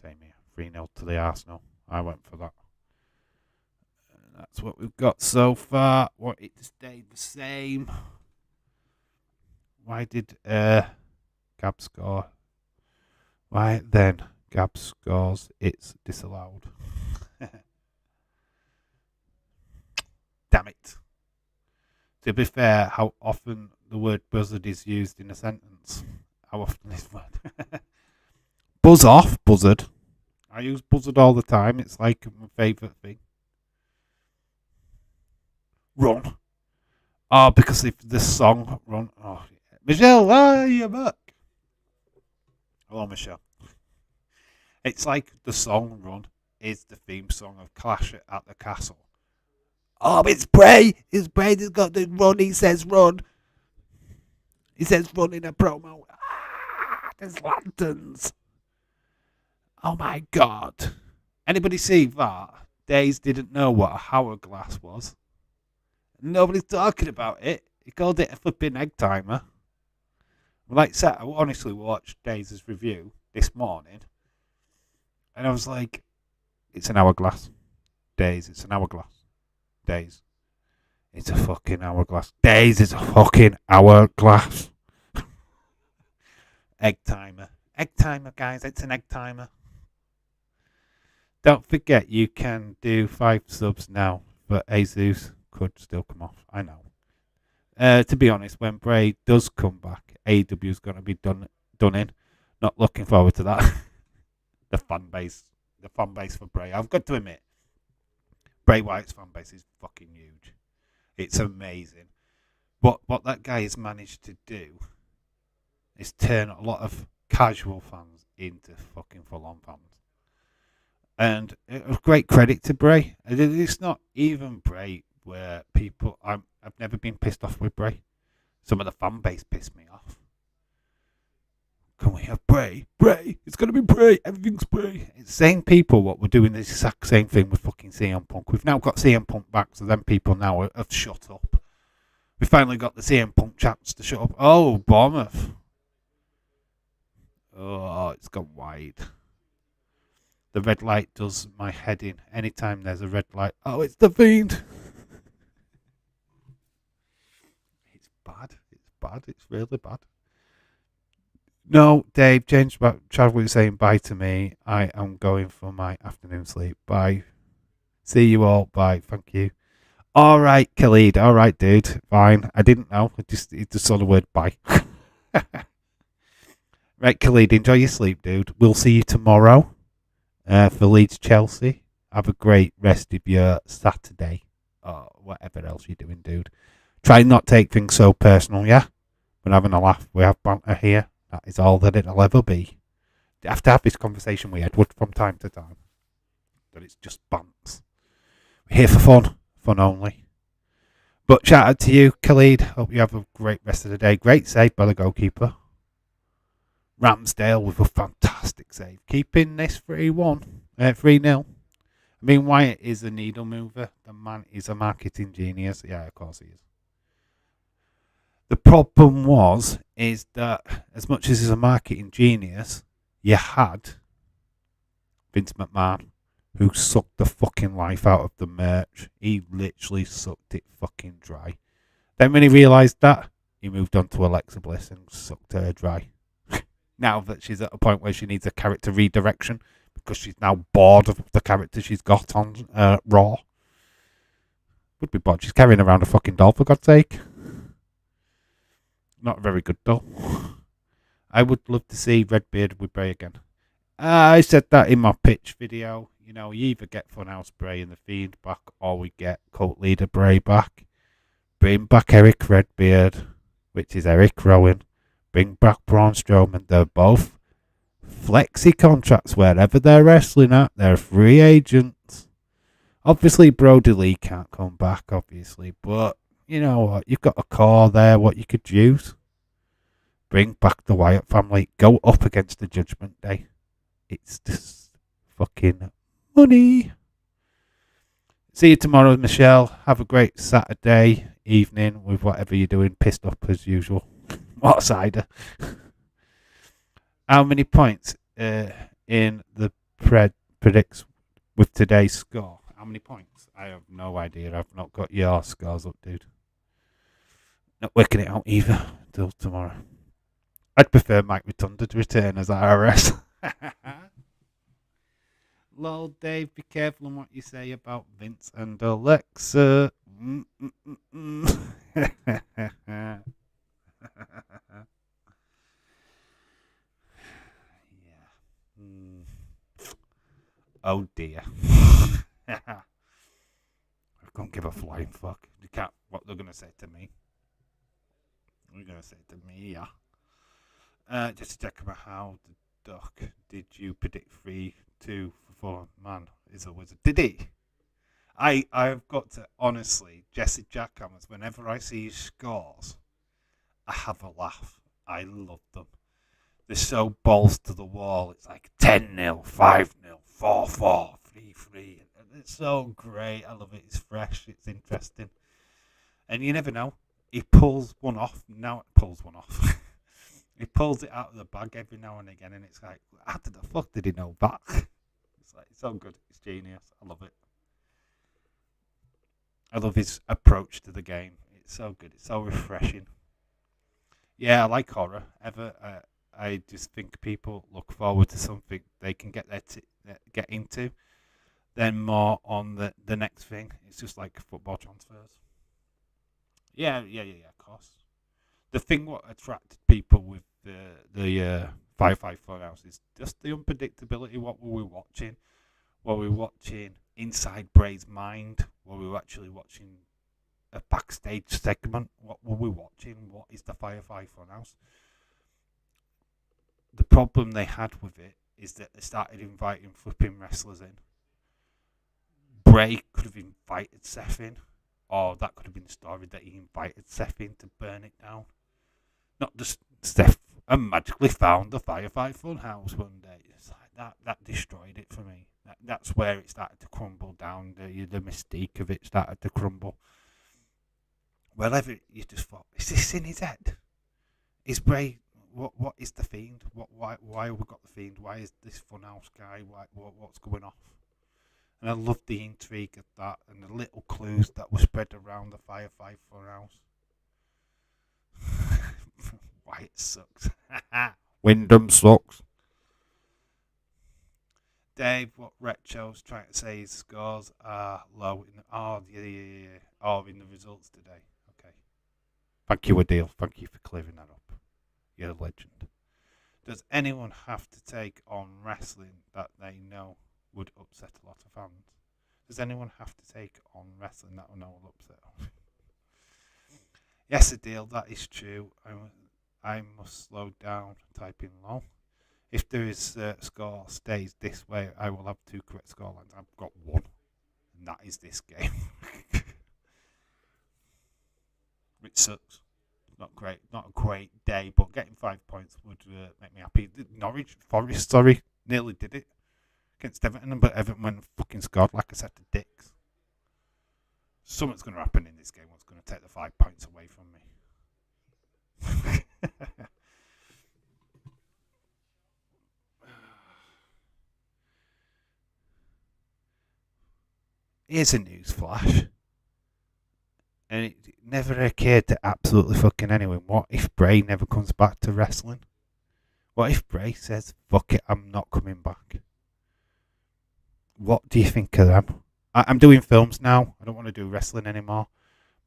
Same here. 3-0 to the Arsenal. I went for that. And that's what we've got so far. Want it to stay the same. Why did Gab score? Why then Gab scores, it's disallowed. Damn it. To be fair, how often the word buzzard is used in a sentence? How often is the word? Buzz off, buzzard. I use buzzard all the time. It's like my favourite thing. Run. Oh, because if the song run. Oh, Michelle, you're back. Hello, Michelle. It's like the song Run is the theme song of Clash at the Castle. Oh, it's Bray. It's Bray that's got the run. He says run. He says run in a promo. There's lanterns. Oh my god. Anybody see that? Days didn't know what a hourglass was. Nobody's talking about it. He called it a flipping egg timer. Like I said, I honestly watched Days' review this morning. And I was like, it's an hourglass. Days, it's an hourglass. Days, it's a fucking hourglass. Days, it's a fucking hourglass. Egg timer. Egg timer, guys. It's an egg timer. Don't forget, you can do 5 subs now, but Jesus could still come off. I know. To be honest, when Bray does come back, AEW is going to be done in. Not looking forward to that. The fan base for Bray. I've got to admit, Bray Wyatt's fan base is fucking huge. It's amazing. What that guy has managed to do is turn a lot of casual fans into fucking full-on fans. And it was great credit to Bray. It's not even Bray where people... I've never been pissed off with Bray. Some of the fan base pissed me off. Can we have Bray? Bray! It's going to be Bray! Everything's Bray! It's the same people what we're doing the exact same thing with fucking CM Punk. We've now got CM Punk back, so then people now have shut up. We finally got the CM Punk chats to shut up. Oh, Bournemouth. Oh, it's gone wide. The red light does my head in. Anytime there's a red light, oh, it's the Fiend! It's bad. It's bad. It's really bad. No, Dave, change what Chadwick was saying. Bye to me. I am going for my afternoon sleep. Bye. See you all. Bye. Thank you. All right, Khalid. All right, dude. Fine. I didn't know. I just saw the word bye. Right, Khalid. Enjoy your sleep, dude. We'll see you tomorrow. for Leeds Chelsea. Have a great rest of your Saturday or whatever else you're doing, dude. Try not take things so personal, yeah? We're having a laugh. We have banter here. That is all that it'll ever be. You have to have this conversation with Edward from time to time. That it's just bants. We're here for fun. Fun only. But shout out to you, Khalid. Hope you have a great rest of the day. Great save by the goalkeeper. Ramsdale with a fantastic save. Keeping this 3-1. 3-0. I mean, Wyatt is a needle mover. The man is a marketing genius. Yeah, of course he is. The problem is that as much as he's a marketing genius, you had Vince McMahon, who sucked the fucking life out of the merch. He literally sucked it fucking dry. Then when he realised that, he moved on to Alexa Bliss and sucked her dry. Now that she's at a point where she needs a character redirection because she's now bored of the character she's got on Raw. Would be bored. She's carrying around a fucking doll, for God's sake. Not a very good doll. I would love to see Redbeard with Bray again. I said that in my pitch video. You know, you either get Funhouse Bray and the Fiend back, or we get Cult Leader Bray back. Bring back Eric Redbeard, which is Eric Rowan. Bring back Braun Strowman. They're both flexi contracts wherever they're wrestling at. They're free agents. Obviously, Brody Lee can't come back, obviously. But, you know what? You've got a core there, what you could use. Bring back the Wyatt family. Go up against the Judgment Day. It's just fucking money. See you tomorrow, Michelle. Have a great Saturday evening with whatever you're doing. Pissed up as usual. What a cider. How many points in the predicts with today's score? How many points? I have no idea. I've not got your scores up, dude. Not working it out either until tomorrow. I'd prefer Mike Rotunda to return as IRS. Lol, Dave, be careful on what you say about Vince and Alexa. Oh dear. I can't give a flying fuck. You can't. What they're gonna say to me? They're gonna say to me, yeah. Just to check about how the duck. Did you predict 3-2 for man is a wizard? Did he? I've got to honestly, Jesse Jackhammers. Whenever I see his scores, I have a laugh. I love them. They're so balls to the wall. It's like 10-0, 5-0, 4-4, 3-3. It's so great. I love it. It's fresh. It's interesting. And you never know. He pulls one off. Now it pulls one off. He pulls it out of the bag every now and again. And it's like, how the fuck did he know that? It's like, it's so good. It's genius. I love it. I love his approach to the game. It's so good. It's so refreshing. Yeah, I like horror. I just think people look forward to something they can get get into, then more on the next thing. It's just like football transfers. Yeah, of course. The thing what attracted people with the Firefly Funhouse is just the unpredictability. What were we watching? Were we watching inside Bray's mind? Were we actually watching a backstage segment? What were we watching? What is the Firefly Funhouse? The problem they had with it is that they started inviting flipping wrestlers in. Bray could have invited Seth in, or that could have been the story that he invited Seth in to burn it down. Not just Seth magically found the Firefly Funhouse one day. It's like that destroyed it for me. That's where it started to crumble down. The mystique of it started to crumble. Wherever you just thought, is this in his head? Is Bray? What is the Fiend? Why have we got the Fiend? Why is this Funhouse guy? What's going off? And I loved the intrigue of that and the little clues that were spread around the Firefly Funhouse. Why it sucks. Wyndham sucks. Dave, what Retro's trying to say his scores are low in the results today. Okay. Thank you, Adil. Thank you for clearing that up. You're a legend. Does anyone have to take on wrestling that they know would upset a lot of fans. Does anyone have to take on wrestling that will upset? Yes, Adele, that is true. I must slow down, type in low. If there is score stays this way, I will have 2 correct scorelines. I've got 1, and that is this game. Which sucks. Not great, not a great day, but getting 5 points would make me happy. Forest, nearly did it against Everton, but Everton went and fucking scored like a set of dicks. Something's going to happen in this game. What's going to take the 5 points away from me? Here's a news flash. And it never occurred to absolutely fucking anyone. What if Bray never comes back to wrestling? What if Bray says, fuck it, I'm not coming back? What do you think of them? I'm doing films now. I don't want to do wrestling anymore.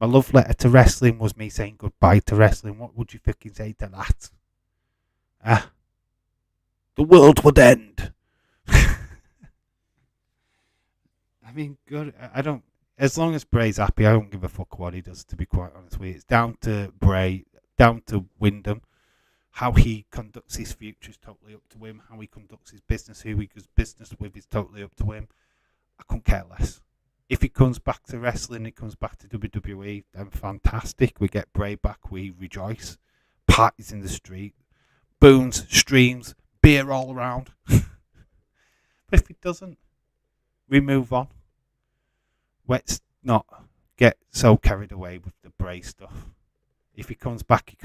My love letter to wrestling was me saying goodbye to wrestling. What would you fucking say to that? The world would end. I mean, good. I don't. As long as Bray's happy, I don't give a fuck what he does, to be quite honest with you. It's down to Bray, down to Wyndham. How he conducts his future is totally up to him. How he conducts his business, who he does business with, is totally up to him. I couldn't care less. If he comes back to wrestling, he comes back to WWE, then fantastic. We get Bray back, we rejoice. Parties in the street, boons, streams, beer all around. But if he doesn't, we move on. Let's not get so carried away with the Bray stuff. If he comes back,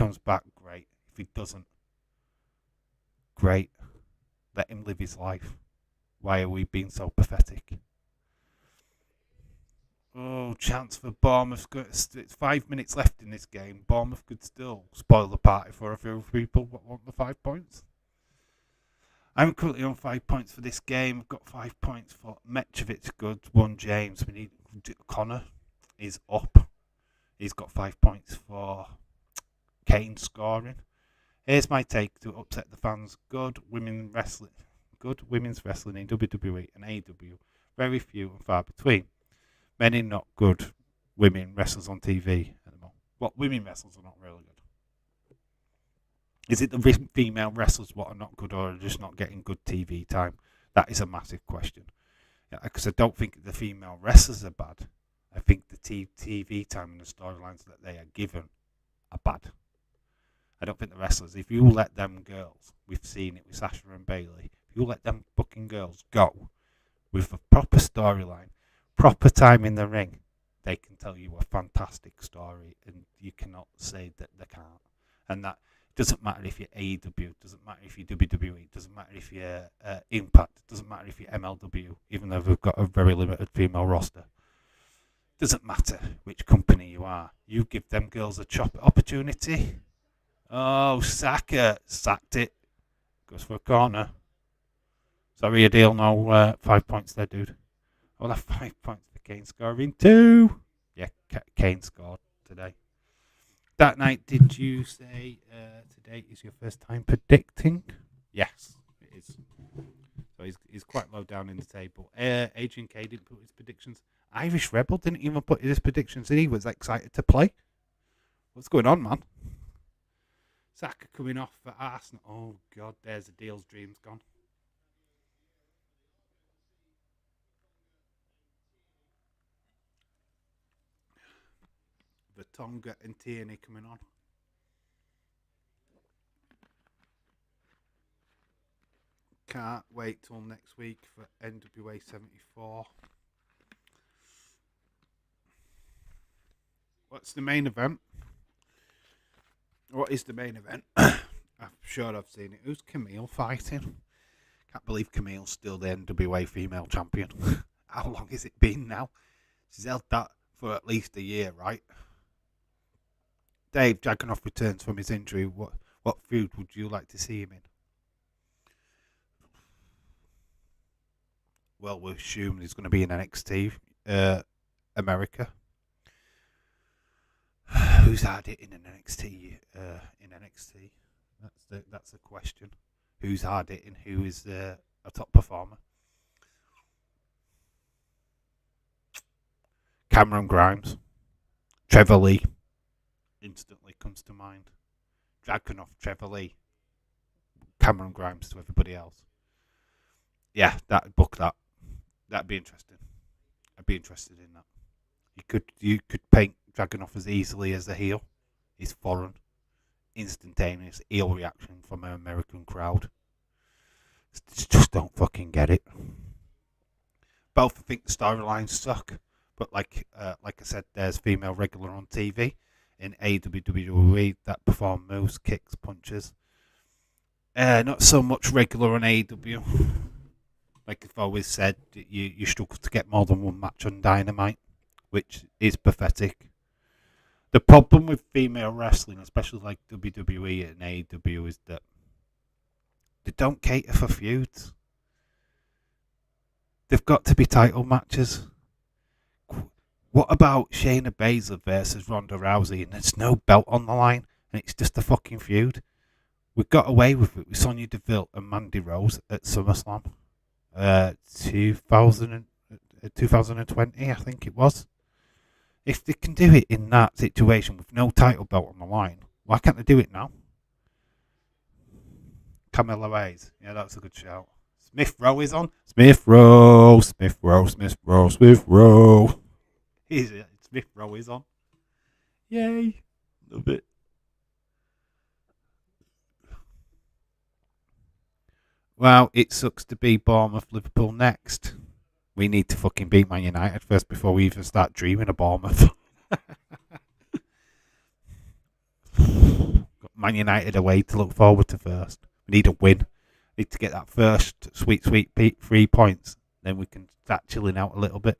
great. If he doesn't, great. Let him live his life. Why are we being so pathetic? Oh, chance for Bournemouth. It's 5 minutes left in this game. Bournemouth could still spoil the party for a few people that want the 5 points. I'm currently on 5 points for this game. I've got 5 points for Metrovic's good. 1 James. We need Connor is up. He's got 5 points for Kane scoring. Here's my take to upset the fans. Good women's wrestling in WWE and AEW. Very few and far between. Many not good women wrestlers on TV anymore. Well, women wrestlers are not really good. Is it the female wrestlers what are not good or are just not getting good TV time? That is a massive question. Because I don't think the female wrestlers are bad. I think the TV time and the storylines that they are given are bad. I don't think the wrestlers, if you let them girls, we've seen it with Sasha and Bayley, if you let them fucking girls go with a proper storyline, proper time in the ring, they can tell you a fantastic story and you cannot say that they can't. And that doesn't matter if you're AEW, doesn't matter if you're WWE, doesn't matter if you're Impact, doesn't matter if you're MLW, even though we've got a very limited female roster. Doesn't matter which company you are. You give them girls a opportunity. Oh, Saka sacked it. Goes for a corner. Sorry, Adele, no 5 points there, dude. I'll have 5 points for Kane scoring 2. Yeah, Kane scored today. That night, did you say today is your first time predicting? Yes, it is. So he's quite low down in the table. Adrian K didn't put his predictions. Irish Rebel didn't even put his predictions in. He was excited to play. What's going on, man? Saka coming off for Arsenal. Oh, God, there's a deal's dreams gone. Vertonghen and Tierney coming on. Can't wait till next week for NWA 74. What's the main event? What is the main event? I'm sure I've seen it. Who's Camille fighting? Can't believe Camille's still the NWA female champion. How long has it been now? She's held that for at least a year, right? Dave Jagganoff returns from his injury. What feud would you like to see him in? Well, we're assuming he's going to be in NXT America. Who's hard hitting in NXT? That's the question. Who's hard hitting? Who is a top performer? Cameron Grimes, Trevor Lee, instantly comes to mind. Dragunov, Trevor Lee, Cameron Grimes to everybody else. Yeah, that'd be interesting. I'd be interested in that. You could paint Dragunov as easily as a heel. He's foreign, instantaneous heel reaction from an American crowd. Just don't fucking get it. Both I think the storylines suck, but like I said, there's female regular on TV in AWWE that perform moves, kicks, punches. Not so much regular on AEW. Like I've always said, you struggle to get more than one match on Dynamite, which is pathetic. The problem with female wrestling, especially like WWE and AEW, is that they don't cater for feuds. They've got to be title matches. What about Shayna Baszler versus Ronda Rousey and there's no belt on the line and it's just a fucking feud? We got away with it with Sonya Deville and Mandy Rose at SummerSlam 2020, I think it was. If they can do it in that situation with no title belt on the line, why can't they do it now? Camilla Hayes. Yeah, that's a good shout. Smith Rowe is on. Smith Rowe. Smith Rowe. Smith Rowe. Smith Rowe. Smith Rowe is on. Yay. Love it. Well, it sucks to be Bournemouth, Liverpool next. We need to fucking beat Man United first before we even start dreaming of Bournemouth. Got Man United away to look forward to first. We need a win. We need to get that first sweet 3 points. Then we can start chilling out a little bit.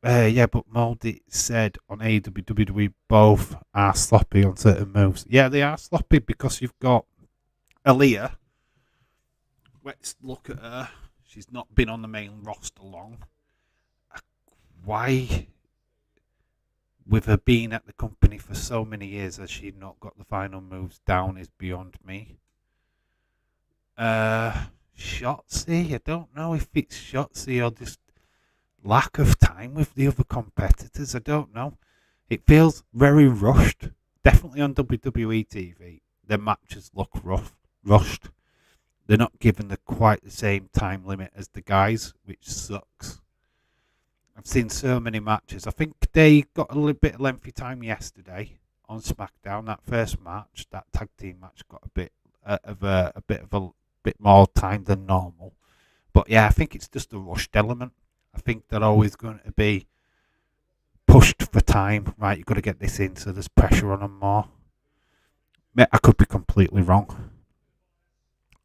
Yeah, but Moldy said on AWWE both are sloppy on certain moves. Yeah, they are sloppy because you've got Aaliyah. Let's look at her. She's not been on the main roster long. Why, with her being at the company for so many years, has she not got the final moves down is beyond me. Shotzi? I don't know if it's Shotzi or just lack of time with the other competitors. I don't know. It feels very rushed. Definitely on WWE TV. The matches look rushed. They're not given quite the same time limit as the guys, which sucks. I've seen so many matches. I think they got a little bit of lengthy time yesterday on SmackDown. That first match, that tag team match, got a bit more time than normal. But yeah, I think it's just a rushed element. I think they're always going to be pushed for time. Right, you've got to get this in, so there's pressure on them more. I could be completely wrong.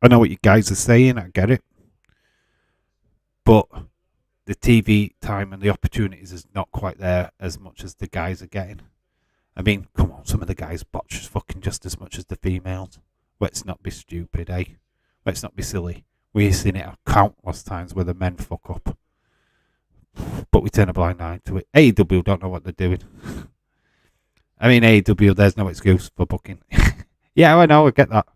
I know what you guys are saying, I get it. But the TV time and the opportunities is not quite there as much as the guys are getting. I mean, come on, some of the guys botch fucking just as much as the females. Let's not be stupid, eh? Let's not be silly. We've seen it countless times where the men fuck up. But we turn a blind eye to it. AEW don't know what they're doing. I mean, AEW, there's no excuse for booking. Yeah, I know, I get that.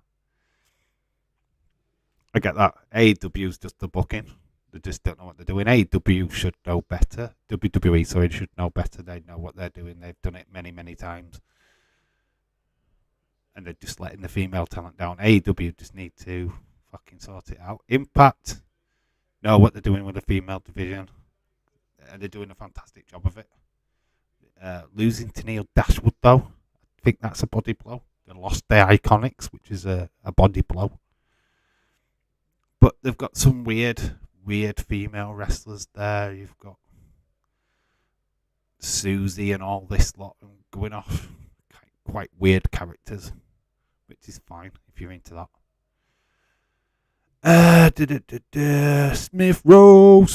AEW's just the booking. They just don't know what they're doing. AEW should know better. WWE, sorry, should know better. They know what they're doing. They've done it many, many times. And they're just letting the female talent down. AEW just need to fucking sort it out. Impact know what they're doing with the female division. And they're doing a fantastic job of it. Losing to Neil Dashwood, though, I think that's a body blow. They lost their Iconics, which is a body blow. But they've got some weird female wrestlers there. You've got Susie and all this lot going off. Quite weird characters, which is fine if you're into that. Smith Rowe.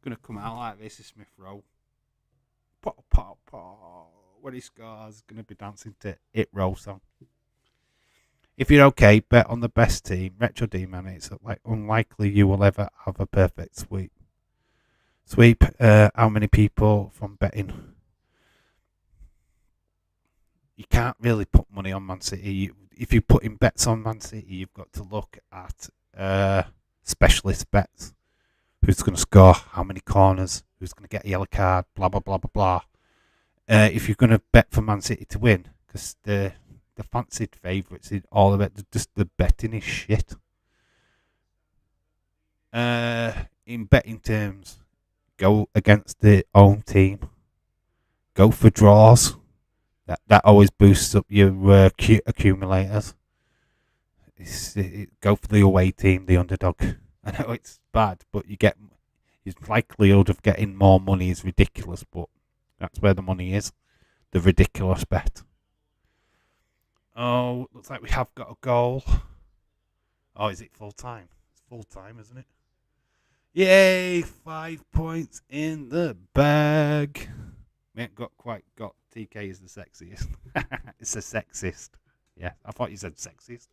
Gonna come out like this is Smith Rowe. Pop. When he scores, gonna be dancing to It Rowe song. If you're okay, bet on the best team. Retro D-Man, it's like unlikely you will ever have a perfect sweep. How many people from betting? You can't really put money on Man City. If you put in bets on Man City, you've got to look at specialist bets, who's going to score, how many corners, who's going to get a yellow card, blah, blah, blah, blah, blah. If you're going to bet for Man City to win, because the fancied favourites in all of it, just the betting is shit. In betting terms, go against the home team. Go for draws. That always boosts up your accumulators. Go for the away team, the underdog. I know it's bad, but your likelihood of getting more money is ridiculous, but that's where the money is. The ridiculous bet. Oh, looks like we have got a goal. Oh, is it full time? It's full time, isn't it? Yay! 5 points in the bag. We ain't quite got TK is the sexiest. It's a sexist. Yeah, I thought you said sexist.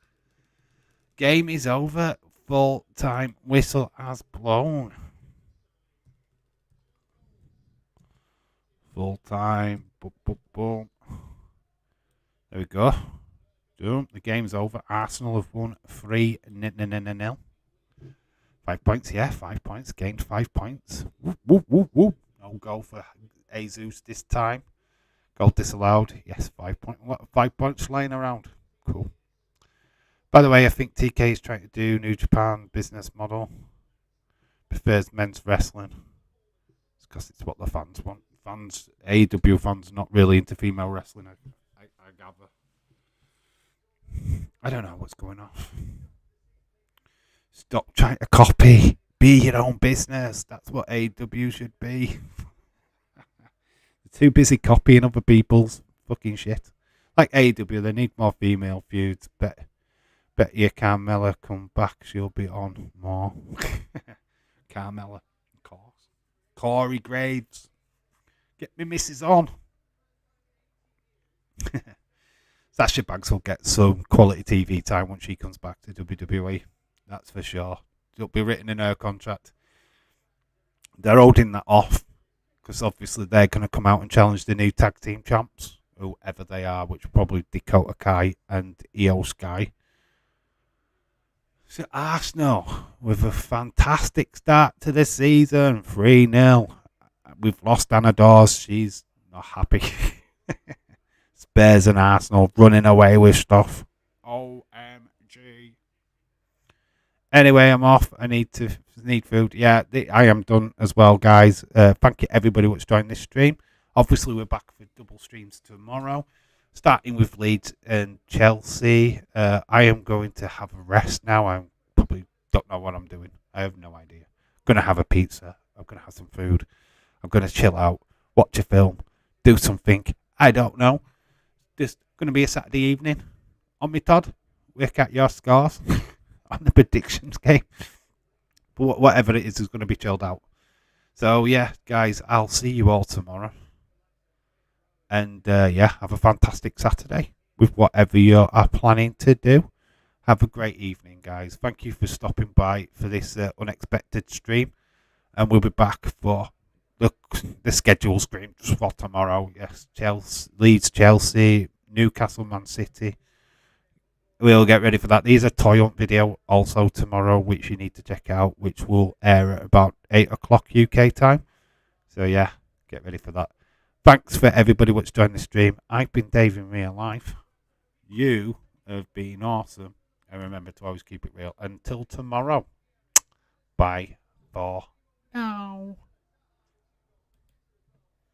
Game is over. Full time whistle has blown. Full time. Boom, boom, boom. There we go. Boom. The game's over. Arsenal have won 3-0. 5 points, yeah, 5 points. Gained 5 points. Whoop, whoop, whoop, whoop. No goal for Jesus this time. Goal disallowed. Yes, 5 points. 5 points laying around. Cool. By the way, I think TK is trying to do New Japan business model. Prefers men's wrestling. It's because it's what the fans want. AEW fans are not really into female wrestling, I gather. I don't know what's going on. Stop trying to copy. Be your own business. That's what AEW should be. They're too busy copying other people's fucking shit. Like AEW, they need more female feuds. Bet you Carmella come back, she'll be on more. Carmella, of course. Corey Graves. Get me missus on. Sasha Banks will get some quality TV time when she comes back to WWE. That's for sure. It'll be written in her contract. They're holding that off because obviously they're going to come out and challenge the new tag team champs, whoever they are, which will probably Dakota Kai and Io Sky. So Arsenal with a fantastic start to the season, 3-0. We've lost Anna Dawes. She's not happy. Spurs and Arsenal running away with stuff. OMG. Anyway, I'm off. I need food. Yeah, I am done as well, guys. Thank you everybody who's joined this stream. Obviously, we're back for double streams tomorrow, starting with Leeds and Chelsea. I am going to have a rest now. I probably don't know what I'm doing. I have no idea. I'm going to have a pizza. I'm going to have some food. I'm going to chill out, watch a film, do something. I don't know. Just going to be a Saturday evening on me, Todd. Work out your scores on the predictions game. But whatever it is going to be chilled out. So, yeah, guys, I'll see you all tomorrow. And, yeah, have a fantastic Saturday with whatever you are planning to do. Have a great evening, guys. Thank you for stopping by for this unexpected stream. And we'll be back for the schedule stream for tomorrow. Yes, Leeds, Chelsea, Newcastle, Man City. We'll get ready for that. There's a toy hunt video also tomorrow, which you need to check out, which will air at about 8 o'clock UK time. So, yeah, get ready for that. Thanks for everybody who's joined the stream. I've been Dave in real life. You have been awesome. And remember to always keep it real. Until tomorrow. Bye for now.